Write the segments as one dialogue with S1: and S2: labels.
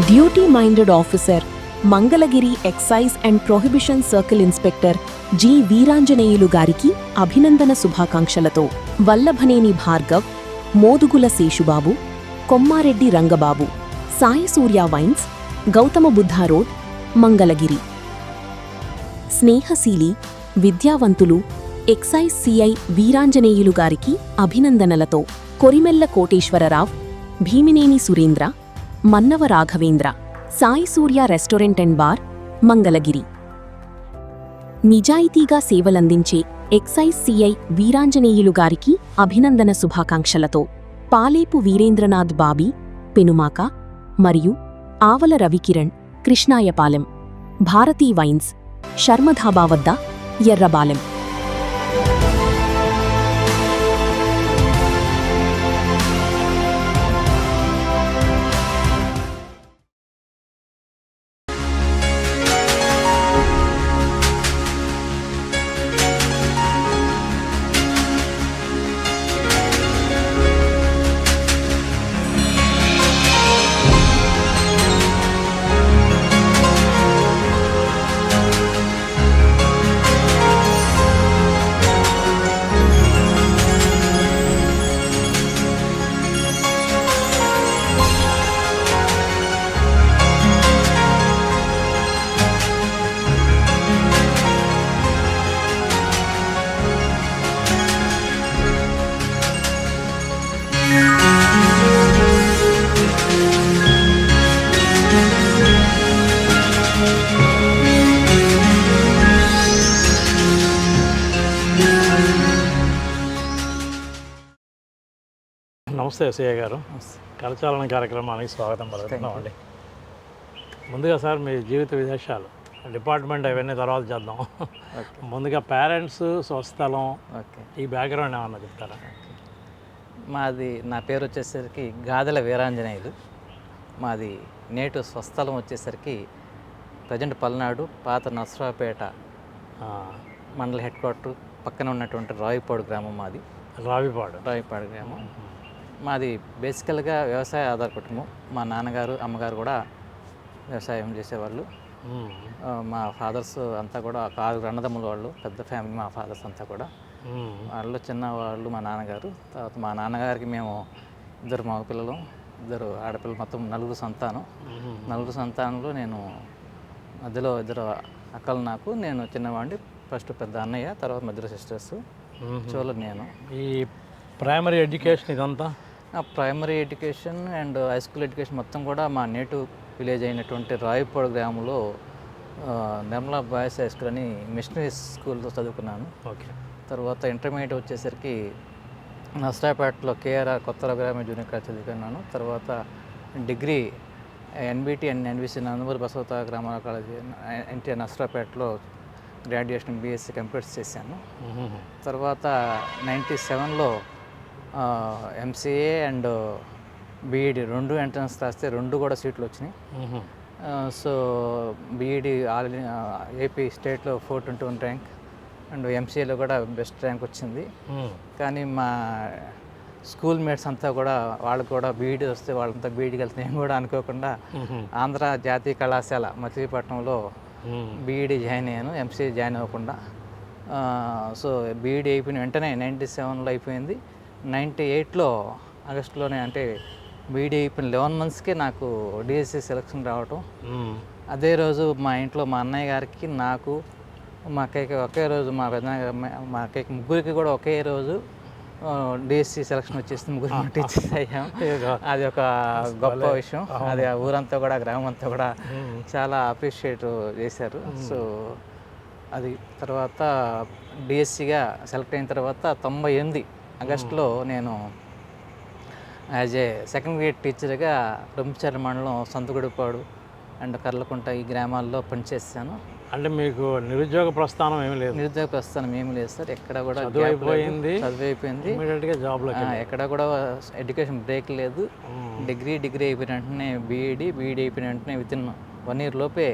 S1: Duty minded officer Mangalagiri excise and prohibition circle inspector G Veeranjaneyulu గారికి అభినందన శుభాకాంక్షలతో వల్లభనేని భార్గవ్, మోదుగుల శేషుబాబు, కొమ్మారెడ్డి రంగబాబు, సాయి సూర్య వైన్స్, గౌతమ బుద్ధ రోడ్, మంగళగిరి. స్నేహశీలి, విద్యావంతులు ఎక్సైజ్ సిఐ వీరాంజనేయులు గారికి అభినందనలతో Korimella Koteswararao, Bhimineni Surendra, Mannava Raghavendra, Sai Surya restaurant and bar, Mangalagiri. నిజాయితీగా సేవలందించే ఎక్సైజ్ సిఐ వీరాంజనేయులు గారికి అభినందన శుభాకాంక్షలతో పాలేపు వీరేంద్రనాథ్ బాబీ, పెనుమాక మరియు ఆవల రవికిరణ్, కృష్ణాయపాలెం, భారతీ వైన్స్, శర్మధాబా వద్ద, ఎర్రబాలెం.
S2: నమస్తే ఎస్ఐ గారు, కరచాలన కార్యక్రమానికి స్వాగతం పలుకుతున్నామండి. ముందుగా సార్ మీ జీవిత విశేషాలు, డిపార్ట్మెంట్ అవన్నీ తర్వాత చేద్దాం. ముందుగా పేరెంట్స్, స్వస్థలం, ఈ బ్యాక్గ్రౌండ్ ఏమన్నా చెప్తారా?
S3: నా పేరు వచ్చేసరికి గాదెల వీరాంజనేయులు. మాది నేటు స్వస్థలం వచ్చేసరికి ప్రజెంట్ పల్నాడు పాత నర్సరావుపేట మండల హెడ్ క్వార్టర్ పక్కన ఉన్నటువంటి రావిపాడు గ్రామం మాది. రావిపాడు గ్రామం మాది. బేసికల్గా వ్యవసాయ ఆధార కుటుంబం. మా నాన్నగారు, అమ్మగారు కూడా వ్యవసాయం చేసేవాళ్ళు. మా ఫాదర్స్ అంతా కూడా 6 అన్నదమ్ముల వాళ్ళు, పెద్ద ఫ్యామిలీ మా ఫాదర్స్ అంతా కూడా. వాళ్ళు చిన్నవాళ్ళు మా నాన్నగారు. తర్వాత మా నాన్నగారికి మేము 2 మగపిల్లలు, 2 ఆడపిల్లలు, మొత్తం 4 సంతానం. 4 సంతానంలో నేను మధ్యలో 2 అక్కలు నాకు. నేను చిన్నవాడిని. ఫస్ట్ పెద్ద అన్నయ్య, తర్వాత మధ్యలో సిస్టర్స్, చివరిలో నేను.
S2: ఈ ప్రైమరీ ఎడ్యుకేషన్ ఇదంతా?
S3: Primary education and high school education మొత్తం కూడా మా నేటివ్ విలేజ్ అయినటువంటి రావిపాడు గ్రామంలో నిర్మలా బాయ్స్ హై స్కూల్ అని మిషనరీ స్కూల్లో చదువుకున్నాను.
S2: ఓకే.
S3: తర్వాత ఇంటర్మీడియట్ వచ్చేసరికి నర్సరావుపేటలో కేఆర్ఆర్ కొత్త రఘురామ జూనియర్ కాలేజ్ చదువుకున్నాను. తర్వాత degree NBT and NBC Nandamuri Basavatara గ్రామ కాలేజ్ ఎన్టీఆర్ నర్సరావుపేటలో గ్రాడ్యుయేషన్ బీఎస్సీ కంప్యూటర్స్ చేశాను. తర్వాత 97లో ఎంసీఏ అండ్ బీఈడి 2 ఎంట్రన్స్ రాస్తే 2 కూడా సీట్లు వచ్చినాయి. సో బీఈడి ఏపీ స్టేట్లో 421 ర్యాంక్ అండ్ ఎంసీఏలో కూడా బెస్ట్ ర్యాంక్ వచ్చింది. కానీ మా స్కూల్ మేట్స్ అంతా కూడా వాళ్ళకు కూడా బీఈడి వస్తే వాళ్ళంతా బీఈడికి వెళ్తే నేను కూడా అనుకోకుండా ఆంధ్ర జాతీయ కళాశాల మచిలీపట్నంలో బీఈడి జాయిన్ అయ్యాను, ఎంసీఏ జాయిన్ అవ్వకుండా. సో బీఈడి అయిపోయిన వెంటనే 97లో అయిపోయింది. 98లో ఆగస్టులోనే, అంటే బీఈడి అయిపోయిన 11 మంత్స్కే నాకు డిఎస్సి సెలక్షన్ రావటం. అదే రోజు మా ఇంట్లో మా అన్నయ్య గారికి, నాకు, మా అక్కయ్యకి ఒకే రోజు, మా అక్కయ్యకి ముగ్గురికి కూడా ఒకే రోజు డిఎస్సి సెలక్షన్ వచ్చేసి 3 టీచర్స్ అయ్యాం. అది ఒక గొప్ప విషయం. అది ఆ ఊరంతా కూడా, గ్రామం అంతా కూడా చాలా అప్రిషియేట్ చేశారు. సో అది తర్వాత డిఎస్సిగా సెలెక్ట్ అయిన తర్వాత 98 ఆగస్టులో నేను యాజ్ ఏ సెకండ్ గ్రేడ్ టీచర్గా రొంపిచెర్ల మండలం సంతగుడిపాడు అండ్ కర్లకుంట ఈ గ్రామాల్లో పనిచేస్తాను.
S2: అంటే మీకు నిరుద్యోగ ప్రస్థానం ఏమీ లేదు?
S3: నిరుద్యోగ ప్రస్థానం ఏమీ లేదు సార్. ఎక్కడ కూడా
S2: చదువు అయిపోయింది,
S3: జాబ్లో ఎక్కడ కూడా ఎడ్యుకేషన్ బ్రేక్ లేదు. డిగ్రీ అయిపోయిన వెంటనే బీఈడి అయిపోయిన వెంటనే వితిన్ 1 year లోపే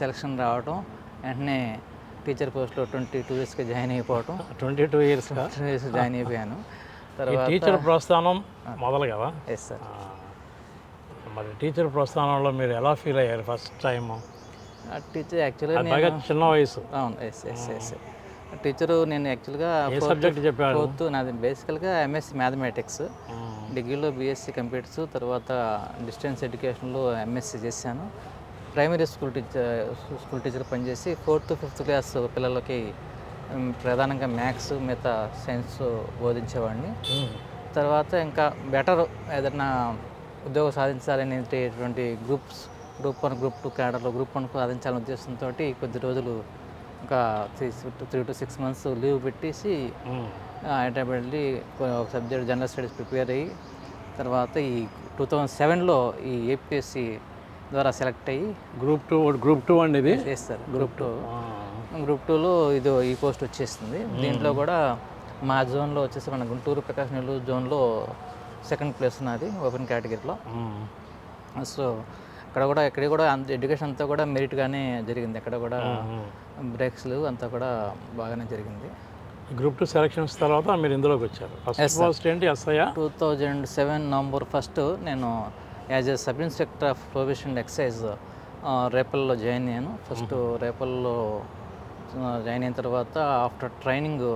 S3: సెలక్షన్ రావటం, వెంటనే టీచర్ పోస్ట్లో 22 yearsకి జాయిన్ అయిపోవటం.
S2: 22 years
S3: జాయిన్ అయిపోయాను. తర్వాత
S2: టీచర్ ప్రస్థానం మొదలు కదా?
S3: Yes sir.
S2: మరి టీచర్ ప్రస్థానంలో మీరు ఎలా ఫీల్ అయ్యారు ఫస్ట్ టైము?
S3: ఆ టీచర్ యాక్చువల్గా
S2: బాగా చిన్న వయసు.
S3: అవును, ఎస్ ఎస్ ఎస్. టీచరు నేను యాక్చువల్గా
S2: ఏ సబ్జెక్ట్ చెప్పారు?
S3: ఫోర్త్ నాది బేసికల్గా ఎంఎస్సి మ్యాథమెటిక్స్, డిగ్రీలో బీఎస్సీ కంప్యూటర్స్, తర్వాత డిస్టెన్స్ ఎడ్యుకేషన్లో ఎంఎస్సి చేశాను. ప్రైమరీ స్కూల్ టీచర్ పనిచేసి 4th 5th క్లాస్ పిల్లలకి ప్రధానంగా మ్యాథ్స్, మిగతా సైన్స్ బోధించేవాడిని. తర్వాత ఇంకా బెటర్ ఏదైనా ఉద్యోగం సాధించాలనేటువంటి గ్రూప్ 1 గ్రూప్ 2 క్యాడర్లో గ్రూప్ 1 సాధించాలనే ఉద్దేశంతో కొద్ది రోజులు ఇంకా 3 to 6 months లీవ్ పెట్టేసి హైదరాబాద్ వెళ్ళి ఒక సబ్జెక్ట్ జనరల్ స్టడీస్ ప్రిపేర్ అయ్యి తర్వాత ఈ 2007లో ఈ ఏపీఎస్సి ద్వారా సెలెక్ట్ అయ్యి
S2: గ్రూప్ టూ అండి ఇది
S3: చేస్తారు. గ్రూప్ 2లో ఈ పోస్ట్ వచ్చేస్తుంది. దీంట్లో కూడా మా జోన్లో వచ్చేసి మన గుంటూరు ప్రకాశం నెల్లూరు జోన్లో 2nd ప్లేస్ ఉన్నది ఓపెన్ కేటగిరీలో. సో ఇక్కడ కూడా ఎడ్యుకేషన్ అంతా కూడా మెరిట్గానే జరిగింది. అక్కడ కూడా బ్రేక్స్లు అంతా కూడా బాగానే జరిగింది.
S2: గ్రూప్ 2 సెలక్షన్స్ తర్వాత మీరు ఇందులోకి వచ్చారు. ఫస్ట్ ఏంటి ఎస్ఐ?
S3: 2007 November 1 నేను as a sub inspector of prohibition and excise రేపల్లో జాయిన్ అయ్యాను. ఫస్ట్ రేపల్లో జాయిన్ అయిన తర్వాత ఆఫ్టర్ ట్రైనింగ్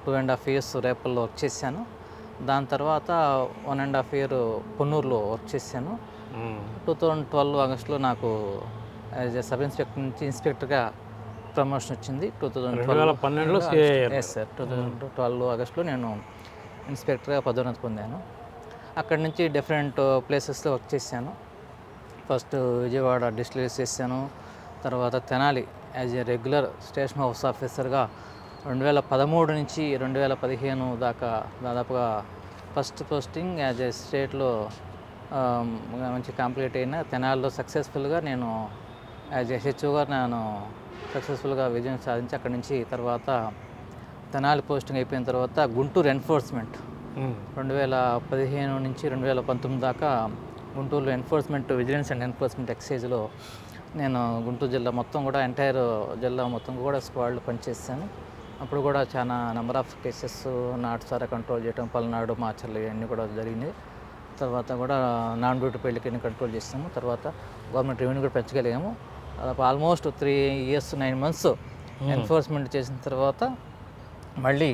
S3: 2.5 years రేపల్లో వర్క్ చేశాను. దాని తర్వాత 1.5 year పొన్నూరులో వర్క్ చేశాను. 2012 ఆగస్టులో నాకు యాజ్ ఎ సబ్ ఇన్స్పెక్టర్ నుంచి ఇన్స్పెక్టర్గా ప్రమోషన్ వచ్చింది.
S2: 2012లో
S3: ఎస్ సార్. 2012 ఆగస్టులో నేను ఇన్స్పెక్టర్గా పదోన్నతి పొందాను. అక్కడి నుంచి డిఫరెంట్ ప్లేసెస్లో వర్క్ చేశాను. ఫస్ట్ విజయవాడ డిస్టిలరీస్ చేశాను. తర్వాత Tenali as a regular station house ఆఫీసర్గా 2013 నుంచి 2015 దాకా దాదాపుగా ఫస్ట్ పోస్టింగ్ యాజ్ ఏ స్టేట్లో మంచి కంప్లీట్ అయిన తెనాలిలో సక్సెస్ఫుల్గా నేను యాజ్ ఏ హెచ్ఓగా నేను సక్సెస్ఫుల్గా విజయం సాధించి అక్కడి నుంచి తర్వాత తెనాలి పోస్టింగ్ అయిపోయిన తర్వాత గుంటూరు ఎన్ఫోర్స్మెంట్ 2015 నుంచి 2019 దాకా గుంటూరులో ఎన్ఫోర్స్మెంట్ విజిలెన్స్ అండ్ ఎన్ఫోర్స్మెంట్ ఎక్సైజ్లో నేను గుంటూరు జిల్లా మొత్తం కూడా ఎంటైర్ జిల్లా మొత్తం కూడా స్క్వాడ్లో పనిచేశాను. అప్పుడు కూడా చాలా నెంబర్ ఆఫ్ కేసెస్ నాటుసారా కంట్రోల్ చేయడం, పల్నాడు, మాచర్లు ఇవన్నీ కూడా జరిగినాయి. తర్వాత కూడా నాన్ డ్యూటీ పెళ్ళికి కంట్రోల్ చేసాము. తర్వాత గవర్నమెంట్ రెవెన్యూ కూడా పెంచగలిగాము. ఆల్మోస్ట్ 3 years 9 months ఎన్ఫోర్స్మెంట్ చేసిన తర్వాత మళ్ళీ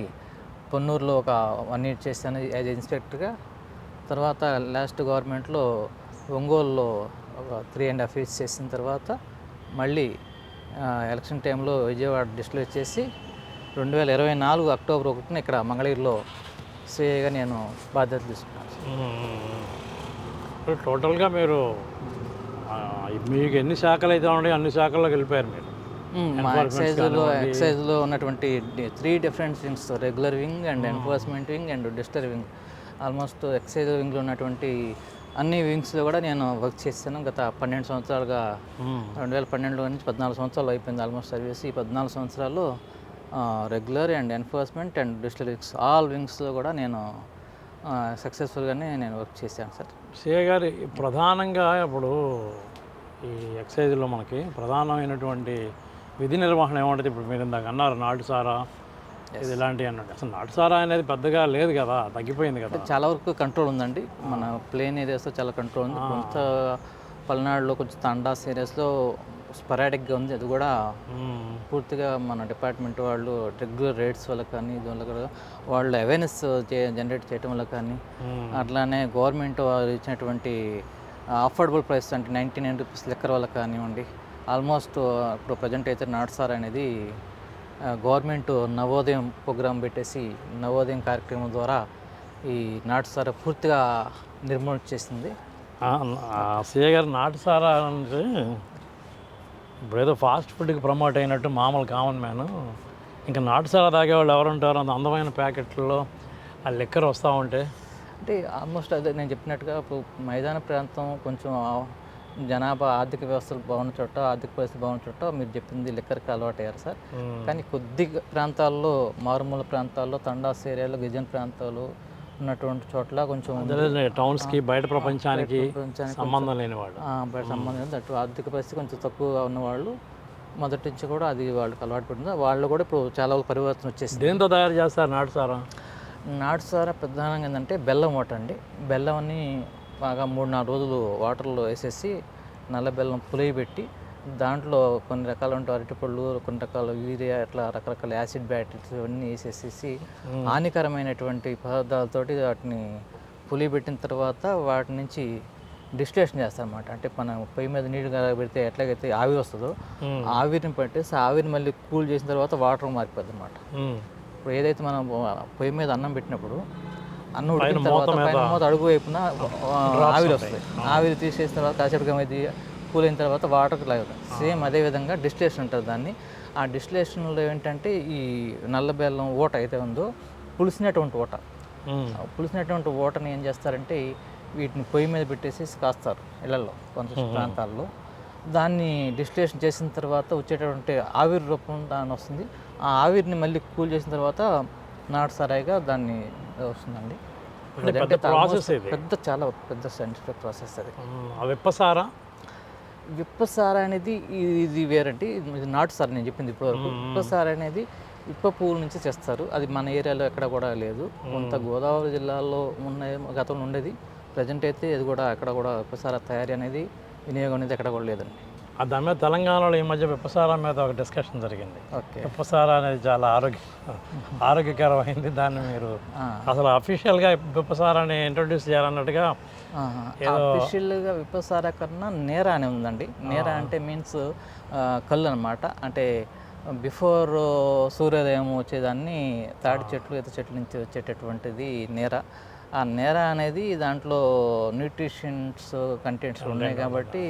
S3: పొన్నూరులో ఒక 1 year చేశాను యాజ్ ఇన్స్పెక్టర్గా. తర్వాత లాస్ట్ గవర్నమెంట్లో ఒంగోలులో ఒక 3.5 years చేసిన తర్వాత మళ్ళీ ఎలక్షన్ టైంలో విజయవాడ డిస్టిలరీ చేసి 2024 అక్టోబర్ 1 ఇక్కడ మంగళగిరిలో సిఐగా నేను బాధ్యత తీసుకున్నాను.
S2: టోటల్గా మీరు మీకు ఎన్ని శాఖలు అయితే ఉన్నాయో అన్ని శాఖల్లోకి వెళ్ళిపోయారు మీరు.
S3: మా ఎక్సైజ్లో ఉన్నటువంటి 3 different wings, regular wing and enforcement wing and distillery wing, almost excise వింగ్లో ఉన్నటువంటి అన్ని వింగ్స్లో కూడా నేను వర్క్ చేశాను. గత 12 సంవత్సరాలుగా 2012 నుంచి 14 సంవత్సరాలు అయిపోయింది ఆల్మోస్ట్ సర్వీస్. ఈ 14 సంవత్సరాలు regular and enforcement and distillery wings all వింగ్స్లో కూడా నేను సక్సెస్ఫుల్గానే నేను వర్క్ చేశాను సార్.
S2: సిఏ గారు ప్రధానంగా ఇప్పుడు ఈ ఎక్సైజ్లో మనకి ప్రధానమైనటువంటి విధి నిర్వహణ ఏమంటుంది? ఇప్పుడు మీరు ఇందాక అన్నారు నాటుసారా ఇది ఇలాంటివి అన్నట్టు. అసలు నాటుసారా అనేది పెద్దగా లేదు కదా, తగ్గిపోయింది కదా.
S3: చాలా వరకు కంట్రోల్ ఉందండి. మన ప్లేన్ ఏరియాస్లో చాలా కంట్రోల్ ఉంది. కొంత పల్నాడులో కొంచెం తండాస్ ఏరియాస్లో స్పరాటిక్గా ఉంది. అది కూడా పూర్తిగా మన డిపార్ట్మెంట్ వాళ్ళు రెగ్యులర్ రేట్స్ వల్ల కానీ దీనివల్ల కూడా వాళ్ళు అవేర్నెస్ జనరేట్ చేయడం వల్ల కానీ అట్లానే గవర్నమెంట్ వాళ్ళు ఇచ్చినటువంటి అఫోర్డబుల్ ప్రైస్ అంటే 99 rupees లిక్కర్ వల్ల కానివ్వండి. ఆల్మోస్ట్ ఇప్పుడు ప్రజెంట్ అయితే నాటుసారా అనేది గవర్నమెంట్ నవోదయం ప్రోగ్రాం పెట్టేసి నవోదయం కార్యక్రమం ద్వారా ఈ నాటుసారా పూర్తిగా నిర్మూలన చేసింది.
S2: సిఏ గారు నాటుసారా అంటే ఇప్పుడు ఏదో ఫాస్ట్ ఫుడ్కి ప్రమోట్ అయినట్టు మామూలు కామన్ మ్యాన్ ఇంకా నాటుసారా తాగేవాళ్ళు ఎవరు ఉంటారు? అంత అందమైన ప్యాకెట్లలో ఆ లిక్కర్ వస్తూ ఉంటే
S3: అంటే ఆల్మోస్ట్ అదే నేను చెప్పినట్టుగా ఇప్పుడు మైదాన ప్రాంతం కొంచెం జనాభా ఆర్థిక వ్యవస్థలు బాగున్న చోట, ఆర్థిక పరిస్థితి బాగున్న చోట మీరు చెప్పింది లిక్కర్కి అలవాటు అయ్యారు సార్. కానీ కొద్ది ప్రాంతాల్లో, మారుమూల ప్రాంతాల్లో, తండాస్ ఏరియాలో, గిరిజన ప్రాంతాలు ఉన్నటువంటి చోట్ల కొంచెం
S2: టౌన్స్కి బయట ప్రపంచానికి సంబంధం లేని వాళ్ళు,
S3: బయట సంబంధం లేదు. అటు ఆర్థిక పరిస్థితి కొంచెం తక్కువగా ఉన్నవాళ్ళు మొదటి నుంచి కూడా అది వాళ్ళకి అలవాటు పడుతుంది. వాళ్ళు కూడా ఇప్పుడు చాలా పరివర్తన వచ్చేసింది.
S2: దేంతో తయారు చేస్తారు నాటుసారా?
S3: నాటుసారా ప్రధానంగా ఏంటంటే బెల్లం ఒకటి అండి. బెల్లంని బాగా 3-4 రోజులు వాటర్లో వేసేసి నల్ల బెల్లం పులియబెట్టి దాంట్లో కొన్ని రకాల అరటిపళ్ళు, కొన్ని రకాల యూరియా, ఇట్లా రకరకాల యాసిడ్ బ్యాటరీస్ ఇవన్నీ వేసేసేసి హానికరమైనటువంటి పదార్థాలతోటి వాటిని పులియబెట్టిన తర్వాత వాటి నుంచి డిస్టిలేషన్ చేస్తారన్నమాట. అంటే మనం పొయ్యి మీద నీళ్ళు పెడితే ఎట్లాగైతే ఆవిరి వస్తుందో ఆవిరిని పట్టేసి ఆవిరిని మళ్ళీ కూల్ చేసిన తర్వాత వాటర్ మారిపోద్ది అనమాట. ఇప్పుడు ఏదైతే మనం పొయ్యి మీద అన్నం పెట్టినప్పుడు అన్నం ఉడికిన తర్వాత పైన మూత అడుగు వైపున ఆవిరి వస్తుంది. ఆవిరి తీసేసిన తర్వాత కాసేపుగా అది కూల్ అయిన తర్వాత వాటర్ లాగా సేమ్ అదే విధంగా డిస్టిలేషన్ ఉంటుంది దాన్ని. ఆ డిస్టిలేషన్లో ఏంటంటే ఈ నల్ల బెల్లం ఓట అయితే ఉందో పులిసినటువంటి ఓట, పులిసినటువంటి ఓటని ఏం చేస్తారంటే వీటిని పొయ్యి మీద పెట్టేసి కాస్తారు ఇళ్లలో కొంత ప్రాంతాల్లో. దాన్ని డిస్టిలేషన్ చేసిన తర్వాత వచ్చేటటువంటి ఆవిరి రూపం దాని వస్తుంది. ఆ ఆవిరిని మళ్ళీ కూల్ చేసిన తర్వాత నాటు సారాయిగా దాన్ని వస్తుందండి. చాలా పెద్ద సైంటిఫిక్ ప్రాసెస్ అది. విప్పసారా అనేది ఇది వేరండి, ఇది నాటు సారా నేను చెప్పింది ఇప్పటివరకు. విప్పసారా అనేది ఇప్ప పువ్వుల నుంచి చేస్తారు. అది మన ఏరియాలో ఎక్కడ కూడా లేదు. కొంత గోదావరి జిల్లాలో గతంలో ఉండేది. ప్రజెంట్ అయితే ఇది కూడా ఎక్కడ కూడా విప్పసారా తయారీ అనేది వినియోగం అనేది ఎక్కడ కూడా లేదండి.
S2: దాని మీద తెలంగాణలో ఈ మధ్య విప్పసారా మీద ఒక డిస్కషన్ జరిగింది. విప్పసారా అనేది చాలా ఆరోగ్యకరమైంది. దాన్ని మీరు అసలు అఫీషియల్గా విప్పసారాని ఇంట్రొడ్యూస్ చేయాలన్నట్టుగా.
S3: అఫీషియల్గా విప్పసారా కన్నా నేరా అని ఉందండి. నేరా అంటే మీన్స్ కళ్ళు అనమాట. అంటే బిఫోర్ సూర్యోదయం వచ్చేదాన్ని తాటి చెట్లు, ఈత చెట్ల నుంచి వచ్చేటటువంటిది నేరా. ఆ నేరా అనేది దాంట్లో న్యూట్రిషన్స్ కంటెంట్స్ ఉన్నాయి కాబట్టి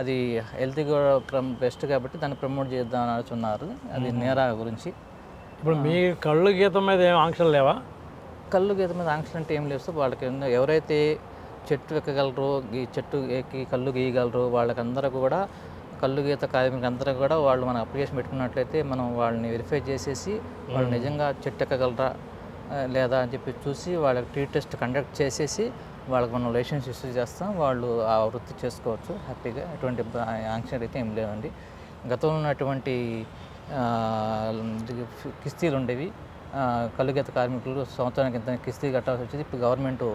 S3: అది హెల్తీ కూడా బెస్ట్ కాబట్టి దాన్ని ప్రమోట్ చేద్దాం అని అనుకున్నారు. అది నేరా గురించి.
S2: ఇప్పుడు మీ కళ్ళు గీత మీద ఏం ఆంక్షలు లేవా?
S3: కళ్ళు గీత మీద ఆంక్షలు అంటే ఏం లేవు. వాళ్ళకి ఎవరైతే చెట్టు ఎక్కగలరో, ఈ చెట్టు ఎక్కి కళ్ళు గీయగలరో వాళ్ళకందరూ కూడా కళ్ళు గీత కార్మికులందరూ కూడా వాళ్ళు మన అప్లికేషన్ పెట్టుకున్నట్లయితే మనం వాళ్ళని వెరిఫై చేసేసి వాళ్ళు నిజంగా చెట్టు ఎక్కగలరా లేదా అని చెప్పి చూసి వాళ్ళకి టీ టెస్ట్ కండక్ట్ చేసేసి వాళ్ళకి మనం లైసెన్స్ ఇష్యూ చేస్తాం. వాళ్ళు ఆ వృత్తి చేసుకోవచ్చు హ్యాపీగా. ఎటువంటి ఆంక్షలు అయితే ఏం లేవండి. గతంలో ఉన్నటువంటి కిస్తీలు ఉండేవి. కళ్ళుగీత కార్మికులు సంవత్సరానికి ఇంత కిస్తీ కట్టాల్సి వచ్చేది. ఇప్పుడు గవర్నమెంట్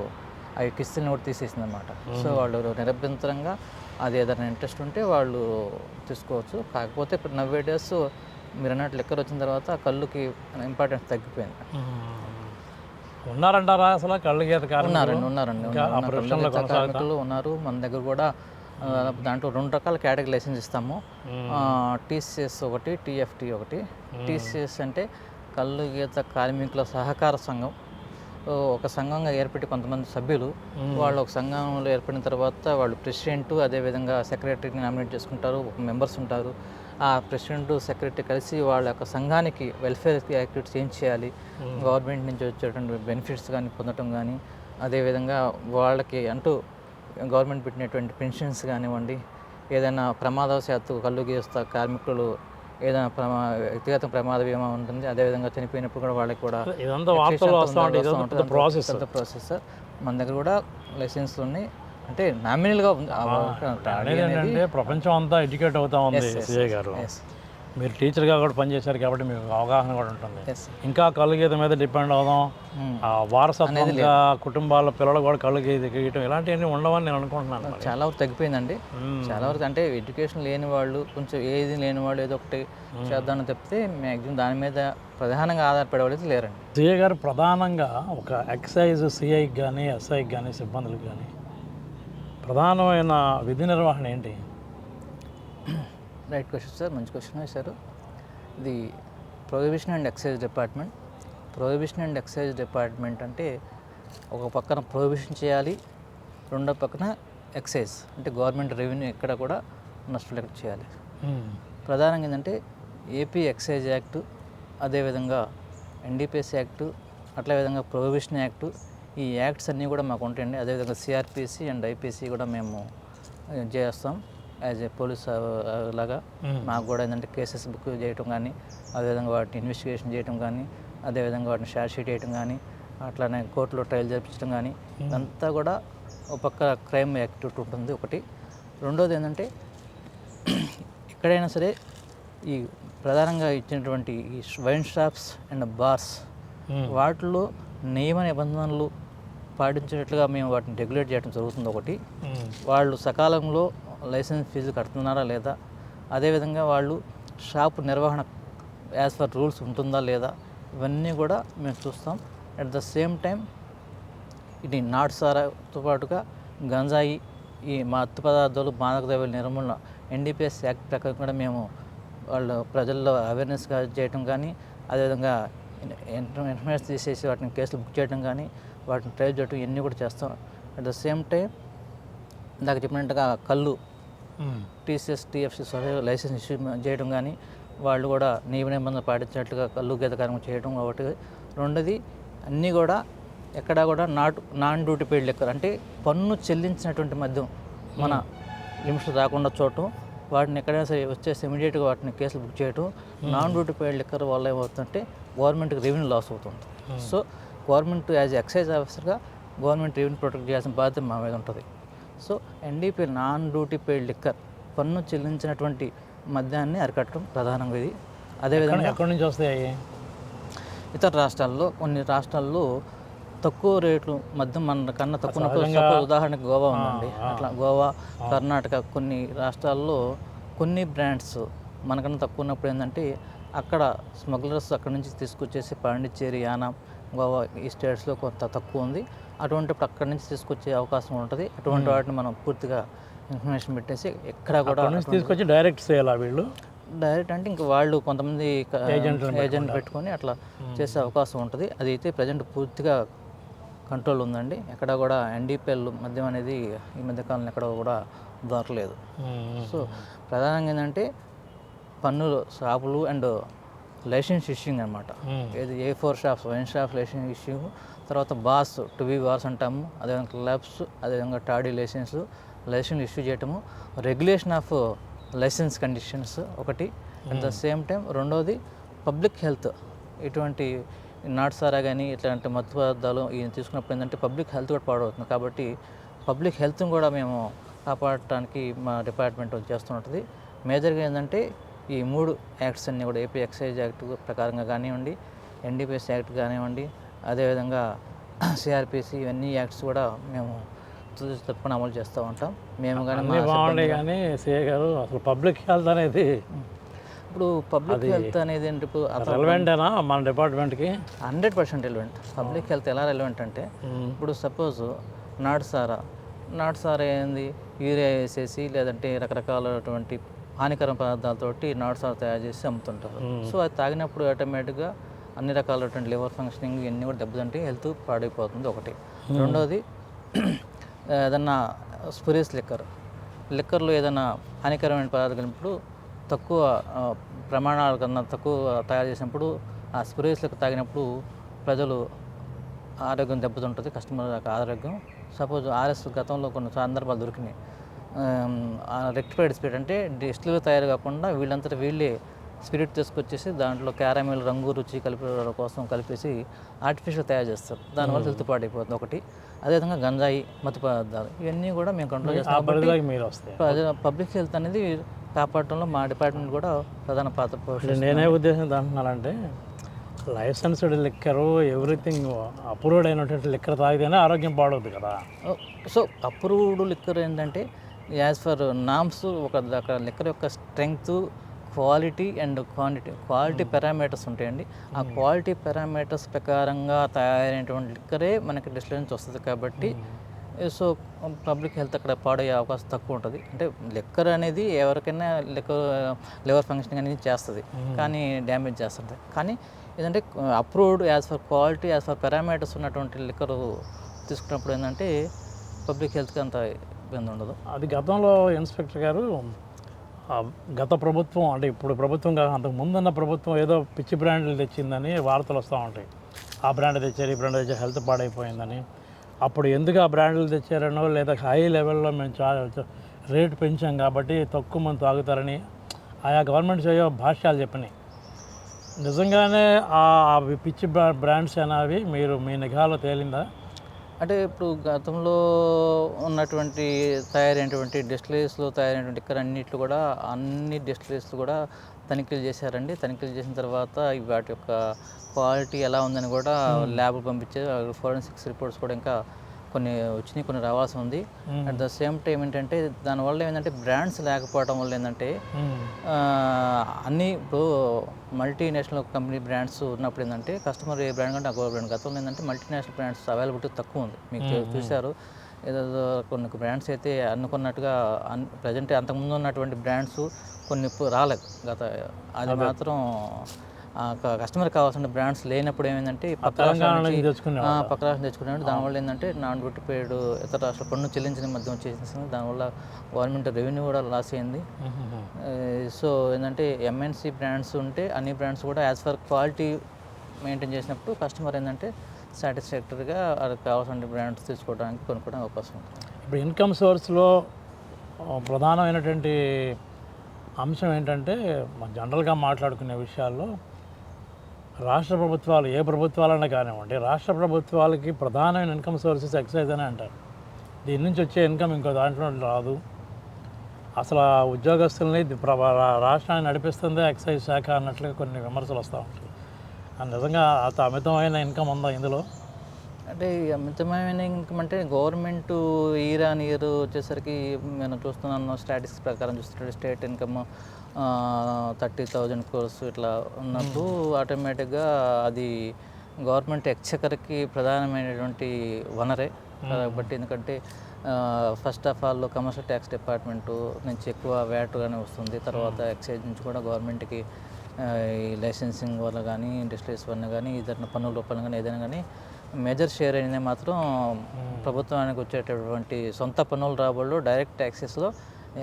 S3: అవి కిస్తీలను కూడా తీసేసింది అనమాట. సో వాళ్ళు నిరభ్యంతరంగా అది ఏదైనా ఇంట్రెస్ట్ ఉంటే వాళ్ళు తీసుకోవచ్చు. కాకపోతే ఇప్పుడు 90 డేస్ మీరు అన్నట్టు లెక్కలు వచ్చిన తర్వాత కళ్ళుకి ఇంపార్టెన్స్ తగ్గిపోయింది.
S2: ఉన్నారంటారా అసలు కళ్ళు గీత
S3: ఉన్నారండి కార్మికులు ఉన్నారు మన దగ్గర కూడా. దాంట్లో 2 రకాల కేటగిరీ లైసెన్స్ ఇస్తాము. టీసీఎస్ ఒకటి, టీఎఫ్టీ ఒకటి. టీసీఎస్ అంటే కళ్ళు గీత కార్మికుల సహకార సంఘం. ఒక సంఘంగా ఏర్పడి కొంతమంది సభ్యులు వాళ్ళు ఒక సంఘంలో ఏర్పడిన తర్వాత వాళ్ళు ప్రెసిడెంట్, అదేవిధంగా సెక్రటరీని నామినేట్ చేసుకుంటారు. ఒక మెంబర్స్ ఉంటారు. ఆ ప్రెసిడెంట్, సెక్రటరీ కలిసి వాళ్ళ యొక్క సంఘానికి వెల్ఫేర్ యాక్టివిటీస్ ఏం చేయాలి, గవర్నమెంట్ నుంచి వచ్చేటువంటి బెనిఫిట్స్ కానీ పొందటం కానీ, అదేవిధంగా వాళ్ళకి అంటూ గవర్నమెంట్ పెట్టినటువంటి పెన్షన్స్ కానివ్వండి, ఏదైనా ప్రమాదవశాత్తు కళ్ళు గీస్తా కార్మికులు ఏదైనా వ్యక్తిగత ప్రమాద బీమా ఉంటుంది. అదేవిధంగా చనిపోయినప్పుడు కూడా వాళ్ళకి కూడా ప్రాసెస్ సార్. మన దగ్గర కూడా లైసెన్స్లు ఉన్నాయి. అంటే నామినల్గా
S2: ప్రపంచం అంతా ఎడ్యుకేట్ అవుతా ఉంది. సిఐ గారు మీరు టీచర్గా కూడా పనిచేశారు కాబట్టి మీకు అవగాహన కూడా ఉంటుంది. ఇంకా కళ్ళు గీత మీద డిపెండ్ అవుదాం, వారసత్వంగా కుటుంబాల పిల్లలు కూడా కళ్ళు గీయటం ఇలాంటివన్నీ ఉండవని నేను అనుకుంటున్నాను.
S3: చాలా వరకు తగ్గిపోయిందండి. చాలా వరకు అంటే ఎడ్యుకేషన్ లేని వాళ్ళు, కొంచెం ఏది లేని వాళ్ళు ఏదో ఒకటి చేద్దామని చెప్తే మ్యాక్సిమం దాని మీద ప్రధానంగా ఆధారపడే వాళ్ళు లేరండి.
S2: సిఐ గారు ప్రధానంగా ఒక ఎక్సైజ్ సిఐకి కానీ ఎస్ఐకి కానీ సిబ్బందులకు కానీ ప్రధానమైన విధి నిర్వహణ ఏంటి?
S3: రైట్ క్వశ్చన్ సార్, మంచి క్వశ్చన్ వేశారు. ఇది prohibition and excise department. Prohibition and excise department అంటే ఒక పక్కన ప్రొహిబిషన్ చేయాలి, రెండో పక్కన ఎక్సైజ్ అంటే గవర్నమెంట్ రెవెన్యూ ఎక్కడ కూడా నష్టం చేయాలి. ప్రధానంగా ఏంటంటే ఏపీ ఎక్సైజ్ యాక్టు, అదేవిధంగా ఎన్డీపీఎస్ యాక్టు, అట్లా విధంగా ప్రొహిబిషన్ యాక్టు, ఈ యాక్ట్స్ అన్నీ కూడా మాకు ఉంటాయండి. అదేవిధంగా సిఆర్పిసి అండ్ ఐపీసీ కూడా మేము చేస్తాం యాజ్ ఏ పోలీస్ లాగా. మాకు కూడా ఏంటంటే కేసెస్ బుక్ చేయటం కానీ, అదేవిధంగా వాటిని ఇన్వెస్టిగేషన్ చేయటం కానీ, అదేవిధంగా వాటిని షార్ట్ షీట్ చేయటం కానీ, అట్లానే కోర్టులో ట్రయల్ జరిపించడం కానీ, ఇదంతా కూడా ఒక పక్క క్రైమ్ యాక్టివిటీ ఉంటుంది ఒకటి. రెండోది ఏంటంటే ఎక్కడైనా సరే ఈ ప్రధానంగా ఇచ్చినటువంటి ఈ వైన్ షాప్స్ అండ్ బార్స్ వాటిలో నియమ నిబంధనలు పాటించేటట్లుగా మేము వాటిని రెగ్యులేట్ చేయడం జరుగుతుంది ఒకటి. వాళ్ళు సకాలంలో లైసెన్స్ ఫీజు కడుతున్నారా లేదా, అదేవిధంగా వాళ్ళు షాపు నిర్వహణ యాజ్ పర్ రూల్స్ ఉంటుందా లేదా, ఇవన్నీ కూడా మేము చూస్తాం. అట్ ద సేమ్ టైం ఇది నాటు సారాతో పాటుగా గంజాయి, ఈ మత్తు పదార్థాలు, మాదక ద్రవ్యాల నిర్మూలన ఎన్డీపీఎస్ యాక్ట్ ప్రకారం కూడా మేము వాళ్ళు ప్రజల్లో అవేర్నెస్ చేయడం కానీ, అదేవిధంగా ఇన్ఫర్మేషన్ తీసేసి వాటిని కేసులు బుక్ చేయడం కానీ, వాటిని ట్రేస్ చేయడం ఇవన్నీ కూడా చేస్తాం. అట్ ద సేమ్ టైం ఇందాక చెప్పినట్టుగా కళ్ళు టీసీఎస్ టీఎఫ్సీ లైసెన్స్ ఇష్యూ చేయడం కానీ, వాళ్ళు కూడా నియమ నిబంధనలు పాటించినట్లుగా కళ్ళు గీత కార్యక్రమం చేయడం ఒకటి. రెండోది అన్నీ కూడా ఎక్కడా కూడా నాన్ డ్యూటీ పెయిడ్ లిక్కర్ అంటే పన్ను చెల్లించినటువంటి మద్యం మన లిమిట్స్ రాకుండా చూడటం, వాటిని ఎక్కడైనా సరే వచ్చేసి ఇమీడియట్గా వాటిని కేసులు బుక్ చేయటం. నాన్ డ్యూటీ పెయిడ్ లిక్కర్ వల్ల ఏమవుతుందంటే గవర్నమెంట్కి రెవెన్యూ లాస్ అవుతుంది. సో గవర్నమెంట్ యాజ్ ఎక్సైజ్ ఆఫీసర్గా గవర్నమెంట్ రెవెన్యూ ప్రొటెక్ట్ చేయాల్సిన బాధ్యత మా మీద ఉంటుంది. So NDP non duty paid liquor పన్ను చెల్లించినటువంటి మద్యాన్ని అరికట్టడం ప్రధానంగా ఇది. అదేవిధంగా
S2: ఎక్కడి నుంచి వస్తాయి?
S3: ఇతర రాష్ట్రాల్లో కొన్ని రాష్ట్రాల్లో తక్కువ రేట్లు మద్యం మన కన్నా తక్కువ, ఉదాహరణకు గోవా ఉందండి. అట్లా గోవా, కర్ణాటక కొన్ని రాష్ట్రాల్లో కొన్ని బ్రాండ్స్ మనకన్నా తక్కువ ఉన్నప్పుడు ఏంటంటే అక్కడ స్మగ్లర్స్ అక్కడ నుంచి తీసుకొచ్చేసి పాండిచ్చేరి, యానాం, గోవా ఈ స్టేట్స్లో కొంత తక్కువ ఉంది. అటువంటిప్పుడు అక్కడి నుంచి తీసుకొచ్చే అవకాశం ఉంటుంది. అటువంటి వాటిని మనం పూర్తిగా ఇన్ఫర్మేషన్ పెట్టేసి ఎక్కడ కూడా
S2: తీసుకొచ్చి డైరెక్ట్ చేయాలా వీళ్ళు?
S3: డైరెక్ట్ అంటే ఇంకా వాళ్ళు కొంతమంది ఏజెంట్ పెట్టుకొని అట్లా చేసే అవకాశం ఉంటుంది. అది అయితే ప్రజెంట్ పూర్తిగా కంట్రోల్ ఉందండి. ఎక్కడ కూడా ఎన్డీపీఎల్ మద్యం అనేది ఈ మధ్యకాలంలో ఎక్కడ కూడా దొరకలేదు. సో ప్రధానంగా ఏంటంటే పన్నులు, షాపులు అండ్ లైసెన్స్ ఇష్యూయింగ్ అనమాట. ఏది A4 shops, wine shops licence issue, తర్వాత బార్స్, 2B బార్స్ అంటాము, అదేవిధంగా క్లబ్స్, అదేవిధంగా టాడీ లైసెన్స్ ఇష్యూ చేయటము, రెగ్యులేషన్ ఆఫ్ లైసెన్స్ కండిషన్స్ ఒకటి. అట్ ద సేమ్ టైం రెండోది పబ్లిక్ హెల్త్. ఇటువంటి నాటు సారా కానీ ఇట్లాంటి మత్తు పదార్థాలు ఇవి తీసుకున్నప్పుడు ఏంటంటే పబ్లిక్ హెల్త్ కూడా పాడవుతుంది. కాబట్టి పబ్లిక్ హెల్త్ని కూడా మేము కాపాడటానికి మా డిపార్ట్మెంట్ చేస్తుంటుంది. మేజర్గా ఏంటంటే ఈ 3 యాక్ట్స్ అన్నీ కూడా ఏపీ ఎక్సైజ్ యాక్ట్ ప్రకారంగా కానివ్వండి, ఎన్డీపీఎస్ యాక్ట్ కానివ్వండి, అదేవిధంగా సిఆర్పిసి, ఇవన్నీ యాక్ట్స్ కూడా మేము తప్పకుండా అమలు చేస్తూ ఉంటాం. మేము
S2: కానీ సిఏ గారు అసలు పబ్లిక్ హెల్త్ అనేది
S3: ఇప్పుడు పబ్లిక్ హెల్త్ అనేది ఏంటి, ఇప్పుడు
S2: రెలవెంటేనా మన డిపార్ట్మెంట్కి?
S3: 100% రెలవెంట్. పబ్లిక్ హెల్త్ ఎలా రెలవెంట్ అంటే ఇప్పుడు సపోజ్ నాటు సారా ఏంది, యూరియా వేసేసి లేదంటే రకరకాలటువంటి హానికర పదార్థాలతోటి నాటు సారా తయారు చేసి అమ్ముతుంటారు. సో అది తాగినప్పుడు ఆటోమేటిక్గా అన్ని రకాలైనటువంటి లివర్ ఫంక్షనింగ్ ఇవన్నీ కూడా దెబ్బతింటే హెల్త్ పాడైపోతుంది ఒకటి. రెండోది ఏదన్నా స్పిరిట్స్ లిక్కర్లో ఏదైనా హానికరమైన పదార్థాలు కలిపినప్పుడు తక్కువ ప్రమాణాల కన్నా తక్కువ తయారు చేసినప్పుడు ఆ స్పిరిట్స్ లిక్కర్ తాగినప్పుడు ప్రజలు ఆరోగ్యం దెబ్బతింటుంది, కస్టమర్ ఆరోగ్యం. సపోజ్ ఆర్ఎస్ గతంలో కొన్ని సందర్భాలు దొరికినాయి. రెక్టిఫైడ్ స్పిరిట్ అంటే డిస్టిల్ తయారు కాకుండా వీళ్ళంతటా వీళ్ళే స్పిరిట్ తీసుకొచ్చేసి దాంట్లో క్యారమెల్ రంగు రుచి కలిపేసి ఆర్టిఫిషియల్ తయారు చేస్తారు. దానివల్ల హెల్త్ పాడైపోతుంది ఒకటి. అదేవిధంగా గంజాయి, మత్తు పదార్థాలు ఇవన్నీ కూడా మేము కంట్రోల్ చేస్తాం. పబ్లిక్ హెల్త్ అనేది కాపాడటంలో మా డిపార్ట్మెంట్ కూడా ప్రధాన పాత్ర పోషిస్తుంది.
S2: నేనే ఉద్దేశం అంటున్నానంటే లైసెన్స్డ్ లిక్కరు ఎవ్రీథింగ్ అప్రూవ్డ్ అయినటువంటి లిక్కర్ తాగితేనే ఆరోగ్యం పాడవుతుంది కదా.
S3: సో అప్రూవ్డ్ లిక్కర్ ఏంటంటే యాజ్ ఫర్ నామ్స్ అక్కడ లిక్కర్ యొక్క strength, quality and quality parameters ఉంటాయండి. ఆ క్వాలిటీ పారామీటర్స్ ప్రకారంగా తయారైనటువంటి లిక్కరే మనకి డిస్టిలరీ వస్తుంది. కాబట్టి సో పబ్లిక్ హెల్త్ అక్కడ పాడయ్యే అవకాశం తక్కువ ఉంటుంది. అంటే లిక్కర్ అనేది ఎవరికైనా లివర్ ఫంక్షనింగ్ అనేది చేస్తుంది, కానీ డ్యామేజ్ చేస్తుంది. కానీ ఏంటంటే approved as for quality, as for parameters ఉన్నటువంటి లిక్కర్ తీసుకున్నప్పుడు ఏంటంటే పబ్లిక్ హెల్త్కి అంత ఇబ్బంది ఉండదు.
S2: అది గతంలో ఇన్స్పెక్టర్ గారు గత ప్రభుత్వం అంటే ఇప్పుడు ప్రభుత్వం కాదు, అంతకు ముందున్న ప్రభుత్వం ఏదో పిచ్చి బ్రాండ్లు తెచ్చిందని వార్తలు వస్తూ ఉంటాయి. ఆ బ్రాండ్ తెచ్చారు, ఈ బ్రాండ్ తెచ్చారు, హెల్త్ పాడైపోయిందని. అప్పుడు ఎందుకు ఆ బ్రాండ్లు తెచ్చారనో లేదా హై లెవెల్లో మేము చాలా రేటు పెంచాం కాబట్టి తక్కువ మంది తాగుతారని ఆయా గవర్నమెంట్స్ ఏవో భాష్యాలు చెప్పినాయి. నిజంగానే ఆ పిచ్చి బ్రాండ్స్ అనేవి మీ నిఘాలో తేలిందా?
S3: అంటే ఇప్పుడు గతంలో ఉన్నటువంటి తయారైనటువంటి డిస్టిలరీస్లో తయారైనటువంటి లిక్కర్ అన్నిట్లు కూడా అన్ని డిస్టిలరీస్లో కూడా తనిఖీలు చేశారండి. తనిఖీలు చేసిన తర్వాత వాటి యొక్క క్వాలిటీ ఎలా ఉందని కూడా ల్యాబ్కి పంపించారు. ఫోరెన్సిక్స్ రిపోర్ట్స్ కూడా ఇంకా కొన్ని వచ్చినాయి, కొన్ని రావాల్సి ఉంది. అట్ ద సేమ్ టైం ఏంటంటే దానివల్ల ఏంటంటే బ్రాండ్స్ లేకపోవడం వల్ల ఏంటంటే అన్నీ ఇప్పుడు మల్టీనేషనల్ కంపెనీ బ్రాండ్స్ ఉన్నప్పుడు ఏంటంటే కస్టమర్ ఏ బ్రాండ్ కంటే ఆ బ్రాండ్. గతంలో ఏంటంటే మల్టీనేషనల్ బ్రాండ్స్ అవైలబిలిటీ తక్కువ ఉంది. మీకు చూశారు ఏదో కొన్ని బ్రాండ్స్ అయితే అనుకున్నట్టుగా ప్రజెంట్ అంతకుముందు ఉన్నటువంటి బ్రాండ్స్ కొన్ని రాలేదు అది మాత్రం కస్టమర్కి కావాల్సిన బ్రాండ్స్ లేనప్పుడు ఏమైందంటే పక్క రాష్ట్రం తెచ్చుకున్నాడు. దానివల్ల ఏంటంటే నాన్ డ్యూటీ పేడ్ ఇతర రాష్ట్రాల పన్ను చెల్లించిన మధ్య వచ్చేసింది. దానివల్ల గవర్నమెంట్ రెవెన్యూ కూడా లాస్ అయింది. సో ఏంటంటే ఎంఎన్సీ బ్రాండ్స్ ఉంటే అన్ని బ్రాండ్స్ కూడా యాజ్ ఫర్ క్వాలిటీ మెయింటైన్ చేసినప్పుడు కస్టమర్ ఏంటంటే సాటిస్ఫాక్టరీగా వాళ్ళకి కావాల్సిన బ్రాండ్స్ తీసుకోవడానికి కొనుక్కోవడానికి అవకాశం ఉంటుంది.
S2: ఇప్పుడు ఇన్కమ్ సోర్స్లో ప్రధానమైనటువంటి అంశం ఏంటంటే జనరల్గా మాట్లాడుకునే విషయాల్లో రాష్ట్ర ప్రభుత్వాలు ఏ ప్రభుత్వాలన్నా కానివ్వండి, రాష్ట్ర ప్రభుత్వాలకి ప్రధానమైన ఇన్కమ్ సోర్సెస్ ఎక్సైజ్ అని అంటారు. దీని నుంచి వచ్చే ఇన్కమ్ ఇంకో దాంట్లో రాదు. అసలు ఆ ఉద్యోగస్తుల్ని రాష్ట్రాన్ని నడిపిస్తుందే ఎక్సైజ్ శాఖ అన్నట్లుగా కొన్ని విమర్శలు వస్తూ ఉంటాయి. నిజంగా అంత అమితమైన ఇన్కమ్ ఉందా ఇందులో?
S3: అంటే అమితమైన ఇన్కమ్ అంటే గవర్నమెంట్ ఇయర్ ఆన్ ఇయర్ వచ్చేసరికి నేను చూస్తున్నాను స్టాటిస్టిక్స్ ప్రకారం చూస్తుంటే స్టేట్ ఇన్కమ్ 30,000 crores ఇట్లా ఉన్నప్పుడు ఆటోమేటిక్గా అది గవర్నమెంట్ ఎక్స్చెకర్కి ప్రధానమైనటువంటి వనరే కాబట్టి. ఎందుకంటే first of all commercial tax department నుంచి ఎక్కువ వ్యాట్ కానీ వస్తుంది. తర్వాత ఎక్సైజ్ నుంచి కూడా గవర్నమెంట్కి ఈ లైసెన్సింగ్ వల్ల కానీ ఇండస్ట్రీస్ వల్ల కానీ ఏదైనా పన్నుల రూపంలో కానీ ఏదైనా కానీ మేజర్ షేర్ అనేది మాత్రం ప్రభుత్వానికి వచ్చేటటువంటి సొంత పన్నుల రాబడులు డైరెక్ట్ ట్యాక్సెస్లో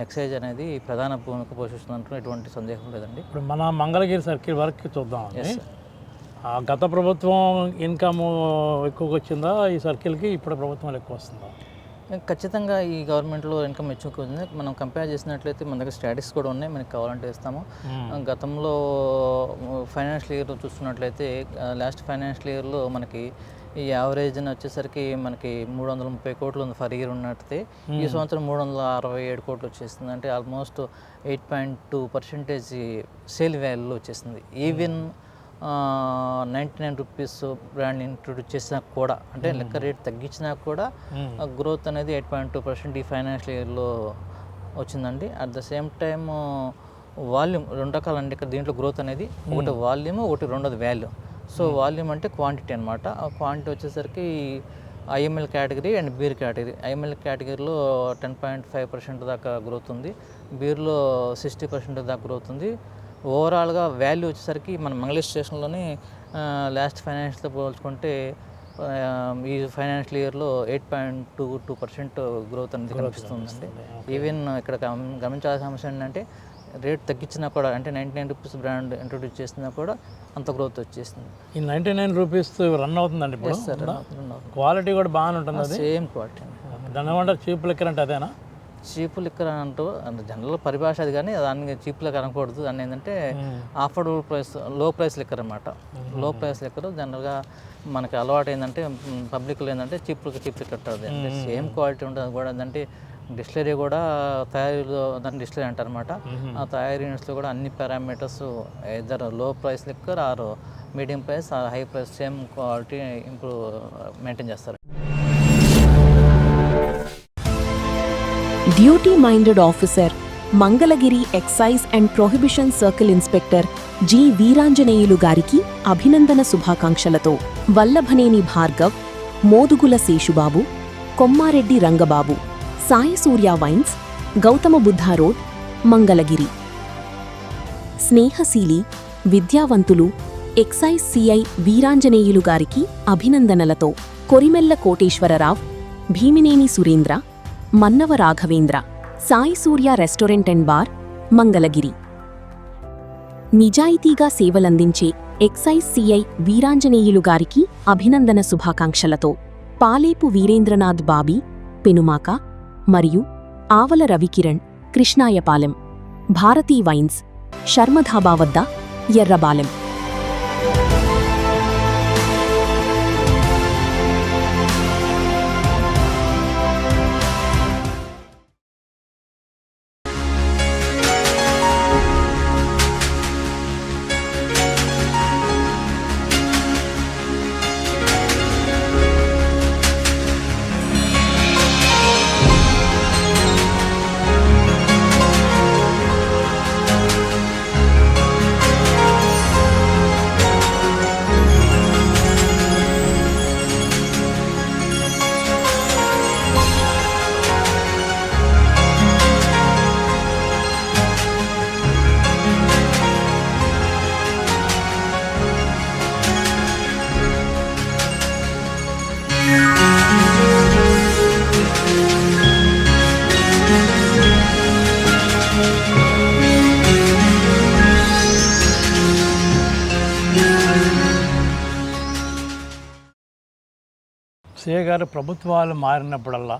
S3: ఎక్సైజ్ అనేది ప్రధాన భూమిక పోషిస్తున్నట్టు ఎటువంటి సందేహం లేదండి.
S2: ఇప్పుడు మన మంగళగిరి సర్కిల్ వరకు చూద్దాం. గత ప్రభుత్వం ఇన్కమ్ ఎక్కువగా వచ్చిందా ఈ సర్కిల్కి? ఇప్పుడు ప్రభుత్వం ఎక్కువ వస్తుందా?
S3: ఖచ్చితంగా ఈ గవర్నమెంట్లో ఇన్కమ్ ఎక్కువ ఉంది. మనం కంపేర్ చేసినట్లయితే మన దగ్గర స్టాటిస్టిక్స్ కూడా ఉన్నాయి, మనకి కావాలంటే ఇస్తాము. గతంలో ఫైనాన్షియల్ ఇయర్ చూస్తున్నట్లయితే లాస్ట్ ఫైనాన్షియల్ ఇయర్లో మనకి ఈ యావరేజ్ వచ్చేసరికి మనకి 330 కోట్లు ఉంది ఫర్ ఇయర్ ఉన్నట్టే. ఈ సంవత్సరం 367 కోట్లు వచ్చేస్తుంది. అంటే ఆల్మోస్ట్ 8.2% సేల్ వాల్యూలో వచ్చేసింది. ఈవెన్ 99 రూపీస్ బ్రాండ్ ఇంట్రొడ్యూస్ చేసినా కూడా, అంటే లెక్క రేట్ తగ్గించినా కూడా గ్రోత్ అనేది 8.2% ఈ ఫైనాన్షియల్ ఇయర్లో వచ్చిందండి. At the same time volume రెండు రకాలండి ఇక్కడ దీంట్లో గ్రోత్ అనేది. ఒకటి వాల్యూమ్, ఒకటి రెండోది వాల్యూ. సో వాల్యూమ్ అంటే క్వాంటిటీ అనమాట. ఆ క్వాంటిటీ వచ్చేసరికి IML category and beer category. IML కేటగిరీలో 10.5% దాకా గ్రోత్ ఉంది, బీర్లో 60% దాకా గ్రోత్ ఉంది. ఓవరాల్గా వాల్యూ వచ్చేసరికి మన మంగళగిరి స్టేషన్లోనే లాస్ట్ ఫైనాన్షియల్తో పోల్చుకుంటే ఈ ఫైనాన్షియల్ ఇయర్లో 8.22% గ్రోత్ అనేది కనిపిస్తుందండి. ఈవెన్ ఇక్కడ గమనించాల్సిన అంశం ఏంటంటే రేట్ తగ్గించినా కూడా, అంటే 99 రూపీస్ బ్రాండ్ ఇంట్రొడ్యూస్ చేసినా కూడా అంత గ్రోత్ వచ్చేసింది.
S2: ఈ 99 రూపీస్ రన్ అవుతుందండి ఇప్పుడు? క్వాలిటీ కూడా బాగానే ఉంటుంది,
S3: సేమ్ క్వాలిటీ.
S2: దాని ఏమంటారు చీప్ లిక్కర్ అంటే అదేనా?
S3: చీప్ లిక్కర్ అంటూ అంటే జనరల్ పరిభాష అది, కానీ దాన్ని చీప్ లిక్కర్ అనకూడదు. దాన్ని ఏంటంటే అఫోర్డబుల్ ప్రైస్, లో ప్రైస్ లిక్కర్ అనమాట. లో ప్రైస్ లిక్కర్ జనరల్గా మనకి అలవాటు ఏంటంటే పబ్లిక్లో ఏంటంటే చీప్ లిక్కర్ ఉంటుంది, అంటే సేమ్ క్వాలిటీ ఉంటుంది. అది కూడా ఏంటంటే డిస్టిలరీ కూడా తయారీలో దాన్ని డిస్టిలరీ అంటారు అనమాట. ఆ తయారీ యూనిట్స్లో కూడా అన్ని పారామీటర్స్ ఇద్దరు low price liquor or medium price or high price same quality improve maintain చేస్తారు.
S1: Duty minded officer Mangalagiri excise and prohibition circle inspector G Veeranjaneyulu గారికి అభినందన శుభాకాంక్షలతో వల్లభనేని భార్గవ్, మోదుగుల శేషుబాబు, కొమ్మారెడ్డి రంగబాబు, సాయి సూర్య వైన్స్, గౌతమ బుద్ధ రోడ్, మంగళగిరి. స్నేహశీలి, విద్యావంతులు ఎక్సైజ్ సిఐ వీరాంజనేయులు గారికి అభినందనలతో Korimella Koteswararao, Bhimineni Surendra, Mannava Raghavendra, Sai Surya restaurant and bar, Mangalagiri. నిజాయితీగా సేవలందించే ఎక్సైజ్ సిఐ వీరాంజనేయులు గారికి అభినందన శుభాకాంక్షలతో పాలేపు వీరేంద్రనాథ్ బాబీ, పెనుమాక మరియు ఆవల రవికిరణ్, కృష్ణాయపాలెం, భారతీ వైన్స్, శర్మధాబా వద్ద, ఎర్రబాలెం.
S2: సిఏ గారు, ప్రభుత్వాలు మారినప్పుడల్లా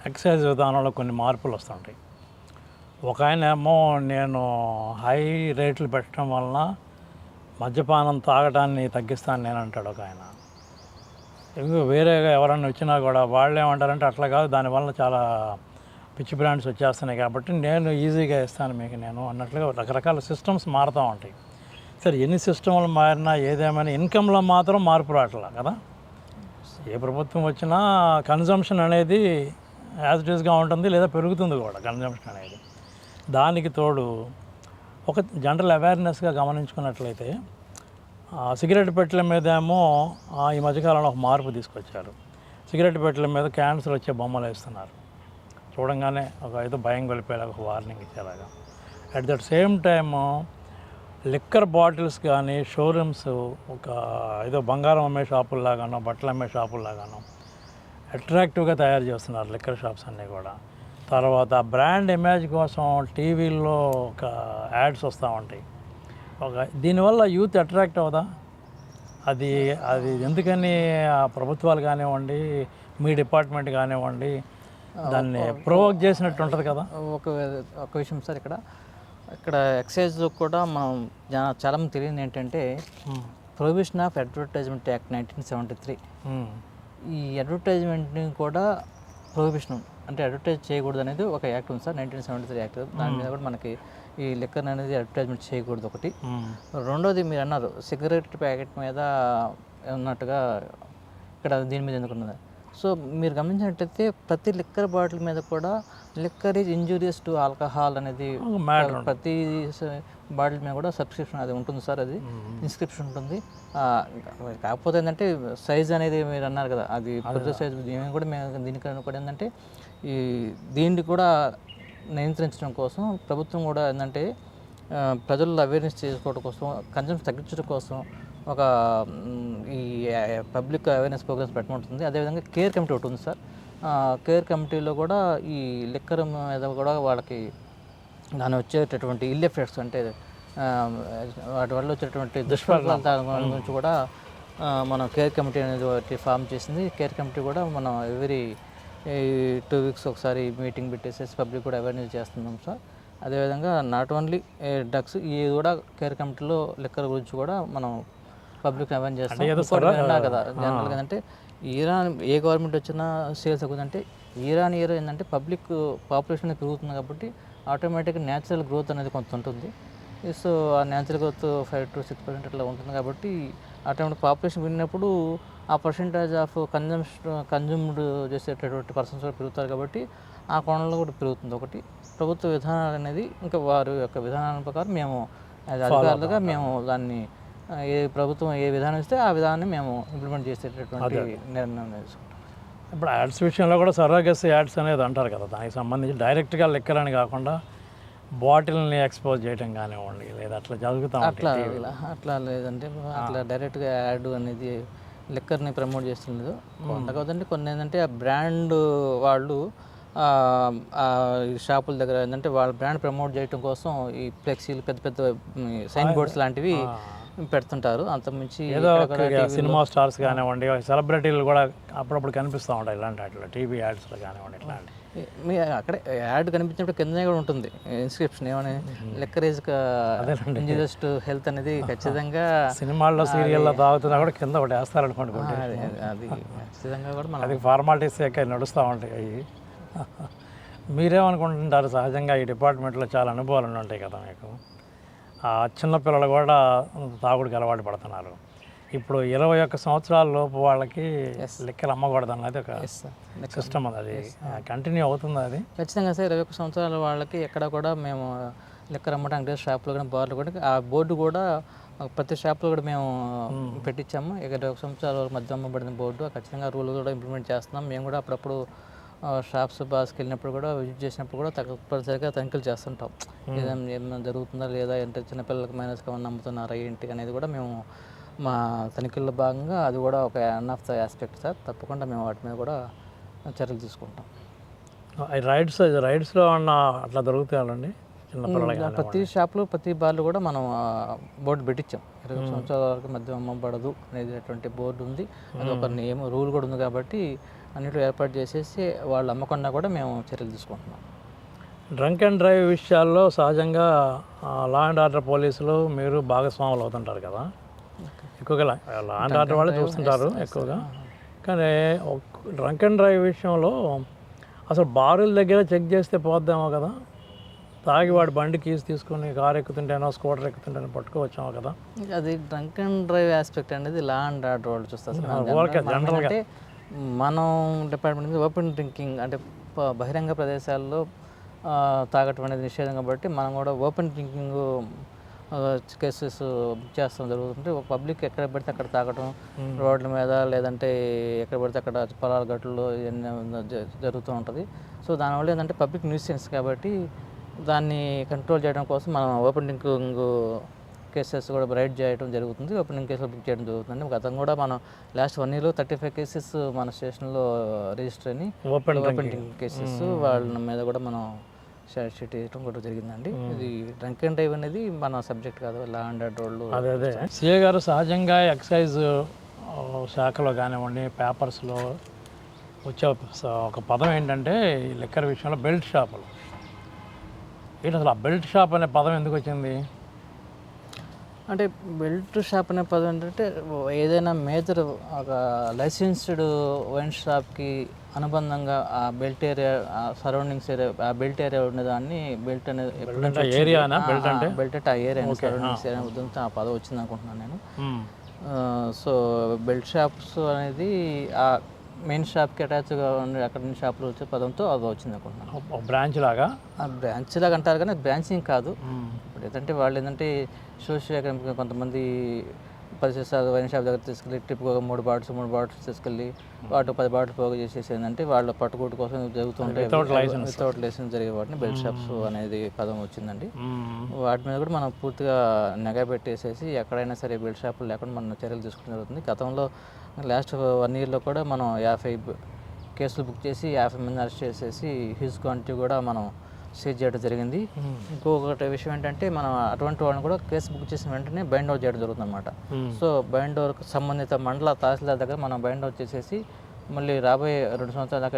S2: ఎక్సైజ్ విధానంలో కొన్ని మార్పులు వస్తుంటాయి. ఒక ఆయన ఏమో నేను హై రేట్లు పెట్టడం వలన మద్యపానం తాగడాన్ని తగ్గిస్తాను నేను అంటాడు ఒక ఆయన. ఇంకా వేరే ఎవరన్నా వచ్చినా కూడా వాళ్ళు ఏమంటారంటే అట్లా కాదు, దానివల్ల చాలా పిచ్చి బ్రాండ్స్ వచ్చేస్తున్నాయి కాబట్టి నేను ఈజీగా ఇస్తాను మీకు నేను అన్నట్లుగా రకరకాల సిస్టమ్స్ మారుతూ ఉంటాయి. సరే, ఎన్ని సిస్టమ్లు మారినా ఏదేమైనా ఇన్కంలో మాత్రం మార్పు రావట్లా కదా. ఏ ప్రభుత్వం వచ్చినా కన్జంప్షన్ అనేది యాజ్ ఇట్ ఈస్గా ఉంటుంది, లేదా పెరుగుతుంది కూడా కన్జంప్షన్ అనేది. దానికి తోడు ఒక జనరల్ అవేర్నెస్గా గమనించుకున్నట్లయితే సిగరెట్ పెట్టెల మీద ఏమో ఈ మధ్యకాలంలో ఒక మార్పు తీసుకొచ్చారు. సిగరెట్ పెట్టెల మీద క్యాన్సర్ వచ్చే బొమ్మలు వేస్తున్నారు. చూడంగానే ఒక ఏదో భయం గొలిపేలాగా, ఒక వార్నింగ్ ఇచ్చేలాగా. At that same time liquor bottles కానీ షోరూమ్స్ ఒక ఏదో బంగారం అమ్మే షాపుల్లాగానో బట్టలు అమ్మే షాపుల్లాగానో అట్రాక్టివ్గా తయారు చేస్తున్నారు లిక్కర్ షాప్స్ అన్నీ కూడా. తర్వాత బ్రాండ్ ఇమేజ్ కోసం టీవీల్లో ఒక యాడ్స్ వస్తూ ఉంటాయి. దీనివల్ల యూత్ అట్రాక్ట్ అవుదా? అది ఎందుకని ప్రభుత్వాలు కానివ్వండి, మీ డిపార్ట్మెంట్ కానివ్వండి దాన్ని ప్రొవోక్ చేసినట్టు ఉంటుంది కదా.
S3: ఒక విషయం సార్, ఇక్కడ ఎక్సైజ్ కూడా మనం చాలామంది తెలియదు ఏంటంటే ప్రొహిబిషన్ ఆఫ్ అడ్వర్టైజ్మెంట్ యాక్ట్ 1973. ఈ అడ్వర్టైజ్మెంట్ని కూడా ప్రొహిబిషన్ అంటే అడ్వర్టైజ్ చేయకూడదు అనేది ఒక యాక్ట్ ఉంది సార్, 1973 యాక్ట్. దాని మీద కూడా మనకి ఈ లిక్కర్ అనేది అడ్వర్టైజ్మెంట్ చేయకూడదు ఒకటి. రెండోది మీరు అన్నారు సిగరెట్ ప్యాకెట్ మీద ఉన్నట్టుగా ఇక్కడ దీని మీద ఎందుకున్నది. సో మీరు గమనించినట్టయితే ప్రతి లిక్కర్ బాటిల్ మీద కూడా liquor is injurious to alcohol అనేది ప్రతి బాటిల్ మీద కూడా సబ్స్క్రిప్షన్ అది ఉంటుంది సార్, అది ఇన్స్క్రిప్షన్ ఉంటుంది. కాకపోతే ఏంటంటే సైజ్ అనేది మీరు అన్నారు కదా, అది పెద్ద సైజ్ మేము కూడా దీనికి కూడా ఏంటంటే దీన్ని కూడా నియంత్రించడం కోసం ప్రభుత్వం కూడా ఏంటంటే ప్రజల్లో అవేర్నెస్ చేసుకోవడం కోసం, కన్జంప్షన్ తగ్గించడం కోసం ఒక ఈ పబ్లిక్ అవేర్నెస్ ప్రోగ్రామ్స్ పెట్టమంటుంది. అదేవిధంగా కేర్ కమిటీ ఒకటి ఉంది సార్. కేర్ కమిటీలో కూడా ఈ లిక్కర్ మీద కూడా వాళ్ళకి దాని వచ్చేటటువంటి ఇల్ ఎఫెక్ట్స్ అంటే వాటి వల్ల వచ్చేటువంటి దుష్ఫలితాల గురించి కూడా మనం కేర్ కమిటీ అనేది ఫామ్ చేసింది. కేర్ కమిటీ కూడా మనం ఎవ్రీ 2 వీక్స్ ఒకసారి మీటింగ్ పెట్టేసేసి పబ్లిక్ కూడా అవేర్నెస్ చేస్తున్నాం సార్. అదేవిధంగా నాట్ ఓన్లీ డ్రగ్స్, ఈ కూడా కేర్ కమిటీలో లిక్కర్ గురించి కూడా మనం పబ్లిక్ అవేర్నెస్ చేస్తాం కదా. జనరల్గా ఏంటంటే ఇరాన్ ఏ గవర్నమెంట్ వచ్చినా సేల్స్ అవుతుందంటే ఇరాన్ ఏంటంటే పబ్లిక్ పాపులేషన్ పెరుగుతుంది కాబట్టి ఆటోమేటిక్గా న్యాచురల్ గ్రోత్ అనేది కొంత ఉంటుంది. సో ఆ న్యాచురల్ గ్రోత్ 5 to 6% అట్లా ఉంటుంది కాబట్టి ఆటోమేటిక్ పాపులేషన్ పెరిగినప్పుడు ఆ పర్సెంటేజ్ ఆఫ్ కన్జ్యూమ్డ్ చేసేటటువంటి పర్సన్స్ కూడా పెరుగుతారు కాబట్టి ఆ కోణంలో కూడా పెరుగుతుంది. ఒకటి ప్రభుత్వ విధానాలు అనేది ఇంకా వారి యొక్క విధానాల ప్రకారం మేము అధికారులుగా మేము దాన్ని ఏ ప్రభుత్వం ఏ విధానం ఇస్తే ఆ విధానాన్ని మేము ఇంప్లిమెంట్ చేసేటటువంటి నిర్ణయం తీసుకుంటాం.
S2: ఇప్పుడు యాడ్స్ విషయంలో కూడా సరోగసీ యాడ్స్ అనేది అంటారు కదా, దానికి సంబంధించి డైరెక్ట్గా లిక్కర్ అని కాకుండా బాటిల్ని ఎక్స్పోజ్ చేయడం కానివ్వండి, లేదా అట్లా జరుగుతూ
S3: అట్లా లేదంటే అట్లా డైరెక్ట్గా యాడ్ అనేది లిక్కర్ని ప్రమోట్ చేస్తున్నది కొంతకాదండి. కొన్ని ఏంటంటే ఆ బ్రాండ్ వాళ్ళు షాపుల దగ్గర ఏంటంటే వాళ్ళ బ్రాండ్ ప్రమోట్ చేయడం కోసం ఈ ఫ్లెక్సీలు పెద్ద పెద్ద సైన్ బోర్డ్స్ లాంటివి పెడుతుంటారు. అంతమించి
S2: ఏదో సినిమా స్టార్స్ కానివ్వండి, సెలబ్రిటీలు కూడా అప్పుడప్పుడు కనిపిస్తూ ఉంటాయి ఇలాంటి వాటిలో, టీవీ యాడ్స్లో కానివ్వండి. ఇట్లాంటి
S3: అక్కడే యాడ్ కనిపించినప్పుడు కిందనే కూడా ఉంటుంది ఇన్స్క్రిప్షన్ ఏమని liquor is injurious to health అనేది ఖచ్చితంగా
S2: సినిమాల్లో సీరియల్లో తాగుతున్నా కూడా కింద ఒకటి వేస్తారనుకోండి.
S3: అది ఖచ్చితంగా కూడా
S2: అది ఫార్మాలిటీస్ నడుస్తూ ఉంటాయి. అవి మీరేమనుకుంటుంటారు? సహజంగా ఈ డిపార్ట్మెంట్లో చాలా అనుభవాలు ఉంటాయి కదా మీకు. చిన్నపిల్లలు కూడా తాగుడికి అలవాటు పడుతున్నారు. ఇప్పుడు 21 సంవత్సరాల లోపు వాళ్ళకి లిక్కర్ అమ్మకూడదు అన్నది ఒక సిస్టమ్, అది కంటిన్యూ అవుతుంది. అది
S3: ఖచ్చితంగా సార్ 21 సంవత్సరాల వాళ్ళకి ఎక్కడ కూడా మేము లిక్కర్ అమ్మడానికి షాపులో కానీ బార్లు కూడా ఆ బోర్డు కూడా ప్రతి షాప్లో కూడా మేము పెట్టించాము. 21 సంవత్సరాల వరకు మధ్య అమ్మబడిన బోర్డు ఖచ్చితంగా రూల్ కూడా ఇంప్లిమెంట్ చేస్తున్నాం. మేము కూడా అప్పుడప్పుడు షాప్స్ బాస్కి వెళ్ళినప్పుడు కూడా విజిట్ చేసినప్పుడు కూడా తప్పనిసరిగా తనిఖీలు చేస్తుంటాం. ఏదైనా జరుగుతుందా లేదా, అంటే చిన్నపిల్లలకి మైనస్గా ఏమన్నా నమ్ముతున్నారా ఏంటి అనేది కూడా మేము మా తనిఖీల్లో భాగంగా అది కూడా ఒక one of the aspect sir. తప్పకుండా మేము వాటి మీద కూడా చర్యలు తీసుకుంటాం.
S2: రైడ్స్లో ఉన్న అట్లా దొరుకుతాయండి చిన్నపిల్లలు
S3: ప్రతి షాప్లో ప్రతి బార్లో కూడా మనం బోర్డు పెట్టించాం 20 సంవత్సరాల వరకు మద్యం అమ్మబడదు అనేది అటువంటి బోర్డు ఉంది. అది ఒక నియమ రూల్ కూడా ఉంది కాబట్టి అన్నిట్లో ఏర్పాటు చేసేసి వాళ్ళు అమ్మకుండా కూడా మేము చర్యలు తీసుకుంటున్నాం.
S2: డ్రంక్ అండ్ డ్రైవ్ విషయాల్లో సహజంగా లా అండ్ ఆర్డర్ పోలీసులు మీరు భాగస్వాములు అవుతుంటారు కదా, ఎక్కువగా లా అండ్ ఆర్డర్ వాళ్ళే చూస్తుంటారు ఎక్కువగా. కానీ డ్రంక్ అండ్ డ్రైవ్ విషయంలో అసలు బారుల దగ్గర చెక్ చేస్తే పోద్దామో కదా, తాగి వాడు బండి కీస్ తీసుకుని కారు ఎక్కుతుంటేనో స్కూటర్ ఎక్కుతుంటేనో పట్టుకోవచ్చామో కదా.
S3: అది డ్రంక్ అండ్ డ్రైవ్ ఆస్పెక్ట్ అనేది లా అండ్ ఆర్డర్ వాళ్ళు చూస్తారు.
S2: జనరల్గా
S3: మనం డిపార్ట్మెంట్ మీద ఓపెన్ డ్రింకింగ్ అంటే బహిరంగ ప్రదేశాల్లో తాగటం అనేది నిషేధం కాబట్టి మనం కూడా ఓపెన్ డ్రింకింగ్ కేసెస్ బుక్ చేస్తాం జరుగుతుంటే పబ్లిక్ ఎక్కడ పడితే అక్కడ తాగటం రోడ్ల మీద లేదంటే ఎక్కడ పడితే అక్కడ పొలాల గట్టుల్లో ఇవన్నీ జరుగుతూ ఉంటుంది. సో దానివల్ల ఏంటంటే పబ్లిక్ న్యూసెన్స్ కాబట్టి దాన్ని కంట్రోల్ చేయడం కోసం మనం ఓపెన్ డ్రింకింగ్ కేసెస్ కూడా రైడ్ చేయడం జరుగుతుంది, ఓపెన్ డ్రింకింగ్ కేసులు బుక్ చేయడం జరుగుతుంది. గతం కూడా మనం లాస్ట్ 1 yearలో 35 కేసెస్ మన స్టేషన్లో రిజిస్టర్ అయినాయి ఓపెన్ డ్రింకింగ్ కేసెస్. వాళ్ళ మీద కూడా మనం షార్ట్ షీట్ వేయడం కూడా జరిగిందండి. ఇది డ్రంక్ అండ్ డ్రైవ్ అనేది మన సబ్జెక్ట్ కాదు, లా అండ్ ఆర్డర్ వాళ్ళు.
S2: అదే సిఏ గారు సహజంగా ఎక్సైజ్ శాఖలో కానివ్వండి పేపర్స్లో వచ్చే ఒక పదం ఏంటంటే లిక్కర్ విషయంలో బెల్ట్ షాపులు. ఏంటి అసలు ఆ బెల్ట్ షాప్ అనే పదం ఎందుకు వచ్చింది?
S3: అంటే బెల్ట్ షాప్ అనే పదం ఏంటంటే ఏదైనా మేజర్ ఒక లైసెన్స్డ్ వైన్ షాప్కి అనుబంధంగా ఆ బెల్ట్ ఏరియా సరౌండింగ్స్ ఏరియా ఆ బెల్ట్ ఏరియా ఉండేదాన్ని బెల్ట్ అనేది
S2: ఏరియానా బెల్ట్ అంటే
S3: ఆ ఏరియా సరౌండింగ్స్ ఏరియా ఉద్దంతో ఆ పదం వచ్చింది అనుకుంటున్నాను నేను. సో బెల్ట్ షాప్స్ అనేది ఆ మెయిన్ షాప్కి అటాచ్గా ఉండే అక్కడ నుంచి షాపులు వచ్చే పదంతో అది వచ్చింది అనుకుంటున్నాను.
S2: బ్రాంచ్ లాగా
S3: బ్రాంచ్ లాగా అంటారు కానీ బ్రాంచింగ్ కాదు. ఇప్పుడు ఏంటంటే వాళ్ళు ఏంటంటే సోషల్ ఎకనామిక్ కొంతమంది 10 వైన్ షాప్ దగ్గర తీసుకెళ్ళి ట్రిప్కి 3 బాటిల్స్ తీసుకెళ్ళి వాటి 10 బాటిల్ పోగు చేసేసి ఏంటంటే వాళ్ళ పట్టుకోటు కోసం జరుగుతుంటే వితౌట్ లైసెన్స్ జరిగే వాటిని బెల్ట్ షాప్స్ అనేది పదం వచ్చిందండి. వాటి మీద కూడా మనం పూర్తిగా నిఘా పెట్టేసేసి ఎక్కడైనా సరే బెల్ట్ షాపులు లేకుండా మనం చర్యలు తీసుకోవడం జరుగుతుంది. గతంలో లాస్ట్ 1 yearలో కూడా మనం 50 కేసులు బుక్ చేసి 50 మంది అరెస్ట్ చేసేసి హ్యూజ్ క్వాంటిటీ కూడా మనం సీజ్ చేయడం జరిగింది. ఇంకొకటి విషయం ఏంటంటే మనం అటువంటి వాళ్ళని కూడా కేసు బుక్ చేసిన వెంటనే బైండ్ అవుట్ చేయడం జరుగుతుంది అనమాట. సో బైండ్ అవుట్ సంబంధిత మండల తహసీల్దార్ దగ్గర మనం బైండ్ అవుట్ చేసేసి మళ్ళీ రాబోయే 2 సంవత్సరాల దాకా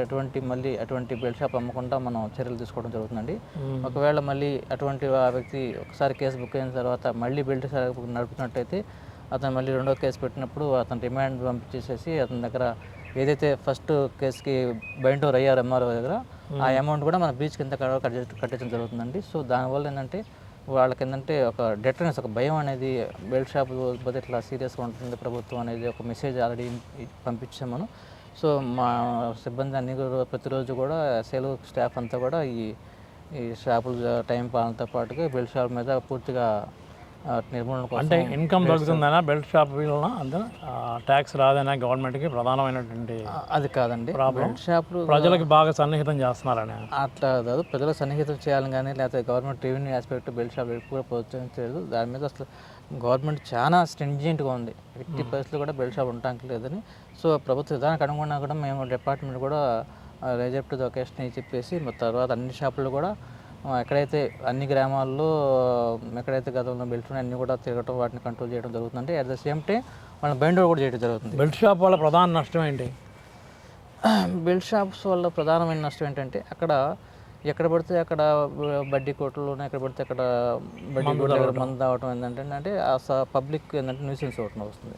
S3: అటువంటి బెల్ట్ షాప్ అమ్మకుండా మనం చర్యలు తీసుకోవడం జరుగుతుందండి. ఒకవేళ మళ్ళీ అటువంటి ఆ వ్యక్తి ఒకసారి కేసు బుక్ అయిన తర్వాత మళ్ళీ బెల్ట్ షాప్ నడుపుతున్నట్టయితే అతను మళ్ళీ 2వ కేసు పెట్టినప్పుడు అతను రిమాండ్ పంపించేసేసి అతని దగ్గర ఏదైతే ఫస్ట్ కేసుకి బైండ్ ఓవర్ అయ్యారు ఎంఆర్ఓ దగ్గర ఆ అమౌంట్ కూడా మన బ్రీచ్ కింద కట్టించడం జరుగుతుందండి. సో దానివల్ల ఏంటంటే వాళ్ళకి ఏంటంటే ఒక డెటరెన్స్ ఒక భయం అనేది బెల్ట్ షాప్ పోతే ఇట్లా సీరియస్గా ఉంటుంది ప్రభుత్వం అనేది ఒక మెసేజ్ ఆల్రెడీ పంపించాం మనం. సో మా సిబ్బంది అన్ని ప్రతిరోజు కూడా సెలవు స్టాఫ్ అంతా కూడా ఈ షాపుల టైం పాలనతో పాటుగా బెల్ట్ షాప్ మీద పూర్తిగా నిర్మూలన కోసం.
S2: అంటే ఇన్కమ్ దొరుకుతుందనా బెల్ట్ షాప్ వల్ల? అంతే ట్యాక్స్ రాదైనా గవర్నమెంట్కి ప్రధానమైనటువంటి
S3: అది కాదండి. బెల్ట్ షాపులు
S2: ప్రజలకు బాగా సన్నిహితం చేస్తున్నారని
S3: అట్లా కాదు, ప్రజలకు సన్నిహితం చేయాలని కానీ లేకపోతే government revenue aspect belt shop ఎక్కువగా ప్రోత్సహించలేదు. దాని మీద అసలు గవర్నమెంట్ చాలా స్ట్రింజెంట్గా ఉంది, ఎట్టి పరిస్థితులు కూడా బెల్ట్ షాప్ ఉండటానికి లేదని. సో ప్రభుత్వ విధానానికి అనుగుణంగా కూడా మేము డిపార్ట్మెంట్ కూడా రైజప్ టు ద ఒకేషన్ చెప్పేసి తర్వాత అన్ని షాపులు కూడా ఎక్కడైతే అన్ని గ్రామాల్లో ఎక్కడైతే గతంలో బెల్ట్ ఉన్నాయి అన్నీ కూడా తిరగటం వాటిని కంట్రోల్ చేయడం జరుగుతుందంటే అట్ ద సేమ్ టైం వాళ్ళని బైండ్ ఓవర్ కూడా చేయడం జరుగుతుంది.
S2: బెల్ట్ షాప్ వల్ల ప్రధాన నష్టం ఏంటి?
S3: బెల్ట్ షాప్స్ వల్ల ప్రధానమైన నష్టం ఏంటంటే అక్కడ ఎక్కడ పడితే అక్కడ బడ్డీ కోట్లలోనే ఎక్కడ పడితే అక్కడ బడ్డీ కోట్ల దగ్గర మందు అవటం ఏంటంటే పబ్లిక్ ఏంటంటే న్యూసెన్స్ అవటం వస్తుంది.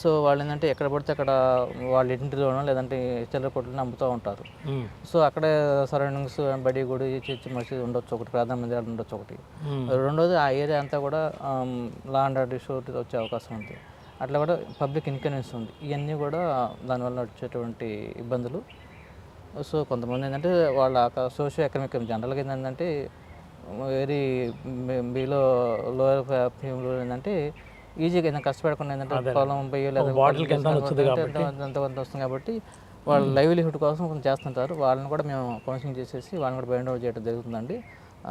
S3: సో వాళ్ళు ఏంటంటే ఎక్కడ పడితే అక్కడ వాళ్ళ ఇంటిలోనో లేదంటే చిల్లర కొట్లను అమ్ముతూ ఉంటారు. సో అక్కడే సరౌండింగ్స్ బడ్డీ గుడి చర్చి మసీదు ఉండొచ్చు ఒకటి, ప్రార్థన మందిరాలు ఉండొచ్చు ఒకటి. రెండోది ఆ ఏరియా అంతా కూడా లా అండ్ ఆర్డర్ ఇష్యూ వచ్చే అవకాశం ఉంది. అట్లా కూడా పబ్లిక్ ఇన్కన్వీనియన్స్ ఉంది. ఇవన్నీ కూడా దానివల్ల వచ్చేటువంటి ఇబ్బందులు. సో కొంతమంది ఏంటంటే వాళ్ళ సోషియో ఎకనామిక్ జనరల్గా ఏంటంటే వెరీ బిలో లోయర్ ఫ్యామిలీలో ఏంటంటే ఈజీగా ఏదైనా కష్టపడకుండా ఏంటంటే పొలం పోయి లేదా ఎంతమంది వస్తుంది కాబట్టి వాళ్ళ లైవ్లీహుడ్ కోసం కొంచెం చేస్తుంటారు. వాళ్ళని కూడా మేము కౌన్సిలింగ్ చేసేసి వాళ్ళని కూడా బైండ్ ఓవర్ చేయడం జరుగుతుందండి.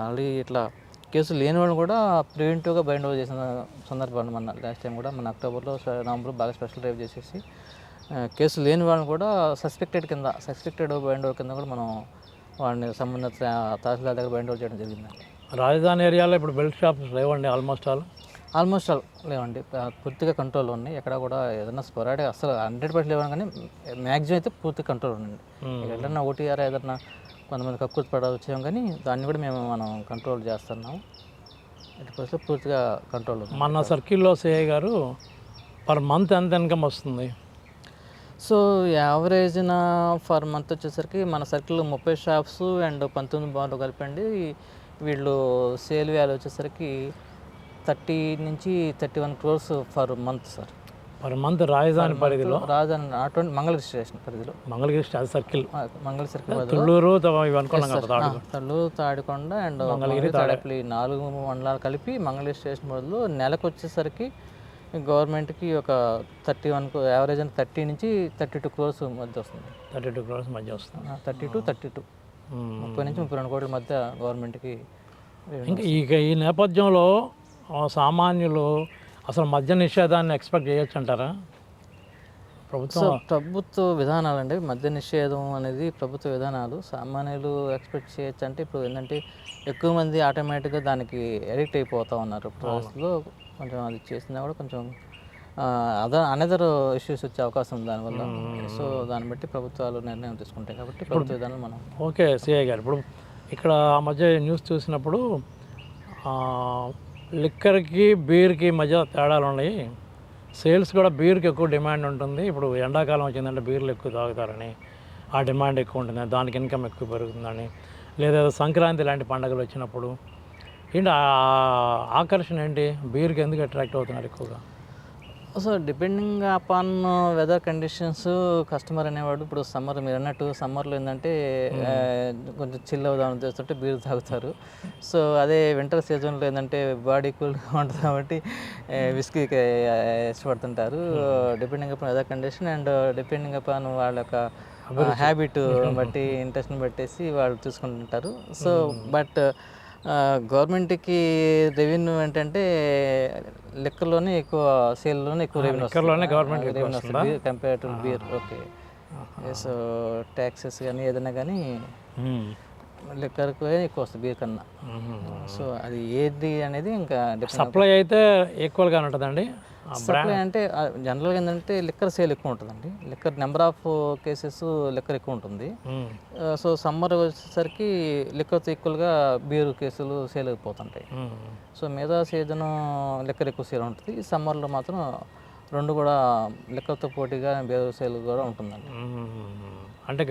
S3: ఆల్రెడీ ఇట్లా కేసులు లేని వాళ్ళు కూడా ప్రివెంటివ్గా బైండ్ ఓవర్ చేసిన సందర్భాలు మన లాస్ట్ టైం కూడా మన అక్టోబర్లో నవంబర్లో బాగా స్పెషల్ డ్రైవ్ చేసేసి కేసులు లేని వాళ్ళని కూడా సస్పెక్టెడ్ బైండ్ ఓవర్ కింద కూడా మనం వాడిని సంబంధిత తహసీల్దార్ దగ్గర బైండ్ ఓవర్ చేయడం జరిగిందండి.
S2: రాజధాని ఏరియాలో ఇప్పుడు బెల్ట్ షాప్స్ లేవండి ఆల్మోస్ట్ ఆల్.
S3: ఆల్మోస్ట్ ఆల్ లేవండి, పూర్తిగా కంట్రోల్ ఉన్నాయి. ఎక్కడ కూడా ఏదైనా స్పొరాడిక్ అసలు 100% లేవు కానీ మ్యాక్సిమం అయితే పూర్తి కంట్రోల్ ఉందండి. ఏదైనా ఓటీఆర్ ఏదన్నా కొంతమంది కక్కుర్తి పడవచ్చు కానీ దాన్ని కూడా మనం కంట్రోల్ చేస్తున్నాము. ఎట్టి పరిస్థితుల్లో పూర్తిగా కంట్రోల్ ఉంది.
S2: మన సర్కిల్లో సిఐ గారు పర్ మంత్ ఎంత ఇన్కమ్ వస్తుంది?
S3: సో యావరేజ్న ఫర్ మంత్ వచ్చేసరికి మన సర్కిల్లో 30 షాప్స్ అండ్ 19 బార్లు కలిపండి. వీళ్ళు సేల్ వాల్యూ వచ్చేసరికి 30 నుంచి 31 crores for month sir.
S2: Per month రాజధాని పరిధిలో,
S3: రాజధాని అటువంటి మంగళగిరి స్టేషన్ పరిధిలో,
S2: మంగళగిరి సర్కిల్,
S3: మంగళగిరి సర్కిల్
S2: తుళ్ళూరు ఇవి అనుకున్నాం కదా,
S3: తల్లూరు, తాడికొండ అండ్ మంగళగిరి, తాడేపల్లి 4 మండలాలు కలిపి మంగళగిరి స్టేషన్ పరిధిలో నెలకు వచ్చేసరికి గవర్నమెంట్కి ఒక 31 యావరేజ్ అని 30 నుంచి 32 crores మధ్య వస్తుంది.
S2: 32 crores మధ్య వస్తుంది.
S3: 32 30 నుంచి 32 కోట్ల మధ్య గవర్నమెంట్కి.
S2: ఇంకా ఈ నేపథ్యంలో సామాన్యులు అసలు మద్య నిషేధాన్ని ఎక్స్పెక్ట్ చేయొచ్చు అంటారా?
S3: ప్రభుత్వ విధానాలండి, మద్య నిషేధం అనేది ప్రభుత్వ విధానాలు. సామాన్యులు ఎక్స్పెక్ట్ చేయొచ్చు అంటే ఇప్పుడు ఏంటంటే ఎక్కువ మంది ఆటోమేటిక్గా దానికి అడిక్ట్ అయిపోతూ ఉన్నారు. ప్రస్తుతంలో కొంచెం అది చేసినా కూడా కొంచెం అనదర్ ఇష్యూస్ వచ్చే అవకాశం ఉంది దానివల్ల. సో దాన్ని బట్టి ప్రభుత్వాలు నిర్ణయం తీసుకుంటాయి కాబట్టి ప్రభుత్వ విధానాలు మనం.
S2: ఓకే సిఐ గారు, ఇప్పుడు ఇక్కడ ఆ మధ్య న్యూస్ చూసినప్పుడు లిక్కర్కి బీర్కి మధ్య తేడాలు ఉన్నాయి. సేల్స్ కూడా బీర్కి ఎక్కువ డిమాండ్ ఉంటుంది. ఇప్పుడు ఎండాకాలం వచ్చిందంటే బీర్లు ఎక్కువ తాగుతారని ఆ డిమాండ్ ఎక్కువ ఉంటుంది, దానికి ఇన్కమ్ ఎక్కువ పెరుగుతుందని, లేదా సంక్రాంతి లాంటి పండుగలు వచ్చినప్పుడు ఏంటి ఆకర్షణ ఏంటి, బీర్కి ఎందుకు అట్రాక్ట్ అవుతున్నారు ఎక్కువగా?
S3: So depending upon weather conditions customer అనేవాడు ఇప్పుడు సమ్మర్ మీరు అన్నట్టు సమ్మర్లో ఏంటంటే కొంచెం చిల్ అవుదామని చేస్తుంటే బీర్ తాగుతారు. సో అదే వింటర్ సీజన్లో ఏంటంటే బాడీ కూల్గా ఉంటుంది కాబట్టి విస్కీకి ఇష్టపడుతుంటారు. Depending upon weather condition and depending upon వాళ్ళ యొక్క హ్యాబిట్ బట్టి ఇంట్రెస్ట్ని బట్టేసి వాళ్ళు చూసుకుంటుంటారు. సో బట్ గవర్నమెంట్కి రెవెన్యూ ఏంటంటే లిక్కర్లోనే ఎక్కువ, సేల్లోనే ఎక్కువ రెవెన్యూ వస్తుంది compare to beer. Okay, so taxes కానీ ఏదైనా కానీ లిక్కర్కి ఎక్కువ వస్తుంది బీర్ కన్నా. సో అది ఏది అనేది ఇంకా
S2: సప్లై అయితే ఈక్వల్గా ఉంటుందండి.
S3: సప్లై అంటే జనరల్గా ఏంటంటే లిక్కర్ సేల్ ఎక్కువ ఉంటుందండి. Liquor number of cases liquor ఎక్కువ ఉంటుంది. సో సమ్మర్ వచ్చేసరికి లిక్కర్తో ఈక్వల్గా బీరు కేసులు సేల్ అయిపోతుంటాయి. సో మిగతా సీజన్ లిక్కర్ ఎక్కువ సేల్ ఉంటుంది. ఈ సమ్మర్లో మాత్రం రెండు కూడా లిక్కర్తో పోటీగా బీరు సేల్ కూడా ఉంటుందండి.
S2: అంటే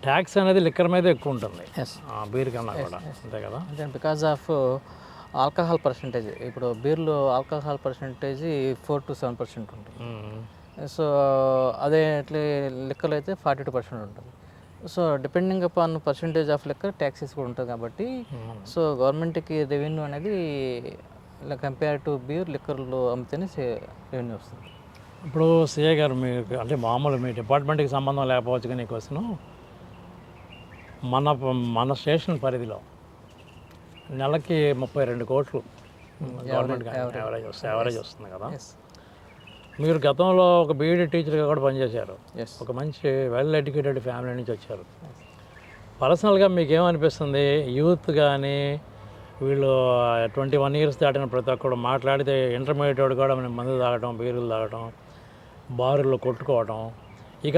S2: ట్యాక్స్ అనేది లిక్కర్ మీద ఎక్కువ ఉంటుంది బీర్ కన్నా కూడా, అంతే కదా?
S3: అంటే బికాజ్ ఆఫ్ ఆల్కహాల్ పర్సంటేజ్, ఇప్పుడు బీర్లో ఆల్కహాల్ పర్సంటేజ్ 4 to 7% ఉంటుంది. సో అదే అట్లే లిక్కర్లో అయితే 42% ఉంటుంది. So depending upon percentage of liquor taxes కూడా ఉంటుంది కాబట్టి సో గవర్నమెంట్కి రెవెన్యూ అనేది కంపేర్ టు బీర్ లిక్కర్లో అమ్మితేనే రెవెన్యూ వస్తుంది.
S2: ఇప్పుడు సిఐ గారు, మీకు అంటే మామూలు మీ డిపార్ట్మెంట్కి సంబంధం లేకపోవచ్చు కానీ క్వశ్చన్, మన స్టేషన్ పరిధిలో నెలకి 32 కోట్లు గవర్నమెంట్ యావరేజ్ వస్తుంది కదా. మీరు గతంలో ఒక బీఈడీ టీచర్గా కూడా పనిచేశారు, ఒక మంచి వెల్ ఎడ్యుకేటెడ్ ఫ్యామిలీ నుంచి వచ్చారు. పర్సనల్గా మీకు ఏమనిపిస్తుంది, యూత్ కానీ వీళ్ళు 21 years దాటిన ప్రతి ఒక్కరు మాట్లాడితే ఇంటర్మీడియట్ కూడా మందు తాగటం, బీరులు తాగటం, బారుల్లో కొట్టుకోవటం, ఇక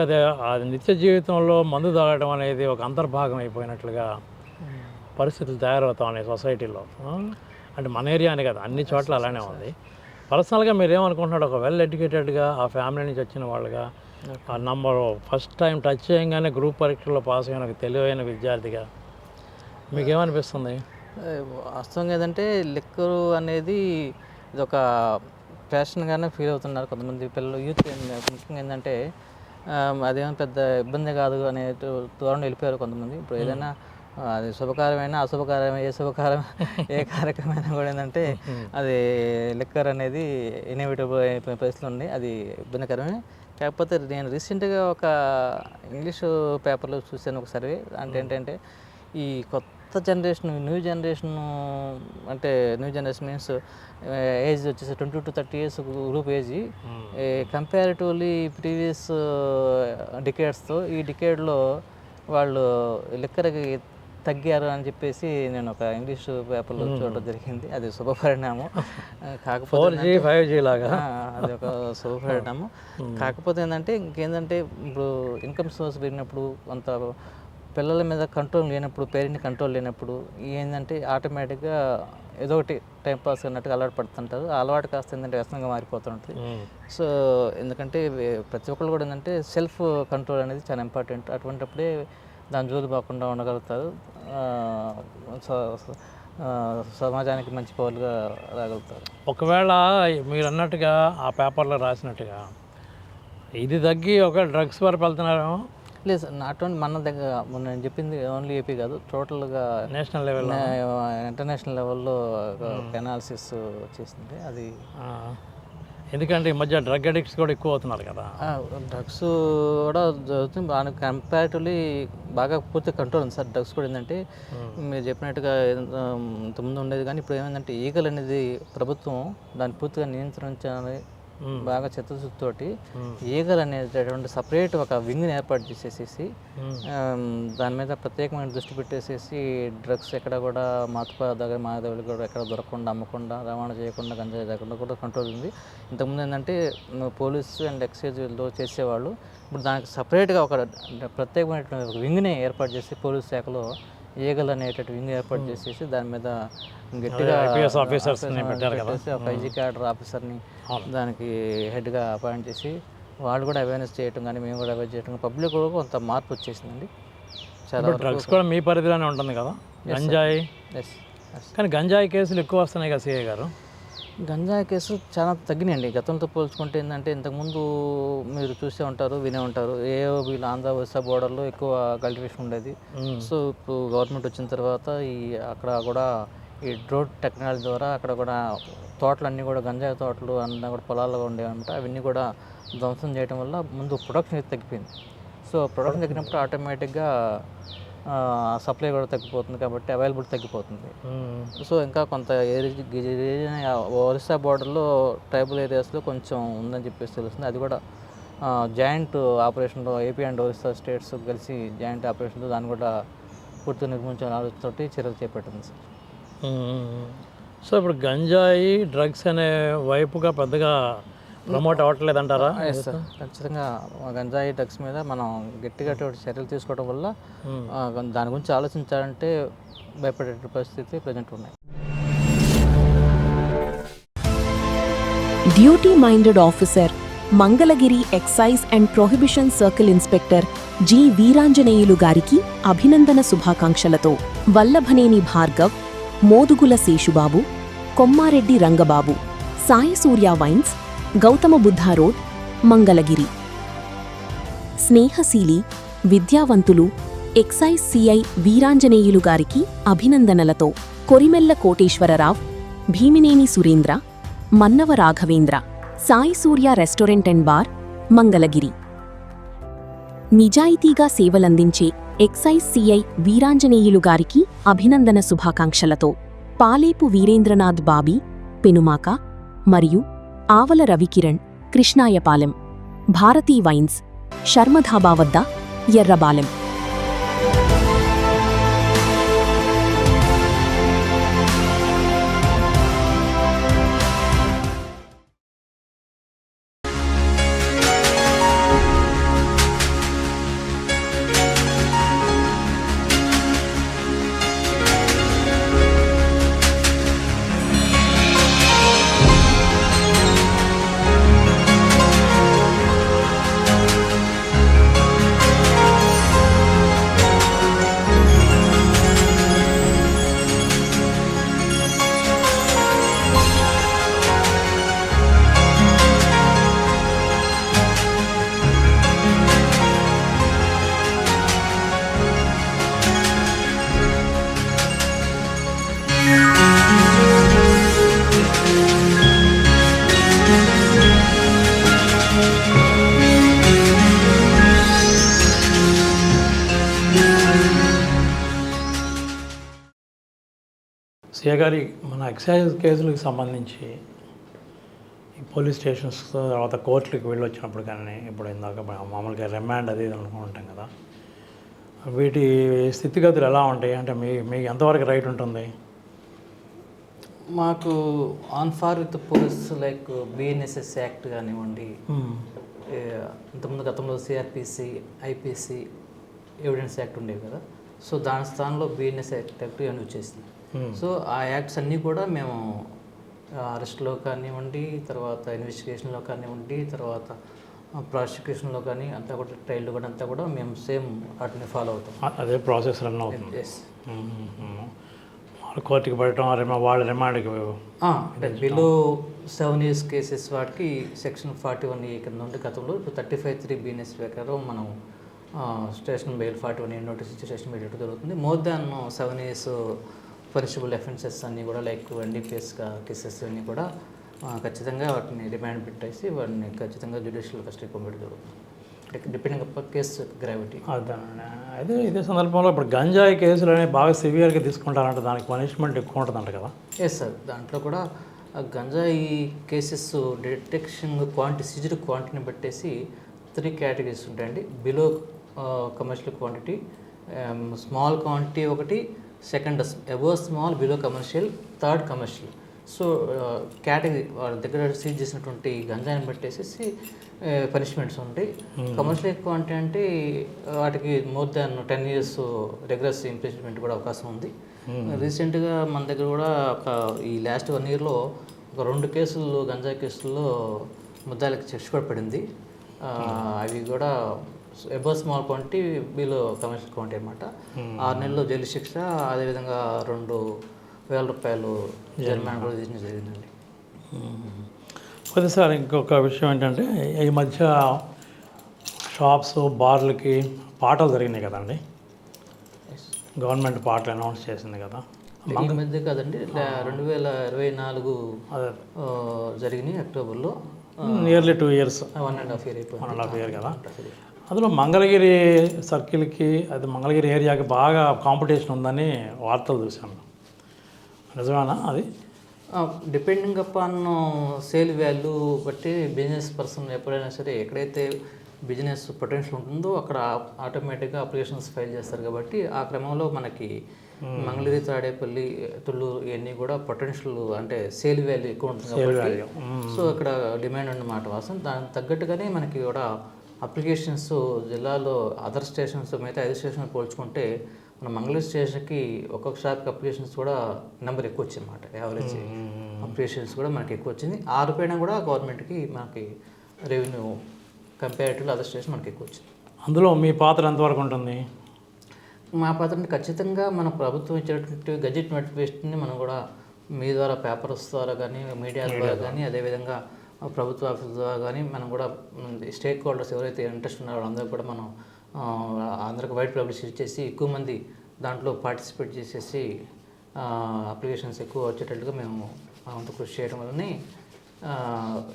S2: అది నిత్య జీవితంలో మందు తాగటం అనేది ఒక అంతర్భాగం అయిపోయినట్లుగా పరిస్థితులు తయారవుతా ఉన్నాయి సొసైటీలో. అంటే మన ఏరియా అని కదా, అన్ని చోట్ల అలానే ఉంది. పర్సనల్గా మీరు ఏమనుకుంటున్నాడు, ఒక వెల్ ఎడ్యుకేటెడ్గా ఆ ఫ్యామిలీ నుంచి వచ్చిన వాళ్ళుగా, ఆ నంబర్ ఫస్ట్ టైం టచ్ చేయగానే గ్రూప్ పరీక్షల్లో పాస్ అయిన ఒక తెలివైన విద్యార్థిగా మీకేమనిపిస్తుంది?
S3: వాస్తవంగా ఏదంటే లిక్కరు అనేది ఇది ఒక ప్యాషన్గానే ఫీల్ అవుతున్నారు కొంతమంది పిల్లలు, యూత్. ముఖ్యంగా ఏంటంటే అదేమో పెద్ద ఇబ్బంది కాదు అనే ధోరణి వెళ్ళిపోయారు కొంతమంది. ఇప్పుడు ఏదైనా అది శుభకారమైనా అశుభకారమైన ఏ కార్యక్రమైనా కూడా ఏంటంటే అది లిక్కర్ అనేది ఇన్ఎవిటబుల్ అయిపోయిన పరిస్థితులు ఉన్నాయి. అది ఇబ్బందికరమే. కాకపోతే నేను రీసెంట్గా ఒక ఇంగ్లీషు పేపర్లో చూశాను ఒక సర్వే. అంటే ఏంటంటే ఈ కొత్త generation, new generation means age వచ్చేసి 20 to 30 years group age, comparatively previous డికేడ్స్తో ఈ డికేడ్లో వాళ్ళు లిక్కర్కి తగ్గారు అని చెప్పేసి నేను ఒక ఇంగ్లీష్ పేపర్లో చూడడం జరిగింది. అది శుభపరిణామం. కాకపోతే
S2: 4G 5G లాగా
S3: అది ఒక శుభపరిణామం. కాకపోతే ఏంటంటే ఇంకేంటంటే ఇప్పుడు ఇన్కమ్ సోర్స్ పెరిగినప్పుడు కొంత పిల్లల మీద కంట్రోల్ లేనప్పుడు, పేరెంట్ కంట్రోల్ లేనప్పుడు ఏంటంటే ఆటోమేటిక్గా ఏదో ఒకటి టైంపాస్ అన్నట్టుగా అలవాటు పడుతుంటారు. ఆ అలవాటు కాస్త ఏంటంటే వ్యసనంగా మారిపోతుంటుంది. సో ఎందుకంటే ప్రతి ఒక్కళ్ళు కూడా ఏంటంటే సెల్ఫ్ కంట్రోల్ అనేది చాలా ఇంపార్టెంట్. అటువంటిప్పుడే దాని జోలి పోకుండా ఉండగలుగుతారు, సమాజానికి మంచి పౌరులుగా రాగలుగుతారు.
S2: ఒకవేళ మీరు అన్నట్టుగా ఆ పేపర్లో రాసినట్టుగా ఇది తగ్గి ఒక డ్రగ్స్ వరకు వెళ్తున్నారేమో.
S3: లేదు సార్, నాట్ ఓన్లీ మన దగ్గర నేను చెప్పింది ఓన్లీ ఏపీ కాదు, టోటల్గా
S2: నేషనల్ లెవెల్,
S3: ఇంటర్నేషనల్ లెవెల్లో అనాలిసిస్ వచ్చేసింది అది.
S2: ఎందుకంటే ఈ మధ్య డ్రగ్ అడిక్ట్స్ కూడా ఎక్కువ అవుతున్నారు కదా.
S3: డ్రగ్స్ కూడా జరుగుతుంది, దానికి కంపారిటివ్లీ బాగా పూర్తి కంట్రోల్ ఉంది సార్. డ్రగ్స్ కూడా ఏంటంటే మీరు చెప్పినట్టుగా ఇంతకుముందు ఉండేది, కానీ ఇప్పుడు ఏమైందంటే ఈగలు అనేది ప్రభుత్వం దాన్ని పూర్తిగా నియంత్రించాలని బాగా చిత్తశుద్ధితోటి ఈగలు అనేటటువంటి సపరేట్ ఒక వింగ్ని ఏర్పాటు చేసేసి దాని మీద ప్రత్యేకమైన దృష్టి పెట్టేసేసి డ్రగ్స్ ఎక్కడ కూడా మాదవులు కూడా ఎక్కడ దొరకకుండా, అమ్మకుండా, రవాణా చేయకుండా, గంజాయి లేకుండా కూడా కంట్రోల్ ఉంది. ఇంతకుముందు ఏంటంటే పోలీసు అండ్ ఎక్సైజ్లో చేసేవాళ్ళు, ఇప్పుడు దానికి సపరేట్గా ఒక ప్రత్యేకమైనటువంటి ఒక వింగ్ని ఏర్పాటు చేసి పోలీస్ శాఖలో ఈగలు అనేటటువంటి వింగ్ ఏర్పాటు చేసేసి దాని మీద గట్టిగా ఒక ఐజీ క్యాడర్ ఆఫీసర్ని దానికి హెడ్గా అపాయింట్ చేసి వాళ్ళు కూడా అవేర్నెస్ చేయటం కానీ మేము కూడా అవేర్ చేయటం, పబ్లిక్ కూడా కొంత మార్పు వచ్చేసిందండి. చాలా
S2: డ్రగ్స్ కూడా మీ పరిధిలోనే ఉంటుంది కదా గంజాయి. కానీ గంజాయి కేసులు ఎక్కువ వస్తున్నాయి కదా సిఐ గారు.
S3: గంజాయి కేసు చాలా తగ్గినాయండి గతంతో పోల్చుకుంటే. ఏంటంటే ఇంతకుముందు మీరు చూసే ఉంటారు, వినే ఉంటారు, వీళ్ళ ఆంధ్ర ఒరిస్సా బోర్డర్లో ఎక్కువ కల్టివేషన్ ఉండేది. సో ఇప్పుడు గవర్నమెంట్ వచ్చిన తర్వాత అక్కడ కూడా ఈ డ్రోన్ టెక్నాలజీ ద్వారా అక్కడ కూడా తోటలన్నీ కూడా గంజాయి తోటలు అన్నీ కూడా పొలాల్లో ఉండేవన్నమాట. అవన్నీ కూడా ధ్వంసం చేయడం వల్ల ముందు ప్రొడక్షన్ అయితే తగ్గిపోయింది. సో ప్రొడక్షన్ తగ్గినప్పుడు ఆటోమేటిక్గా సప్లై కూడా తగ్గిపోతుంది, కాబట్టి అవైలబిలిటీ తగ్గిపోతుంది. సో ఇంకా కొంత ఒరిస్సా బోర్డర్లో ట్రైబల్ ఏరియాస్లో కొంచెం ఉందని చెప్పేసి తెలుస్తుంది. అది కూడా జాయింట్ ఆపరేషన్లో ఏపీ అండ్ ఒరిస్సా స్టేట్స్ కలిసి జాయింట్ ఆపరేషన్లో దాన్ని కూడా పూర్తిగా నిర్మించాలని ఆలోచనతోటి చర్యలు చేపట్టింది సార్.
S2: సో ఇప్పుడు గంజాయి డ్రగ్స్ అనే వైపుగా పెద్దగా ప్రమోట్ అవ్వట్లేదంటారా?
S3: సార్ ఖచ్చితంగా గంజాయి డ్రగ్స్ మీద మనం గట్టిగా చర్యలు తీసుకోవడం వల్ల దాని గురించి ఆలోచించాలంటే భయపడే పరిస్థితి ప్రజెంట్ ఉన్నాయి.
S1: Duty minded officer Mangalagiri excise and prohibition circle inspector G Veeranjaneyulu గారికి అభినందన శుభాకాంక్షలతో వల్లభనేని భార్గవ్, మోదుగుల శేషుబాబు, కొమ్మారెడ్డి రంగబాబు, సాయి సూర్య వైన్స్, గౌతమ బుద్ధ రోడ్, మంగళగిరి. స్నేహశీలి, విద్యావంతులు ఎక్సైజ్ సిఐ వీరాంజనేయులు గారికి అభినందనలతో Korimella Koteswararao, Bhimineni Surendra, Mannava Raghavendra, Sai Surya restaurant and bar, Mangalagiri. నిజాయితీగా సేవలందించే ఎక్సైజ్ సిఐ వీరాంజనేయులు గారికి అభినందన శుభాకాంక్షలతో పాలేపు వీరేంద్రనాథ్ బాబీ, పెనుమాక మరియు ఆవల రవికిరణ్, కృష్ణాయపాలెం, భారతీ వైన్స్, శర్మధాబా వద్ద, ఎర్రబాలెం.
S2: సిఐ గారి మన ఎక్సైజ్ కేసులకు సంబంధించి ఈ పోలీస్ స్టేషన్స్ తర్వాత కోర్టులకు వెళ్ళి వచ్చినప్పుడు కానీ ఇప్పుడు ఇందాక మామూలుగా రిమాండ్ అది అనుకుంటాం కదా, వీటి స్థితిగతులు ఎలా ఉంటాయి, అంటే మీకు ఎంతవరకు రైట్ ఉంటుంది?
S3: మాకు on par with police like BNSS act కానివ్వండి, ఇంతకుముందు గతంలో సిఆర్పిసి, ఐపీసీ, ఎవిడెన్స్ యాక్ట్ ఉండేవి కదా. సో దాని స్థానంలో బిఎన్ఎస్ యాక్ట్ అని వచ్చేసింది. సో ఆ యాక్ట్స్ అన్నీ కూడా మేము అరెస్ట్లో కానివ్వండి, తర్వాత ఇన్వెస్టిగేషన్లో కానివ్వండి, తర్వాత ప్రాసిక్యూషన్లో కానీ అంతా కూడా ట్రయల్లో కూడా అంతా కూడా మేము సేమ్ వాటిని ఫాలో అవుతాం.
S2: అదే ప్రాసెస్ రన్ అవుతుంది.
S3: ఎస్.
S2: కోర్టుకి పెట్టడం, వాళ్ళ రిమాండ్కి
S3: అంటే బిలో 7 years కేసెస్ వాటికి సెక్షన్ 41A కింద ఉండి గతంలో ఇప్పుడు 35(3) బిఎన్ఎస్ ప్రకారం మనం స్టేషన్ బెయిల్ 41A నోటీస్ ఇచ్చి స్టేషన్ బెయిల్ ఇవ్వడం జరుగుతుంది. More than 7 years punishable offences అన్నీ కూడా లైక్ ఎన్డీపీఎస్ కేసెస్ అన్నీ కూడా ఖచ్చితంగా వాటిని రిమాండ్ పెట్టేసి వాటిని ఖచ్చితంగా జ్యుడిషియల్ కస్టడీ పంపించడం జరుగుతుంది, డిపెండింగ్ అప్ కేసు గ్రావిటీ.
S2: అదే ఇదే సందర్భంలో ఇప్పుడు గంజాయి కేసులు అనేవి బాగా సివియర్గా తీసుకుంటారంట, దానికి పనిష్మెంట్ ఎక్కువ ఉంటుందంట కదా?
S3: ఎస్ సార్, దాంట్లో కూడా గంజాయి కేసెస్ డిటెక్షన్ సీజ్డ్ క్వాంటిటీని బట్టేసి 3 categories ఉంటాయండి. Below commercial quantity, small quantity ఒకటి, second above small, below commercial, third commercial. So category వాళ్ళ దగ్గర సీజ్ చేసినటువంటి గంజాయిని బట్టేసి పనిష్మెంట్స్ ఉంటాయి. కమర్షియల్ క్వాంటిటీ అంటే వాటికి more than 10 years regulars imprisonment కూడా అవకాశం ఉంది. రీసెంట్గా మన దగ్గర కూడా ఈ లాస్ట్ 1 yearలో ఒక 2 కేసులు గంజాయి కేసుల్లో ముద్దాయిలకి శిక్ష కూడా పడింది. అవి కూడా above small quantity, below commercial quantity అనమాట. 6 నెలలు జైలు శిక్ష, అదేవిధంగా 2,000 రూపాయలు జరిమానా కూడా విధించడం జరిగిందండి.
S2: కొద్దిసారి ఇంకొక విషయం ఏంటంటే, ఈ మధ్య షాప్స్, బార్లకి పాటలు జరిగినాయి కదండి. గవర్నమెంట్ పాటలు అనౌన్స్ చేసింది కదా.
S3: ఈ మధ్య కాదండి, 2024 జరిగినాయి అక్టోబర్లో.
S2: నియర్లీ 2 years,
S3: 1.5 year అయిపోయింది.
S2: 1.5 year కదా. అందులో మంగళగిరి సర్కిల్కి, అది మంగళగిరి ఏరియాకి బాగా కాంపిటీషన్ ఉందని వార్తలు చూశాను. నిజమేనా అది?
S3: డిపెండింగ్ అపాన్ సేల్ వాల్యూ బట్టి బిజినెస్ పర్సన్ ఎప్పుడైనా సరే ఎక్కడైతే బిజినెస్ పొటెన్షియల్ ఉంటుందో అక్కడ ఆటోమేటిక్గా అప్లికేషన్స్ ఫైల్ చేస్తారు. కాబట్టి ఆ క్రమంలో మనకి మంగళగిరి, తాడేపల్లి, తుళ్ళూరు ఇవన్నీ కూడా పొటెన్షియల్ అంటే సేల్ వాల్యూ ఎక్కువ ఉంటుంది కాబట్టి సో అక్కడ డిమాండ్ అన్నమాట వాసన. దానికి తగ్గట్టుగానే మనకి కూడా అప్లికేషన్స్ జిల్లాలో అదర్ స్టేషన్స్ మిగతా 5 స్టేషన్లు పోల్చుకుంటే మన మంగళగిరి స్టేషన్కి ఒక్కొక్క షాప్కి అప్లికేషన్స్ కూడా నెంబర్ ఎక్కువ వచ్చింది అన్నమాట. యావరేజ్ అప్లికేషన్స్ కూడా మనకి ఎక్కువ వచ్చింది. ఆ రూపాయన కూడా గవర్నమెంట్కి మనకి రెవెన్యూ కంపారిటివ్లీ అదర్ స్టేషన్ మనకి ఎక్కువ వచ్చింది.
S2: అందులో మీ పాత్ర ఎంతవరకు ఉంటుంది?
S3: మా పాత్ర అంటే ఖచ్చితంగా మన ప్రభుత్వం ఇచ్చేటువంటి గజెట్ నోటిఫికేషన్ని మనం కూడా మీ ద్వారా పేపర్స్ ద్వారా కానీ, మీడియా ద్వారా కానీ, అదేవిధంగా ప్రభుత్వ ఆఫీస్ ద్వారా కానీ మనం కూడా స్టేక్ హోల్డర్స్ ఎవరైతే ఇంట్రెస్ట్ ఉన్నారో వాళ్ళందరూ కూడా మనం అందరికి వైట్ పబ్లిసిటీ చేసి ఎక్కువ మంది దాంట్లో పార్టిసిపేట్ చేసేసి అప్లికేషన్స్ ఎక్కువ వచ్చేటట్టుగా మేము అంత కృషి చేయడం వల్లనే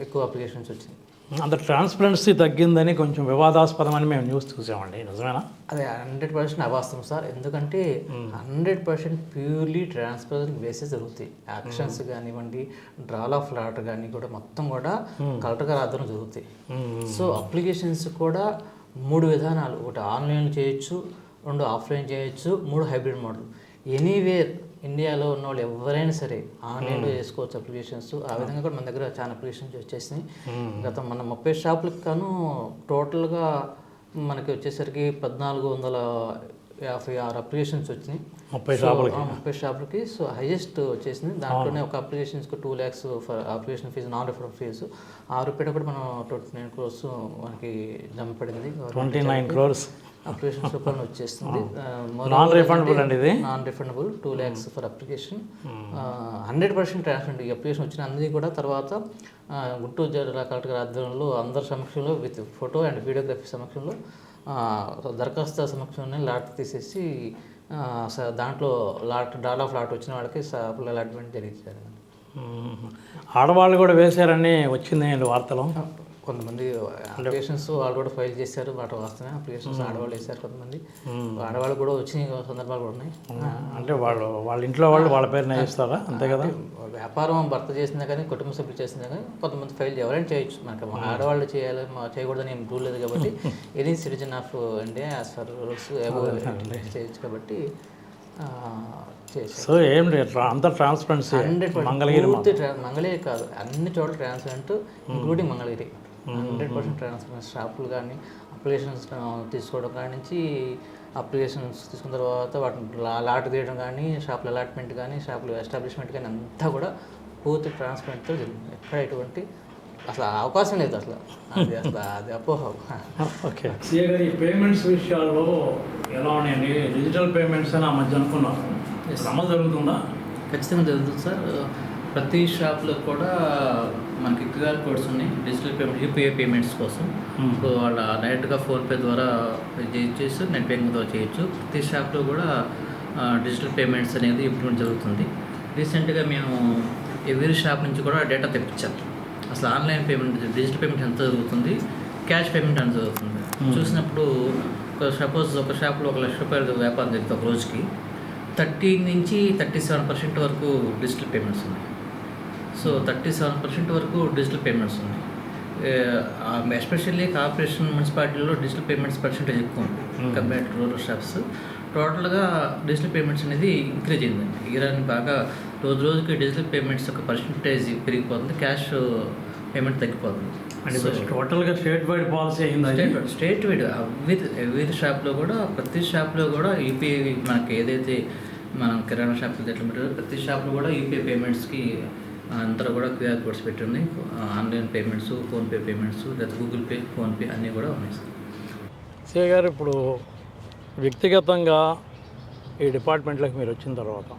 S3: ఎక్కువ అప్లికేషన్స్ వచ్చింది.
S2: అంత ట్రాన్స్పరెన్సీ తగ్గిందని కొంచెం వివాదాస్పదమని మేము న్యూస్ చూసామండి, నిజమేనా?
S3: అదే 100% అవాస్తవం సార్. ఎందుకంటే 100% ప్యూర్లీ ట్రాన్స్పరెంట్ బేసిస్ జరుగుతాయి. యాక్షన్స్ కానివ్వండి, డ్రాల్ ఆఫ్ లాట్ కానీ కూడా మొత్తం కూడా కలెక్టర్ గారి ఆధ్వర్యం జరుగుతాయి. సో అప్లికేషన్స్ కూడా 3 విధానాలు, ఒకటి ఆన్లైన్ చేయొచ్చు, 2 ఆఫ్లైన్ చేయొచ్చు, 3 హైబ్రిడ్ మోడల్. ఎనీవేర్ ఇండియాలో ఉన్న వాళ్ళు ఎవరైనా సరే ఆన్లైన్లో చేసుకోవచ్చు అప్లికేషన్స్. ఆ విధంగా కూడా మన దగ్గర చాలా అప్లికేషన్స్ వచ్చేసినాయి. గత మన 30 షాపులకు కాను టోటల్గా మనకి వచ్చేసరికి 1,456 అప్లికేషన్స్ వచ్చినాయి 30 షాపులకి. సో హైయెస్ట్ వచ్చేసింది. దాంట్లోనే ఒక అప్లికేషన్స్కి 2 lakhs for application fee, non refundable fee. ఆ రూపాయలు కూడా మనం 29 crores మనకి జమ పడింది.
S2: 29 crores
S3: అప్లికేషన్స్ రూపంలో వచ్చేస్తుంది.
S2: నాన్ రిఫండబుల్ అండి ఇది?
S3: Non refundable 2 lakhs for application. 100% transparent ఈ అప్లికేషన్ వచ్చిన అందరికీ కూడా. తర్వాత గుంటూరు జిల్లా కలెక్టర్ ఆధ్వర్యంలో అందరి సమక్షంలో విత్ ఫోటో అండ్ వీడియోగ్రఫీ సమక్షంలో దరఖాస్తు సమక్షంలోనే లాట్ తీసేసి దాంట్లో డ్రాల్ ఆఫ్ లాట్ వచ్చిన వాళ్ళకి అలాట్మెంట్ జరిగింది.
S2: ఆడవాళ్ళు కూడా వేశారని వచ్చింది వార్తలు.
S3: కొంతమంది అప్లికేషన్స్ వాళ్ళు కూడా ఫైల్ చేశారు, వాటి వస్తున్నాయి అప్లికేషన్స్ ఆడవాళ్ళు వేశారు, కొంతమంది ఆడవాళ్ళు కూడా వచ్చిన సందర్భాలు కూడా ఉన్నాయి.
S2: అంటే వాళ్ళ ఇంట్లో వాళ్ళు వాళ్ళ పేరున వేస్తారా, అంతే కదా?
S3: వ్యాపారం భర్త చేసినా కానీ కుటుంబ సభ్యులు చేసినా కానీ కొంతమంది ఫైల్ ఎవరైనా చేయొచ్చు. మనకి ఆడవాళ్ళు చేయాలి చేయకూడదని ఏం రూల్ లేదు కాబట్టి any citizen of India as for rules చేయొచ్చు కాబట్టి
S2: సో ఏం లేదు, అంత ట్రాన్స్పరెన్సీ.
S3: మంగళగిరి కాదు, అన్ని చోట్ల ట్రాన్స్పరెంట్ ఇంక్లూడింగ్ మంగళగిరి 100% ట్రాన్స్పరెన్స్. షాపులు కానీ అప్లికేషన్స్ తీసుకోవడం కాడి నుంచి అప్లికేషన్స్ తీసుకున్న తర్వాత వాటిని లాట్ తీయడం కానీ, షాపుల అలాట్మెంట్ కానీ, షాపుల ఎస్టాబ్లిష్మెంట్ కానీ అంతా కూడా పూర్తి ట్రాన్స్పరెంట్తో జరిగింది. ఎక్కడ ఎటువంటి అసలు అవకాశం లేదు అసలు, అది అపోహ.
S2: ఓకే, సిఏ గారు ఈ పేమెంట్స్ విషయాల్లో ఎలా ఉన్నాయండి? డిజిటల్ పేమెంట్స్ అని ఆ మధ్య అనుకున్నారు, అమలు జరుగుతుందా?
S3: ఖచ్చితంగా జరుగుతుంది సార్. ప్రతి షాప్లో కూడా మనకి క్యూఆర్ కోడ్స్ ఉన్నాయి డిజిటల్ పేమెంట్, యూపీఐ పేమెంట్స్ కోసం. ఇప్పుడు వాళ్ళ డైరెక్ట్గా ఫోన్పే ద్వారా చేయొచ్చు, నెట్ బ్యాంకింగ్ ద్వారా చేయొచ్చు. ప్రతి షాప్లో కూడా డిజిటల్ పేమెంట్స్ అనేది ఇంప్లిమెంట్ జరుగుతుంది. రీసెంట్గా మేము ఎవరి షాప్ నుంచి కూడా డేటా తెప్పించాం, అసలు ఆన్లైన్ పేమెంట్ డిజిటల్ పేమెంట్ ఎంత జరుగుతుంది, క్యాష్ పేమెంట్ ఎంత జరుగుతుంది చూసినప్పుడు సపోజ్ ఒక షాప్లో 1 లక్ష రూపాయలు వ్యాపారం జరిగితే ఒక రోజుకి 30 నుంచి 37% వరకు డిజిటల్ పేమెంట్స్ ఉన్నాయి. సో 37% వరకు డిజిటల్ పేమెంట్స్ ఉన్నాయి. ఎస్పెషల్లీ కార్పొరేషన్ మున్సిపాలిటీలో డిజిటల్ పేమెంట్స్ పర్సెంటేజ్ ఎక్కువ ఉంది కంపేర్ టు రూరల్ షాప్స్. టోటల్గా డిజిటల్ పేమెంట్స్ అనేది ఇంక్రీజ్ అయిందండి. ఇరాన్ బాగా రోజుకి డిజిటల్ పేమెంట్స్ యొక్క పర్సెంటేజ్ పెరిగిపోతుంది, క్యాష్ పేమెంట్ తగ్గిపోతుంది.
S2: అంటే టోటల్గా స్టేట్ వైడ్ పాలసీ అయింది.
S3: స్టేట్ వైడ్ ఎవరి షాప్లో కూడా, ప్రతి షాప్లో కూడా యూపీఐ, మనకి ఏదైతే మనం కిరాణా షాప్కి ఎట్లా పెట్టారో ప్రతి షాప్లో కూడా యూపీఐ పేమెంట్స్కి అంతా కూడా క్యూఆర్ కోడ్స్ పెట్టి ఉన్నాయి. ఆన్లైన్ పేమెంట్స్, ఫోన్పే పేమెంట్స్, లేదా గూగుల్ పే, ఫోన్పే అన్నీ కూడా ఉన్నాయి సార్.
S2: సిఏ గారు, ఇప్పుడు వ్యక్తిగతంగా ఈ డిపార్ట్మెంట్లోకి మీరు వచ్చిన తర్వాత,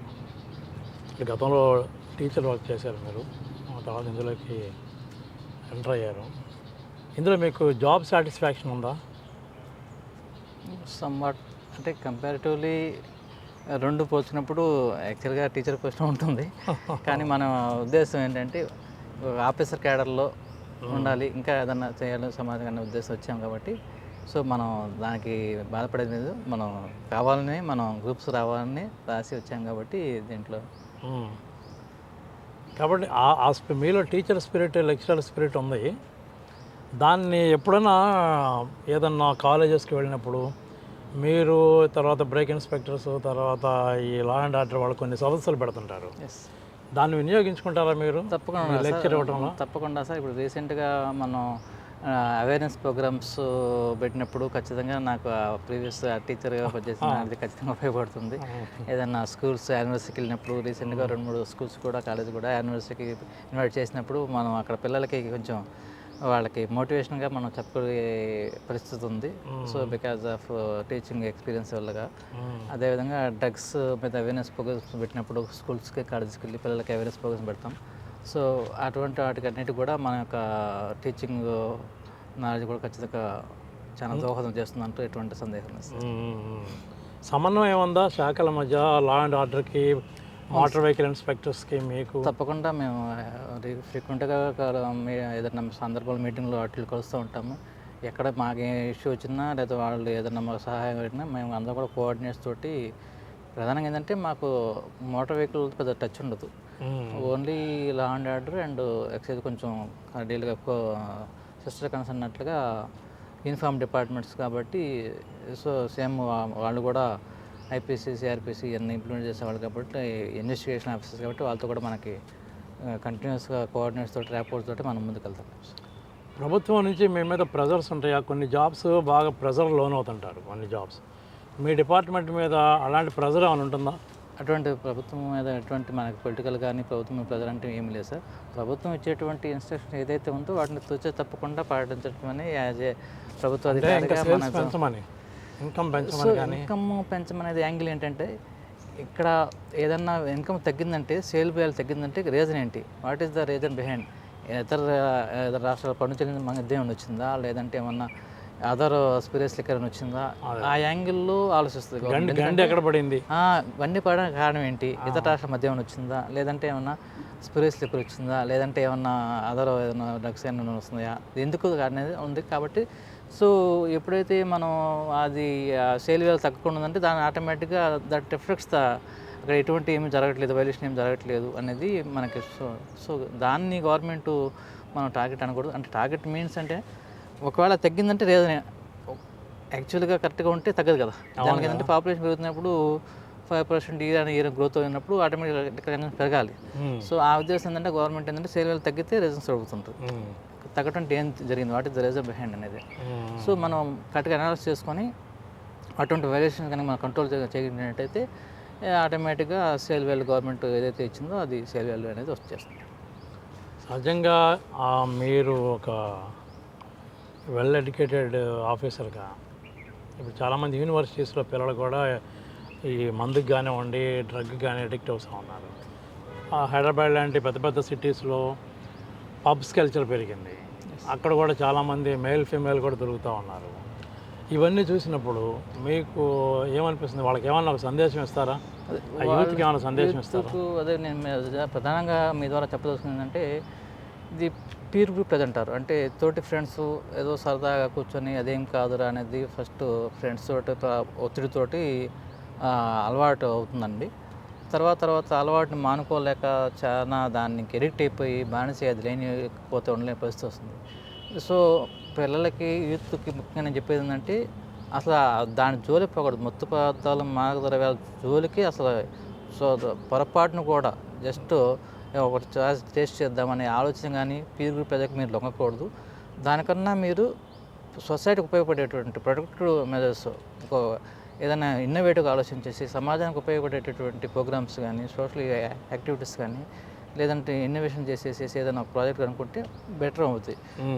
S2: గతంలో టీచర్ వర్క్ చేశారు మీరు, ఆ తర్వాత ఇందులోకి ఎంటర్ అయ్యారు. ఇందులో మీకు జాబ్ సాటిస్ఫాక్షన్ ఉందా?
S3: సమ్వాట్ అంటే కంపారిటివ్లీ రెండు పోల్చినప్పుడు యాక్చువల్గా టీచర్ పోస్టర్ ఉంటుంది. కానీ మన ఉద్దేశం ఏంటంటే ఆఫీసర్ క్యాడర్లో ఉండాలి, ఇంకా ఏదన్నా చేయాలి సమాజం అనే ఉద్దేశం వచ్చాం కాబట్టి సో మనం దానికి బాధపడేది లేదు. మనం కావాలని, మనం గ్రూప్స్ రావాలని రాసి వచ్చాం కాబట్టి దీంట్లో.
S2: కాబట్టి మీలో టీచర్ స్పిరిట్, లెక్చరర్ స్పిరిట్ ఉంది. దాన్ని ఎప్పుడైనా ఏదన్నా కాలేజెస్కి వెళ్ళినప్పుడు మీరు, తర్వాత బ్రేక్ ఇన్స్పెక్టర్స్, తర్వాత ఈ లా అండ్ ఆర్డర్ వాళ్ళు కొన్ని సదస్సులు పెడుతుంటారు, దాన్ని వినియోగించుకుంటారా మీరు?
S3: తప్పకుండా
S2: లెక్చర్ ఇవ్వడంలో.
S3: తప్పకుండా సార్. ఇప్పుడు రీసెంట్గా మనం అవేర్నెస్ ప్రోగ్రామ్స్ పెట్టినప్పుడు ఖచ్చితంగా నాకు ప్రీవియస్ టీచర్గా పనిచేసిన అది ఖచ్చితంగా ఉపయోగపడుతుంది. ఏదన్నా స్కూల్స్ యానివర్సరీకి వెళ్ళినప్పుడు, రీసెంట్గా 2-3 స్కూల్స్ కూడా, కాలేజ్ కూడా యానివర్సరీకి ఇన్వైట్ చేసినప్పుడు మనం అక్కడ పిల్లలకి కొంచెం వాళ్ళకి మోటివేషన్గా మనం చెప్పుకునే పరిస్థితి ఉంది. So because of teaching experience వల్లగా. అదేవిధంగా డ్రగ్స్ మీద అవేర్నెస్ ప్రోగ్రామ్స్ పెట్టినప్పుడు స్కూల్స్కి, కాలేజ్కి వెళ్ళి పిల్లలకి అవేర్నెస్ ప్రోగ్రామ్స్ పెడతాం. సో అటువంటి వాటికన్నిటి కూడా మన యొక్క టీచింగ్ నాలెడ్జ్ కూడా ఖచ్చితంగా చాలా దోహదం చేస్తుందంటూ ఎటువంటి సందేహం లేదు.
S2: సమన్వయం ఉందా శాఖల మధ్య, లా అండ్ ఆర్డర్కి, మోటార్ వెహికల్ ఇన్స్పెక్టర్స్కి మీకు?
S3: తప్పకుండా మేము ఫ్రీక్వెంట్గా ఏదైనా సందర్భాలు మీటింగ్లో వాటిని కలుస్తూ ఉంటాము. ఎక్కడ మాకు ఏ ఇష్యూ వచ్చినా లేదా వాళ్ళు ఏదైనా మాకు సహాయం పెట్టినా మేము అందరూ కూడా కోఆర్డినేట్స్ తోటి. ప్రధానంగా ఏంటంటే మాకు మోటార్ వెహికల్ పెద్ద టచ్ ఉండదు, only law and order and excise కొంచెం డీల్గా ఎక్కువ సిస్టర్ కన్సర్న్ అన్నట్లుగా యూనిఫామ్ డిపార్ట్మెంట్స్ కాబట్టి. సో సేమ్ వాళ్ళు కూడా ఐపీసీ, సిఆర్పిసి ఇవన్నీ ఇంప్లిమెంట్ చేసేవాళ్ళు కాబట్టి, ఇన్వెస్టిగేషన్ ఆఫీసర్స్ కాబట్టి వాళ్ళతో కూడా మనకి కంటిన్యూస్గా కోఆర్డినేట్స్ తోటి, ర్యాపోర్ట్స్ తోటి మనం ముందుకు వెళ్తాం.
S2: ప్రభుత్వం నుంచి మీ మీద ప్రెజర్స్ ఉంటాయా? కొన్ని జాబ్స్ బాగా ప్రెజర్ లోన్ అవుతుంటారు, కొన్ని జాబ్స్. మీ డిపార్ట్మెంట్ మీద అలాంటి ప్రెజర్ ఏమైనా ఉంటుందా?
S3: అటువంటి ప్రభుత్వం మీద ఎటువంటి మనకి పొలిటికల్ కానీ ప్రభుత్వం మీద ప్రెజర్ అంటే ఏమి లేదు సార్. ప్రభుత్వం ఇచ్చేటువంటి ఇన్స్ట్రక్షన్ ఏదైతే ఉందో వాటిని తూచే తప్పకుండా పాటించడం అని యాజ్ ఏ ప్రభుత్వ అధికారిగా
S2: ఇన్కమ్
S3: పెంచమనేది యాంగిల్ ఏంటంటే, ఇక్కడ ఏదన్నా ఇన్కమ్ తగ్గిందంటే, సేల్ వాల్యూ తగ్గిందంటే రీజన్ ఏంటి, what is the reason behind? ఇతర రాష్ట్రాల పన్ను చెల్లించిన మధ్య వచ్చిందా, లేదంటే ఏమన్నా అదర్ స్పిరియస్ లిక్కర్ అని వచ్చిందా, ఆ యాంగిల్లో ఆలోచిస్తుంది
S2: గండి గండి ఎక్కడ పడింది,
S3: ఇవన్నీ పడడానికి కారణం ఏంటి, ఇతర రాష్ట్ర మద్యం ఏమైనా వచ్చిందా, లేదంటే ఏమన్నా స్పిరియస్ లిక్కర్ వచ్చిందా, లేదంటే ఏమన్నా అదర్ ఏమైనా డ్రగ్స్ ఏమైనా వస్తున్నాయా, ఎందుకు అనేది ఉంది. కాబట్టి సో ఎప్పుడైతే మనం అది సేల్ వేలు తగ్గకుండా ఉందంటే దాని ఆటోమేటిక్గా దట్ రిఫ్లెక్ట్స్ ద అక్కడ ఎటువంటి ఏమి జరగట్లేదు, వైలేషన్ ఏమి జరగట్లేదు అనేది మనకి. సో దాన్ని గవర్నమెంట్ మనం టార్గెట్ అనకూడదు. అంటే టార్గెట్ మీన్స్ అంటే ఒకవేళ తగ్గిందంటే లేదని, యాక్చువల్గా కరెక్ట్గా ఉంటే తగ్గదు కదా. దానికి ఏంటంటే పాపులేషన్ పెరుగుతున్నప్పుడు 5% ఇయర్ గ్రోత్ అయినప్పుడు ఆటోమేటిక్గా పెరగాలి. సో ఆ ఉద్దేశం ఏంటంటే గవర్నమెంట్ ఏంటంటే సేల్ వేలు తగ్గితే రీజన్స్ అడుగుతుంటుంది. తగ్గటం ఏం జరిగింది, what is the reason behind అనేది. సో మనం కరెక్ట్గా అనాలిసిస్ చేసుకొని అటువంటి వైలేషన్ కనుక మనం కంట్రోల్ చేయగలిగినట్టయితే ఆటోమేటిక్గా సేల్ వాల్యూ గవర్నమెంట్ ఏదైతే ఇచ్చిందో అది సేల్ వాల్యూ అనేది వచ్చేస్తుంది.
S2: సహజంగా మీరు ఒక వెల్ ఎడ్యుకేటెడ్ ఆఫీసర్గా ఇప్పుడు చాలామంది యూనివర్సిటీస్లో పిల్లలు కూడా ఈ మందుకు కానివ్వండి డ్రగ్ కానీ అడిక్ట్ అవుతూ ఉన్నారు. హైదరాబాద్ లాంటి పెద్ద పెద్ద సిటీస్లో పబ్స్ కల్చర్ పెరిగింది, అక్కడ కూడా చాలామంది మేల్ ఫీమేల్ కూడా దొరుకుతూ ఉన్నారు. ఇవన్నీ చూసినప్పుడు మీకు ఏమనిపిస్తుంది, వాళ్ళకి ఏమన్నా ఒక సందేశం ఇస్తారా, యూత్కి ఏమైనా సందేశం ఇస్తారా?
S3: అదే నేను ప్రధానంగా మీ ద్వారా చెప్పదలుచుకుంది ఏంటంటే ఇది పీర్ గ్రూప్ అంటారు. అంటే తోటి ఫ్రెండ్స్ ఏదో సరదాగా కూర్చొని అదేం కాదురా అనేది ఫస్ట్ ఫ్రెండ్స్ తోటి ఒత్తిడితోటి అలవాటు అవుతుందండి. తర్వాత అలవాటుని మానుకోలేక చాలా దానికి ఎడిక్ట్ అయిపోయి బానిస అది లేనిపోతే ఉండలేని పరిస్థితి వస్తుంది. సో పిల్లలకి యూత్కి ముఖ్యంగా నేను చెప్పేది ఏంటంటే అసలు దాని జోలి పోకూడదు. మత్తు పదార్థాలు మాదక ద్రవ్యాల జోలికి అసలు సో పొరపాటును కూడా జస్ట్ ఒకటి టేస్ట్ చేద్దామనే ఆలోచన కానీ పీర్ గ్రూప్ ప్రజలకు మీరు లొంగకూడదు. దానికన్నా మీరు సొసైటీకి ఉపయోగపడేటువంటి ప్రొడక్టివ్ మెజర్స్ ఏదైనా ఇన్నోవేటివ్గా ఆలోచించేసి సమాజానికి ఉపయోగపడేటటువంటి ప్రోగ్రామ్స్ కానీ సోషల్ యాక్టివిటీస్ కానీ లేదంటే ఇన్నోవేషన్ చేసేసి ఏదైనా ఒక ప్రాజెక్ట్ అనుకుంటే బెటర్ అవుతుంది.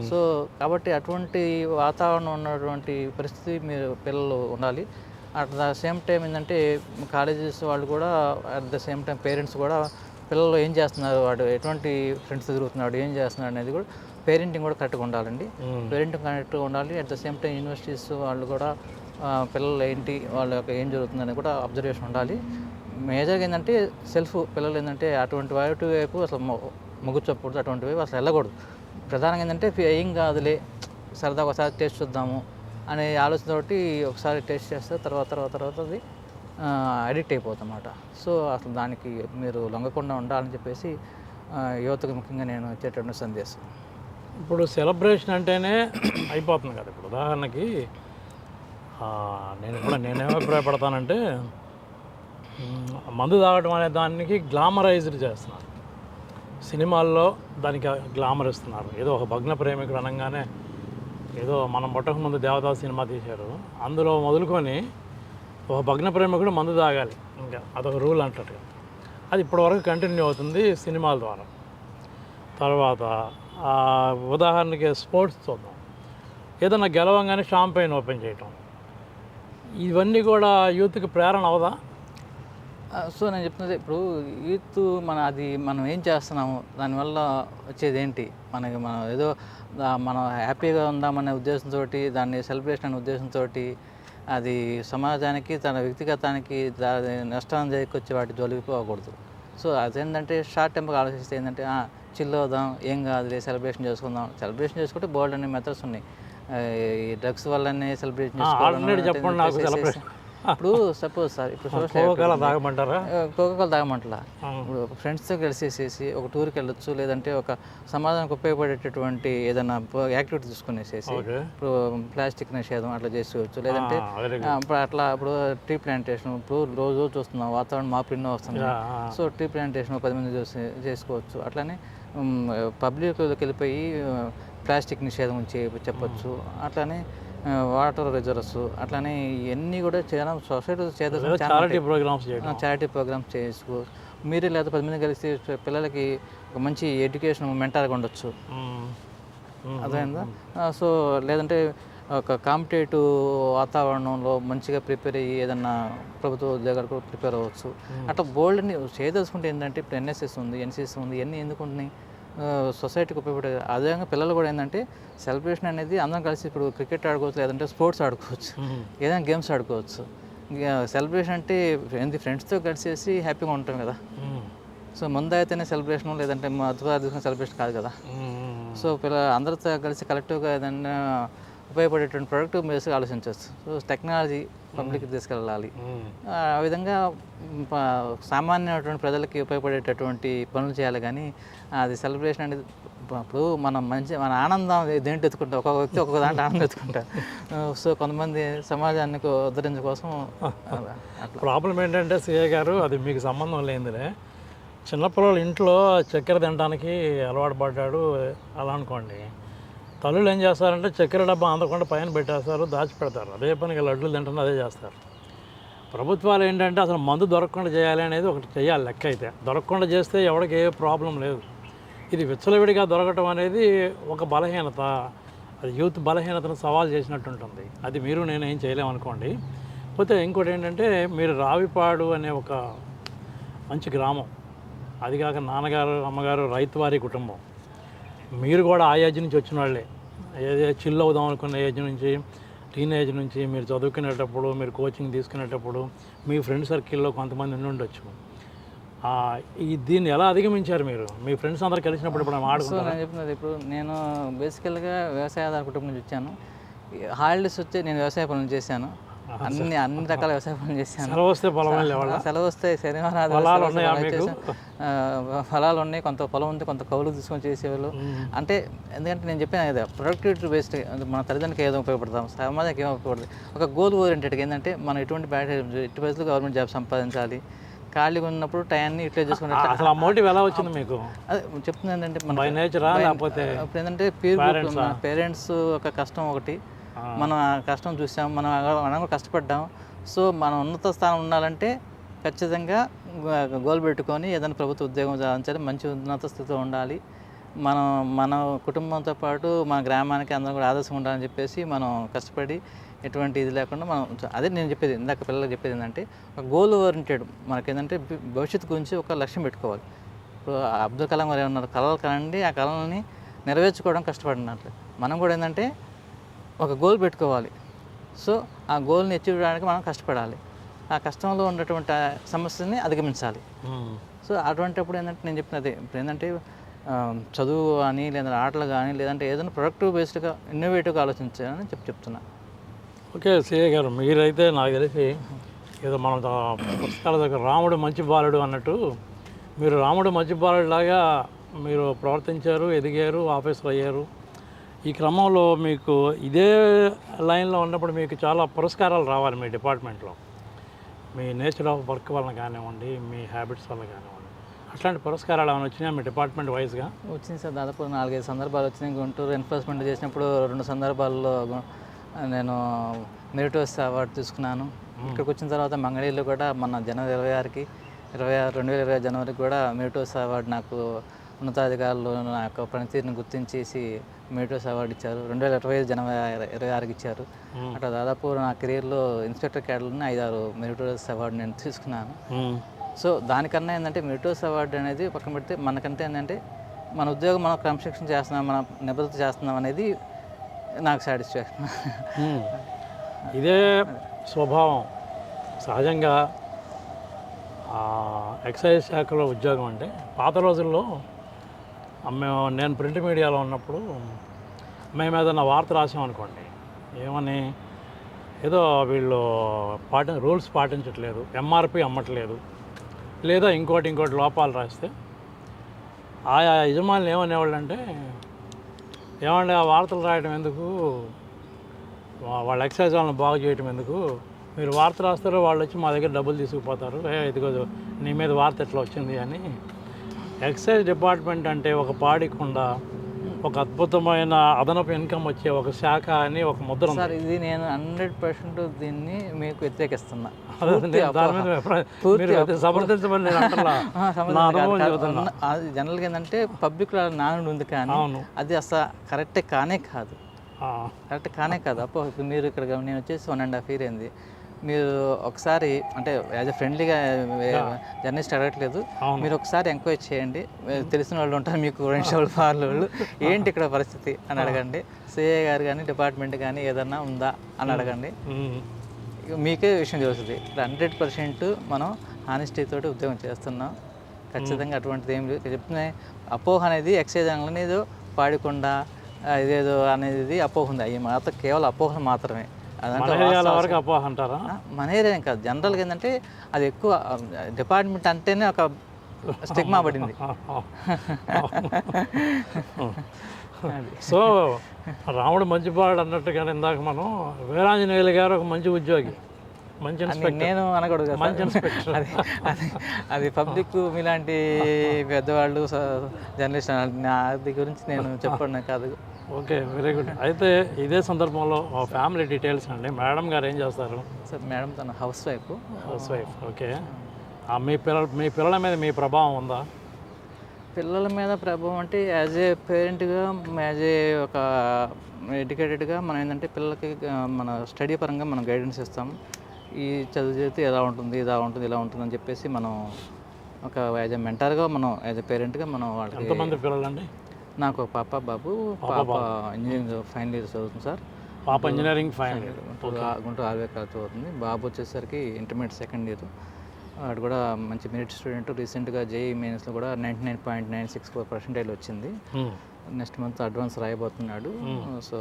S3: సో కాబట్టి అటువంటి వాతావరణం ఉన్నటువంటి పరిస్థితి మీరు పిల్లలు ఉండాలి. అట్ ద సేమ్ టైం ఏంటంటే కాలేజెస్ వాళ్ళు కూడా at the same time parents కూడా పిల్లలు ఏం చేస్తున్నారు, వాడు ఎటువంటి ఫ్రెండ్స్ తిరుగుతున్నాడు, ఏం చేస్తున్నాడు అనేది కూడా పేరెంటింగ్ కూడా కరెక్ట్గా ఉండాలండి. పేరెంటింగ్ కరెక్ట్గా ఉండాలి. At the same time universities వాళ్ళు కూడా పిల్లలు ఏంటి వాళ్ళ యొక్క ఏం జరుగుతుందని కూడా అబ్జర్వేషన్ ఉండాలి. మేజర్గా ఏంటంటే పిల్లలు ఏంటంటే అటువంటి వాటి వైపు అసలు మొగ్గు చూపకూడదు, అటువంటి వైపు అసలు వెళ్ళకూడదు. ప్రధానంగా ఏంటంటే ఏం కాదులే సరదాగా ఒకసారి టేస్ట్ చూద్దాము అనే ఆలోచనతోటి ఒకసారి టేస్ట్ చేస్తే తర్వాత అది అడిక్ట్ అయిపోతుందన్నమాట. సో అసలు దానికి మీరు లొంగకుండా ఉండాలని చెప్పేసి యువతకు ముఖ్యంగా నేను ఇచ్చేటువంటి సందేశం.
S2: ఇప్పుడు సెలబ్రేషన్ అంటేనే అయిపోతుంది కదా. ఇప్పుడు ఉదాహరణకి నేనేమో అభిప్రాయపడతానంటే మందు తాగడం అనే దానికి గ్లామరైజ్డ్ చేస్తున్నారు. సినిమాల్లో దానికి గ్లామర్ ఇస్తున్నారు. ఏదో ఒక భగ్న ప్రేమికుడు అనగానే ఏదో మనం పుట్టక ముందు దేవదాస్ సినిమా తీశారు, అందులో మొదలుకొని ఒక భగ్న ప్రేమికుడు మందు తాగాలి, ఇంకా అదొక రూల్ అంటట్టుగా. అది ఇప్పటివరకు కంటిన్యూ అవుతుంది సినిమాల ద్వారా. తర్వాత ఉదాహరణకి స్పోర్ట్స్ చూద్దాం, ఏదన్నా గెలవంగానే షాంపైన్ ఓపెన్ చేయటం, ఇవన్నీ కూడా యూత్కి ప్రేరణ అవదా?
S3: సో నేను చెప్తున్నది ఇప్పుడు యూత్ మనం ఏం చేస్తున్నాము, దానివల్ల వచ్చేది ఏంటి, మనం ఏదో మనం హ్యాపీగా ఉందామనే ఉద్దేశంతో దాన్ని సెలబ్రేషన్ అనే ఉద్దేశంతో అది సమాజానికి తన వ్యక్తిగతానికి నష్టాన్ని చేకూర్చే వాటి జోలికి పోకూడదు. సో అదేంటంటే షార్ట్ టైంగా ఆలోచిస్తే ఏంటంటే చిల్ అవుదాం, ఏం కాదులే సెలబ్రేషన్ చేసుకుంటే బోల్డ్ అనే మెథడ్స్ ఉన్నాయి. ఈ డ్రగ్స్ వల్లనే సెలబ్రేషన్ చేసుకోవడం. ఇప్పుడు సపోజ్ సార్ ఇప్పుడు
S2: కోకోకోలా తాగమంటారా?
S3: కోకోకోలా తాగమంటలా. ఇప్పుడు ఫ్రెండ్స్తో కలిసేసేసి ఒక టూర్కి వెళ్ళొచ్చు, లేదంటే ఒక సమాజానికి ఉపయోగపడేటటువంటి ఏదైనా యాక్టివిటీ తీసుకునేసేసి ఇప్పుడు ప్లాస్టిక్ నిషేధం అట్లా చేసుకోవచ్చు. లేదంటే ఇప్పుడు ట్రీ ప్లాంటేషన్, ఇప్పుడు రోజు చూస్తున్నాం వాతావరణం మార్పు ఎన్నో వస్తుంది. సో ట్రీ ప్లాంటేషన్ 10 మంది చేసుకోవచ్చు. అట్లానే పబ్లిక్లోకి వెళ్ళిపోయి ప్లాస్టిక్ నిషేధం చెప్పచ్చు. అట్లానే వాటర్ రిజర్వ్స్, అట్లానే ఇవన్నీ కూడా చాలా సొసైటీ చారిటీ ప్రోగ్రామ్స్ చేసుకో. మీరే లేదా 10 మంది కలిసి పిల్లలకి ఒక మంచి ఎడ్యుకేషన్ మెంటర్గా ఉండొచ్చు, అదేందా. సో లేదంటే ఒక కాంపిటేటివ్ వాతావరణంలో మంచిగా ప్రిపేర్ అయ్యి ఏదన్నా ప్రభుత్వ ఉద్యోగాలకు ప్రిపేర్ అవ్వచ్చు. అట్లా బోల్డ్ని చేయదలుచుకుంటే ఏంటంటే ఇప్పుడు ఎన్ఎస్ఎస్ ఉంది, ఎన్సిసి ఉంది, ఇవన్నీ ఎందుకు ఉంటున్నాయి సొసైటీకి ఉపయోగపడే అదేవిధంగా పిల్లలు కూడా ఏంటంటే సెలబ్రేషన్ అనేది అందరం కలిసి ఇప్పుడు క్రికెట్ ఆడుకోవచ్చు, లేదంటే స్పోర్ట్స్ ఆడుకోవచ్చు, ఏదైనా గేమ్స్ ఆడుకోవచ్చు. సెలబ్రేషన్ అంటే ఏంటి ఫ్రెండ్స్తో కలిసేసి హ్యాపీగా ఉంటాం కదా. సో ముందు అయితేనే సెలబ్రేషన్, లేదంటే మధ్య తీసుకునే సెలబ్రేషన్ కాదు కదా. సో అందరితో కలిసి కలెక్టివ్గా ఏదైనా ఉపయోగపడేటువంటి ప్రొడక్ట్ బేస్గా ఆలోచించవచ్చు. సో టెక్నాలజీ పబ్లిక్కి తీసుకెళ్ళాలి. ఆ విధంగా సామాన్యమైనటువంటి ప్రజలకి ఉపయోగపడేటటువంటి పనులు చేయాలి. కానీ అది సెలబ్రేషన్ అనేది ఇప్పుడు మన ఆనందం దేంట్లో ఎత్తుకుంటాం, ఒక్కొక్క వ్యక్తి ఒక్కొక్క దాంట్లో ఆనందం ఎత్తుకుంటారు. సో కొంతమంది సమాజాన్ని ఉద్ధరించడం కోసం
S2: ప్రాబ్లం ఏంటంటే సిఏ గారు, అది మీకు సంబంధం లేనిదిలే. చిన్నపిల్లలు ఇంట్లో చక్కెర తినడానికి అలవాటు పడ్డాడు అలా అనుకోండి, తల్లులు ఏం చేస్తారంటే చక్కెర డబ్బా అందకుండా పైన పెట్టేస్తారు, దాచిపెడతారు. అదే పనికి లడ్డూలు తింటున్నా అదే చేస్తారు. ప్రభుత్వాలు ఏంటంటే అసలు మందు దొరకకుండా చేయాలి అనేది ఒకటి చేయాలి. లెక్క అయితే దొరకకుండా చేస్తే ఎవరికి ఏ ప్రాబ్లం లేదు. ఇది విచ్చలవిడిగా దొరకటం అనేది ఒక బలహీనత, అది యూత్ బలహీనతను సవాల్ చేసినట్టు ఉంటుంది. అది మీరు నేను ఏం చేయలేమనుకోండి. పోతే ఇంకోటి ఏంటంటే, మీరు రావిపాడు అనే ఒక మంచి గ్రామం, అది కాక నాన్నగారు అమ్మగారు రైతువారి కుటుంబం, మీరు కూడా ఆ ఏజ్ నుంచి వచ్చిన వాళ్ళే. ఏదో చిల్ అవుదాం అనుకున్న ఏజ్ నుంచి, టీనేజ్ నుంచి మీరు చదువుకునేటప్పుడు, మీరు కోచింగ్ తీసుకునేటప్పుడు మీ ఫ్రెండ్ సర్కిల్లో కొంతమంది ఉండొచ్చు. దీన్ని ఎలా అధిగమించారు మీరు? మీ ఫ్రెండ్స్ అందరూ కలిసినప్పుడు ఇప్పుడు ఆడుకుంటారు.
S3: నేను చెప్తున్నది, ఇప్పుడు నేను బేసికల్గా వ్యవసాయాధార కుటుంబం నుంచి వచ్చాను. హాలిడేస్ వచ్చి నేను వ్యవసాయ పనులు చేశాను, అన్ని రకాల వ్యవసాయ పనులు చేశాను.
S2: సెలవు వస్తే
S3: సెలవు వస్తే శనివారం ఫలాలు ఉన్నాయి, కొంత పొలం ఉంది, కొంత కౌలు తీసుకొని చేసేవాళ్ళు. అంటే ఎందుకంటే నేను చెప్పాను కదా, ప్రొడక్టివిటీ బేస్డ్ మన తల్లిదండ్రులకి ఏదో ఉపయోగపడతాం, సమాజానికి ఏమో ఉపయోగపడుతుంది. ఒక గోల్ ఓరియంటెడ్గా ఏంటంటే మనం ఎటువంటి ఎట్టి పరిస్థితులు గవర్నమెంట్ జాబ్ సంపాదించాలి, ఖాళీగా ఉన్నప్పుడు టైంని యూటిలైజ్ చేసుకుంటే.
S2: అసలు ఆ మోటివ్ ఎలా వచ్చింది మీకు?
S3: అదే చెప్తుంది ఏంటంటే
S2: బై నేచరా లేకపోతే
S3: ఇప్పుడు ఏంటంటే పేరెంట్స్ ఒక కష్టం ఒకటి, మనం ఆ కష్టం చూసాం, మనం కష్టపడ్డాం. సో మనం ఉన్నత స్థానం ఉండాలంటే ఖచ్చితంగా గోల్ పెట్టుకొని ఏదైనా ప్రభుత్వ ఉద్యోగం సాధించాలి, మంచి ఉన్నత స్థితిలో ఉండాలి, మన కుటుంబంతో పాటు మన గ్రామానికి అందరం కూడా ఆదర్శంగా ఉండాలని చెప్పేసి మనం కష్టపడి ఎటువంటి ఇది లేకుండా మనం, అదే నేను చెప్పేది ఇందాక పిల్లలకు చెప్పేది ఏంటంటే, ఒక గోల్ ఓరియంటెడ్ మనకి ఏంటంటే భవిష్యత్తు గురించి ఒక లక్ష్యం పెట్టుకోవాలి. ఇప్పుడు అబ్దుల్ కలాం గారు ఏమన్నారు, కళలు కనండి, ఆ కళలని నెరవేర్చుకోవడం కష్టపడినట్లు. మనం కూడా ఏంటంటే ఒక గోల్ పెట్టుకోవాలి. సో ఆ గోల్ని అచీవ్ చేయడానికి మనం కష్టపడాలి, ఆ కష్టంలో ఉన్నటువంటి సమస్యని అధిగమించాలి. సో అటువంటిప్పుడు ఏంటంటే నేను చెప్పినది ఇప్పుడు ఏంటంటే చదువు కానీ, లేదంటే ఆటలు కానీ, లేదంటే ఏదైనా ప్రొడక్టివ్ బేస్డ్గా ఇన్నోవేటివ్గా ఆలోచించాలని చెప్తున్నా.
S2: ఓకే సిఏ గారు, మీరైతే నాకు తెలిసి ఏదో మనం పుస్తకాల దగ్గర రాముడు మంచి బాలుడు అన్నట్టు మీరు రాముడు మంచి బాలుడు లాగా మీరు ప్రవర్తించారు, ఎదిగారు, ఆఫీసర్ అయ్యారు. ఈ క్రమంలో మీకు ఇదే లైన్లో ఉన్నప్పుడు మీకు చాలా పురస్కారాలు రావాలి మీ డిపార్ట్మెంట్లో, మీ నేచర్ ఆఫ్ వర్క్ వలన కానివ్వండి, మీ హ్యాబిట్స్ వల్ల కానివ్వండి. అట్లాంటి పురస్కారాలు ఏమైనా వచ్చినాయి మీ డిపార్ట్మెంట్ వైజ్గా?
S3: వచ్చింది సార్, దాదాపు 4-5 సందర్భాలు వచ్చినాయి. గుంటూరు ఎన్ఫోర్స్మెంట్ చేసినప్పుడు 2 సందర్భాల్లో నేను మెరిటోస్ అవార్డు తీసుకున్నాను. ఇక్కడికి వచ్చిన తర్వాత మంగళగిరిలో కూడా మన జనవరి 2020 జనవరికి కూడా మెరిటోస్ అవార్డు నాకు ఉన్నతాధికారులు నా యొక్క పనితీరుని గుర్తించేసి మెరిటోస్ అవార్డు ఇచ్చారు. 2025 జనవరి 26కి ఇచ్చారు. అట్లా దాదాపు నా కెరీర్లో ఇన్స్పెక్టర్ క్యాడర్లోనే 5-6 మెరిటోస్ అవార్డు నేను తీసుకున్నాను. సో దానికన్నా ఏంటంటే మెరిటోస్ అవార్డు అనేది పక్కన పెడితే మనకంటే ఏంటంటే మన ఉద్యోగం మనం క్రమశిక్షణ చేస్తున్నాం, మన నిబద్ధత చేస్తున్నాం అనేది నాకు సాటిస్ఫాక్షన్.
S2: ఇదే స్వభావం సహజంగా ఎక్సైజ్ శాఖలో ఉద్యోగం అంటే పాత రోజుల్లో నేను ప్రింట్ మీడియాలో ఉన్నప్పుడు మేము ఏదైనా వార్త రాసామనుకోండి, ఏమని ఏదో వీళ్ళు రూల్స్ పాటించట్లేదు, ఎంఆర్పి అమ్మట్లేదు, లేదా ఇంకోటి లోపాలు రాస్తే ఆయా యజమానులు ఏమనేవాళ్ళు అంటే, ఏమంటే ఆ వార్తలు రాయడం ఎందుకు, వాళ్ళ ఎక్సైజ్ వాళ్ళని బాగు చేయడం ఎందుకు, మీరు వార్త రాస్తారో వాళ్ళు వచ్చి మా దగ్గర డబ్బులు తీసుకుపోతారు, ఇదిగో నీ మీద వార్త ఎట్లా వచ్చింది అని. ఎక్సైజ్ డిపార్ట్మెంట్ అంటే ఒక పాడికుండా ఒక అద్భుతమైన అదనపు ఇన్కమ్ వచ్చే ఒక శాఖ అని ఒక ముద్ర
S3: సార్. ఇది నేను 100% దీన్ని మీకు వ్యతిరేకిస్తున్నా. జనరల్గా ఏంటంటే పబ్లిక్ నానుడు ఉంది, కానీ అది అసలు కరెక్టే కానే కాదు. అప్పుడు మీరు ఇక్కడ నేను వచ్చేసి 1.5 year అయింది. మీరు ఒకసారి అంటే యాజ్ ఎ ఫ్రెండ్లీగా జర్నలిస్ట్ అడగట్లేదు, మీరు ఒకసారి ఎంక్వైరీ చేయండి. తెలిసిన వాళ్ళు ఉంటారు మీకు, ఫ్రెండ్స్ వాళ్ళు ఏంటి ఇక్కడ పరిస్థితి అని అడగండి. సిఐ గారు కానీ డిపార్ట్మెంట్ కానీ ఏదన్నా ఉందా అని అడగండి, మీకే విషయం తెలుస్తుంది. ఇక్కడ 100% మనం హానెస్టీతో ఉద్యోగం చేస్తున్నాం. ఖచ్చితంగా అటువంటిది ఏం లేదు. చెప్తున్నాయి అపోహ అనేది ఎక్సైజ్ అనేది పాడికొండ ఇదేదో అనేది అపోహ ఉంది. అవి మాత్రం కేవలం అపోహలు మాత్రమే.
S2: వరకు అపోహ అంటారా?
S3: మన ఏరియా కాదు, జనరల్గా ఏంటంటే అది ఎక్కువ డిపార్ట్మెంట్ అంటేనే ఒక స్టిగ్మా పడింది.
S2: సో రాముడు మంచివాడు అన్నట్టుగానే ఇందాక మనం వీరాంజనేయులు గారు ఒక మంచి ఉద్యోగి, మంచి ఇన్స్పెక్టర్.
S3: నేను అనకూడదు కదా,
S2: మంచి ఇన్స్పెక్టర్.
S3: అది పబ్లిక్ మీలాంటి పెద్దవాళ్ళు జర్నలిస్ట్ అది గురించి నేను చెప్పడం కాదు.
S2: Okay, very good. అయితే ఇదే సందర్భంలో ఫ్యామిలీ డీటెయిల్స్ అండి. మేడం గారు ఏం చేస్తారు?
S3: సార్ మేడం తన హౌస్ వైఫ్.
S2: ఓకే. మీ పిల్లల మీద మీ ప్రభావం ఉందా?
S3: పిల్లల మీద ప్రభావం అంటే యాజ్ ఏ పేరెంట్గా, యాజ్ ఏ ఒక ఎడ్యుకేటెడ్గా మనం ఏంటంటే పిల్లలకి మన స్టడీ పరంగా మనం గైడెన్స్ ఇస్తాం. ఈ చదువు చేస్తే ఎలా ఉంటుంది, ఇలా ఉంటుంది, ఇలా ఉంటుంది అని చెప్పేసి మనం ఒక యాజ్ ఏ మెంటర్గా, మనం యాజ్ ఏ పేరెంట్గా మనం వాళ్ళకి.
S2: ఎంతమంది పిల్లలండి?
S3: నాకు ఒక పాప బాబు. పాప ఇంజనీరింగ్ ఫైనల్ ఇయర్ చదువుతుంది సార్.
S2: పాప engineering final year
S3: Guntur ఆర్వే college చదువుతుంది. బాబు వచ్చేసరికి ఇంటర్మీడియట్ సెకండ్ ఇయర్. వాడు కూడా మంచి మెరిట్ స్టూడెంట్. రీసెంట్గా జేఈ మెయిన్స్లో కూడా 99.964% వచ్చింది. నెక్స్ట్ మంత్ అడ్వాన్స్ రాయబోతున్నాడు. So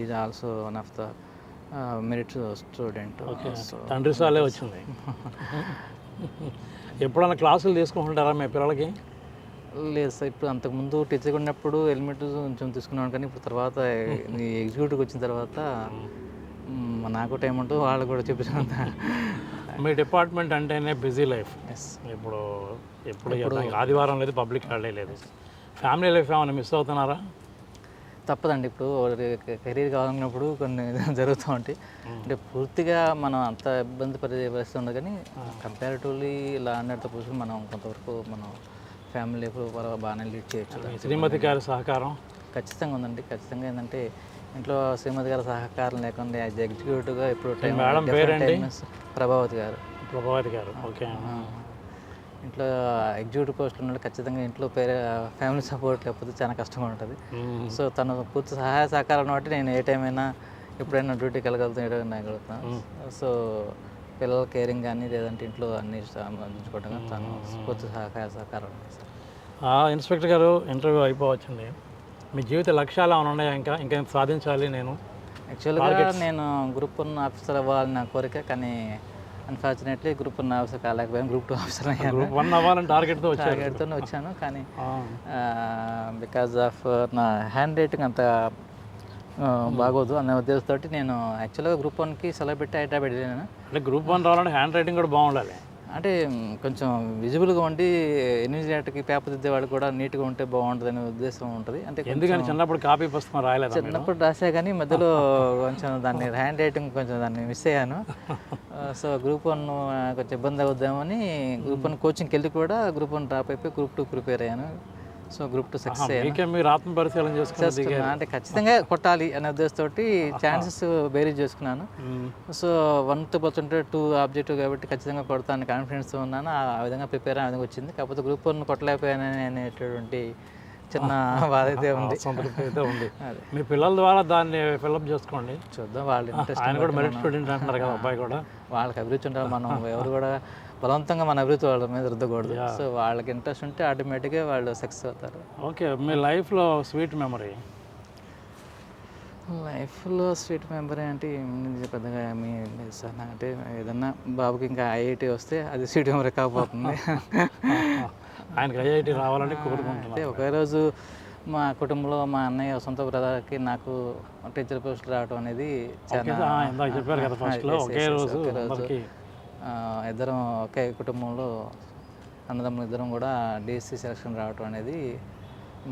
S3: is also one of the merit student.
S2: తండ్రి సాలే వచ్చింది. ఎప్పుడన్నా క్లాసులు తీసుకుంటుంటారా మీ పిల్లలకి?
S3: లేదు సార్, ఇప్పుడు అంతకుముందు టీచర్గా ఉన్నప్పుడు హెల్మెట్ కొంచెం తీసుకున్నాను, కానీ ఇప్పుడు తర్వాత ఎగ్జిక్యూటివ్కి వచ్చిన తర్వాత నాకు టైం ఉంటుంది, వాళ్ళు కూడా చూపించాను.
S2: మీ డిపార్ట్మెంట్ అంటేనే బిజీ లైఫ్. ఎప్పుడు ఆదివారం లేదు, పబ్లిక్ హాలిడే లేదు. ఫ్యామిలీ లైఫ్ ఏమైనా మిస్ అవుతున్నారా?
S3: తప్పదండి. ఇప్పుడు కెరీర్ కావాలన్నప్పుడు కొన్ని జరుగుతూ ఉంటాయి. అంటే పూర్తిగా మనం అంత ఇబ్బంది పరిస్థితి ఉండదు, కానీ కంపారిటివ్లీ ఇలా అన్నట్టు చూసుకుని మనం కొంతవరకు మనం ఫ్యామిలీ లైఫ్ బాగానే లీడ్ చేయొచ్చు.
S2: శ్రీమతి గారి సహకారం
S3: ఖచ్చితంగా ఉందండి. ఖచ్చితంగా ఏంటంటే ఇంట్లో శ్రీమతి గారి సహకారం లేకుండా యాజ్ ఎగ్జిక్యూటివ్గా ఇప్పుడు
S2: మేడం పేరేంటి?
S3: ప్రభావతి గారు.
S2: ప్రభావతి గారు, ఓకే.
S3: ఇంట్లో ఎగ్జిక్యూటివ్ పోస్టులు ఉన్నట్టు ఖచ్చితంగా ఇంట్లో ఫ్యామిలీ సపోర్ట్ లేకపోతే చాలా కష్టంగా ఉంటుంది. సో తను పూర్తి సహాయ సహకారం బట్టి నేను ఏ టైం అయినా ఎప్పుడైనా డ్యూటీకి వెళ్ళగలుగుతాను. సో పిల్లల కేరింగ్ కానీ లేదంటే ఇంట్లో అన్ని అందించుకోవడం కానీ తను పూర్తి సహాయ సహకారం.
S2: ఇన్స్పెక్టర్ గారు, ఇంటర్వ్యూ అయిపోవచ్చింది. మీ జీవిత లక్ష్యాలు ఏమైనా ఉన్నాయా? ఇంకా సాధించాలి నేను?
S3: యాక్చువల్గా నేను గ్రూప్ 1 ఆఫీసర్ అవ్వాలని నా కోరిక, కానీ అన్ఫార్చునేట్లీ గ్రూప్ 1 ఆఫీసర్ కాలేకపోయాను. గ్రూప్ 2 ఆఫీసర్ అయ్యాను.
S2: గ్రూప్ 1 అవ్వాలని టార్గెట్తోనే
S3: వచ్చాను, కానీ బికాజ్ ఆఫ్ నా హ్యాండ్ రైటింగ్ అంత బాగోదు అనే ఉద్దేశంతో నేను యాక్చువల్గా గ్రూప్ 1కి సెలవు పెట్టి హైదరాబాద్ వెళ్ళాను.
S2: అంటే గ్రూప్ 1 రావాలంటే హ్యాండ్ రైటింగ్ కూడా బాగుండాలి.
S3: అంటే కొంచెం విజిబుల్గా ఉండి ఎన్నిటికి పేపర్ దిద్దే వాళ్ళు కూడా నీట్గా ఉంటే బాగుంటుంది అనే ఉద్దేశం ఉంటుంది. అంటే
S2: ఎందుకని చిన్నప్పుడు కాపీ పుస్తకం రాయలేదు?
S3: చిన్నప్పుడు రాసా, కానీ మధ్యలో కొంచెం దాన్ని హ్యాండ్ రైటింగ్ కొంచెం దాన్ని మిస్ అయ్యాను. సో గ్రూప్ 1 కొంచెం ఇబ్బంది అవుద్దామని గ్రూప్ 1 కోచింగ్కి వెళ్ళి కూడా గ్రూప్ 1 డ్రాప్ అయిపోయి గ్రూప్ 2 ప్రిపేర్ అయ్యాను. సో గ్రూప్ 2 సక్సెస్ అయ్యాను.
S2: మీరు ఆత్మ పరిశీలన చేసుకున్నాను,
S3: అంటే ఖచ్చితంగా కొట్టాలి అనే ఉద్దేశంతో ఛాన్సెస్ బేరీజ్ చేసుకున్నాను. సో 1 to 2 ఆబ్జెక్టివ్ కాబట్టి ఖచ్చితంగా కొడతాను కాన్ఫిడెన్స్ ఉన్నాను. ఆ విధంగా ప్రిపేర్ అయ్యే విధంగా వచ్చింది. కాకపోతే గ్రూప్ 1 కొట్టలేకపోయాను అనేటువంటి చిన్న బాధ అయితే ఉంది.
S2: సంతృప్తి అయితే ఉంది. మీ పిల్లల ద్వారా దాన్ని ఫిల్అప్ చేసుకోండి,
S3: చూద్దాం. వాళ్ళు ఇంట్రెస్ట్,
S2: ఆయన కూడా మెరిట్ స్టూడెంట్ అంటున్నారు కదా, అబ్బాయి కూడా.
S3: వాళ్ళకి అభిరుచి ఉంటారు. మనం ఎవరు కూడా బలవంతంగా మన అభివృద్ధి వాళ్ళ మీద రుద్దకూడదు. సో వాళ్ళకి ఇంట్రెస్ట్ ఉంటే ఆటోమేటిక్గా వాళ్ళు సక్సెస్ అవుతారు.
S2: ఓకే. మీ లైఫ్లో స్వీట్ మెమరీ?
S3: లైఫ్లో స్వీట్ మెమరీ అంటే పెద్దగా ఏమీ లేదు సార్. అంటే ఏదన్నా బాబుకి ఇంకా ఐఐటి వస్తే అది స్వీట్ మెమరీ కాకపోతుంది.
S2: ఆయనకి ఐఐటి రావాలని కోరుకుంటున్నాను.
S3: అంటే ఒకే రోజు మా కుటుంబంలో మా అన్నయ్య సొంత బ్రదర్కి నాకు టీచర్ పోస్ట్ రావడం అనేది చాలా
S2: చెప్పారు కదా ఫస్ట్లో, ఒకే రోజు
S3: ఇద్దరం ఒకే కుటుంబంలో అన్నదమ్ములు ఇద్దరం కూడా డిఎస్సి సెలక్షన్ రావడం అనేది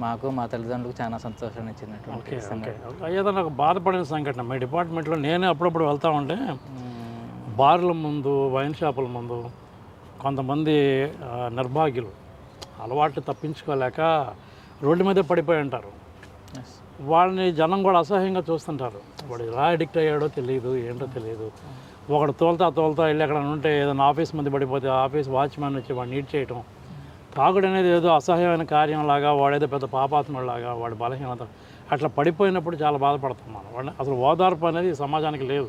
S3: మాకు మా తల్లిదండ్రులకు చాలా సంతోషాన్ని ఇచ్చినటువంటి సంఘటన.
S2: ఏదైనా ఒక బాధపడిన సంఘటన మీ డిపార్ట్మెంట్లో? నేనే అప్పుడప్పుడు వెళ్తా ఉంటే బార్ల ముందు, వైన్ షాపుల ముందు కొంతమంది నిర్భాగ్యులు అలవాట్లు తప్పించుకోలేక రోడ్డు మీద పడిపోయి ఉంటారు. వాళ్ళని జనం కూడా అసహ్యంగా చూస్తుంటారు. వాడు ఎలా అడిక్ట్ అయ్యాడో తెలియదు, ఏంటో తెలియదు. ఒకడు తోలుతా వెళ్ళి ఎక్కడ ఉంటే ఏదైనా ఆఫీస్ ముందు పడిపోతే ఆఫీస్ వాచ్మెన్ వచ్చి వాడు నీట్ చేయటం. తాగుడు అనేది ఏదో అసహ్యమైన కార్యంలాగా, వాడేదో పెద్ద పాపాత్ముడిలాగా, వాడి బలహీనత అట్లా పడిపోయినప్పుడు చాలా బాధపడతాం మనం. వాడిని అసలు ఓదార్పు అనేది సమాజానికి లేదు.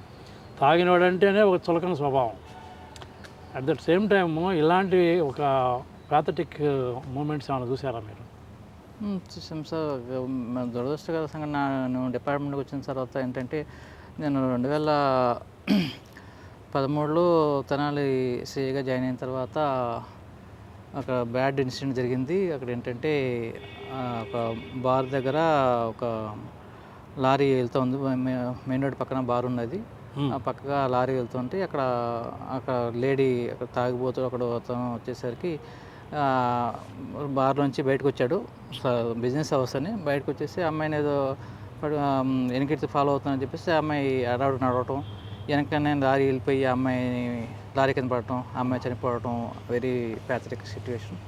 S2: తాగినవాడంటేనే ఒక చులకన స్వభావం. అట్ దట్ సేమ్ టైము ఇలాంటి ఒక ప్యాథటిక్ మూమెంట్స్ ఏమైనా చూసారా మీరు?
S3: చూసాం సార్. దురదృష్టకర సంఘటన, నేను డిపార్ట్మెంట్కి వచ్చిన తర్వాత ఏంటంటే, నేను 2013లో తెనాలి సిఐగా జాయిన్ అయిన తర్వాత అక్కడ బ్యాడ్ ఇన్సిడెంట్ జరిగింది. అక్కడ ఏంటంటే ఒక బార్ దగ్గర ఒక లారీ వెళ్తూ ఉంది. మెయిన్ రోడ్ పక్కన బార్ ఉన్నది. ఆ పక్కగా లారీ వెళ్తుంటే అక్కడ లేడీ అక్కడ తాగిపోతూ అక్కడ అతను వచ్చేసరికి బార్లోంచి బయటకు వచ్చాడు. బిజినెస్ హౌస్ అని బయటకు వచ్చేసి అమ్మాయిని ఏదో వెనకెత్తి ఫాలో అవుతుందని చెప్పేసి ఆ అమ్మాయి అడవుడు నడవటం, వెనకనే లారీ వెళ్ళిపోయి ఆ అమ్మాయిని లారీ కింద పడటం, ఆ అమ్మాయి చనిపోవటం. Very pathetic situation.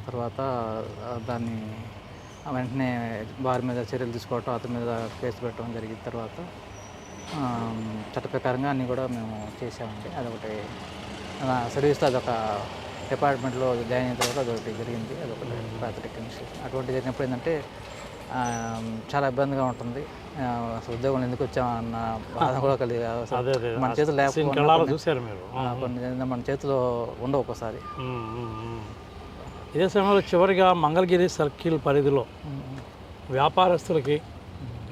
S3: తర్వాత దాన్ని వెంటనే బార్ మీద చర్యలు తీసుకోవటం, అతని మీద కేసు పెట్టడం జరిగిన తర్వాత చట్ట ప్రకారంగా అన్నీ కూడా మేము చేసామండి. అదొకటి నా సర్వీస్లో అదొక డిపార్ట్మెంట్లో జాయిన్ అయిన తర్వాత అదొకటి జరిగింది. అదొకటి ప్యాథటిక్ ఇన్సిడెంట్. అటువంటి జరిగినప్పుడు ఏంటంటే చాలా ఇబ్బందిగా ఉంటుంది. అసలు ఉద్యోగం ఎందుకు వచ్చామన్న బాధ కూడా కలిగి, మన చేతులు లేకపోతే కొన్ని మన చేతిలో ఉండవు ఒక్కోసారి.
S2: ఇదే సమయంలో చివరిగా మంగళగిరి సర్కిల్ పరిధిలో వ్యాపారస్తులకి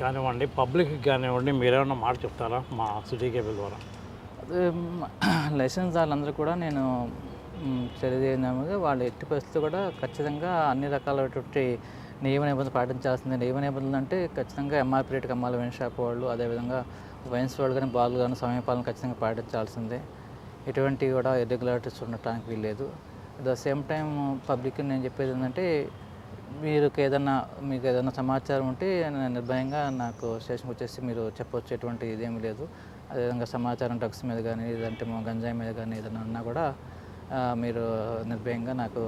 S2: కానివ్వండి, పబ్లిక్కి కానివ్వండి, మీరేమన్నా మాట చెప్తారా మా సిటీ కేబుల్ ద్వారా?
S3: లైసెన్స్ దారులందరూ కూడా నేను తెలియజేయగా, వాళ్ళు ఎట్టి పరిస్థితులు కూడా ఖచ్చితంగా అన్ని రకాలైనటువంటి నియమ నిబంధనలు పాటించాల్సిందే. నియమ నిబంధనలు అంటే ఖచ్చితంగా ఎంఆర్పీ రేటుకి అమ్మాలి వైన్ షాప్ వాళ్ళు, అదేవిధంగా వైన్స్ వాళ్ళు కానీ బార్లు కానీ సమయపాలన ఖచ్చితంగా పాటించాల్సిందే. ఎటువంటి కూడా ఇర్రెగ్యులారిటీస్ ఉండటానికి వీల్లేదు. At the same time public నేను చెప్పేది ఏంటంటే, మీకు ఏదైనా సమాచారం ఉంటే నిర్భయంగా నాకు స్టేషన్కి వచ్చేసి మీరు చెప్పవచ్చు. ఎటువంటి ఇదేమీ లేదు. అదేవిధంగా సమాచారం డ్రగ్స్ మీద కానీ, లేదంటే గంజాయి మీద కానీ ఏదైనా ఉన్నా కూడా మీరు నిర్భయంగా నాకు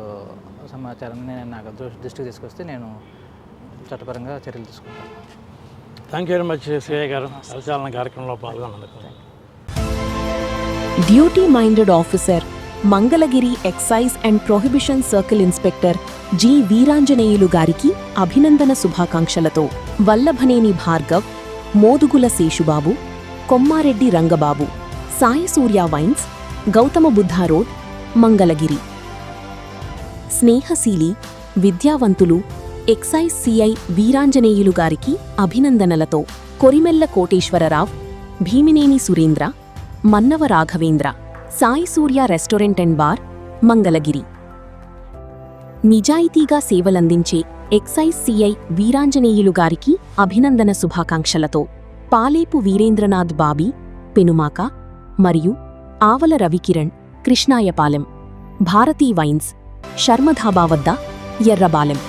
S3: సమాచారాన్ని నాకు దృష్టికి తీసుకొస్తే నేను చట్టపరంగా చర్యలు తీసుకుంటాను.
S2: Thank you very much CI గారు, పరిచాలన కార్యక్రమంలో పాల్గొన్నందుకు.
S1: Duty minded officer Mangalagiri excise and prohibition circle inspector G Veeranjaneyulu గారికి అభినందన శుభాకాంక్షలతో వల్లభనేని భార్గవ్, మోదుగుల శేషుబాబు, కొమ్మారెడ్డి రంగబాబు, సాయి సూర్య వైన్స్, గౌతమ బుద్ధ రోడ్, మంగళగిరి. స్నేహశీలి, విద్యావంతులు ఎక్సైజ్ సిఐ వీరాంజనేయులు గారికి అభినందనలతో Korimella Koteswararao, Bhimineni Surendra, Mannava Raghavendra, Sai Surya restaurant and bar, Mangalagiri. నిజాయితీగా సేవలందించే ఎక్సైజ్ సిఐ వీరాంజనేయులు గారికి అభినందన శుభాకాంక్షలతో పాలేపు వీరేంద్రనాథ్ బాబీ, పెనుమాక మరియు ఆవల రవికిరణ్, కృష్ణాయపాలెం, భారతీ వైన్స్, శర్మధాబా వద్ద, ఎర్రబాలెం.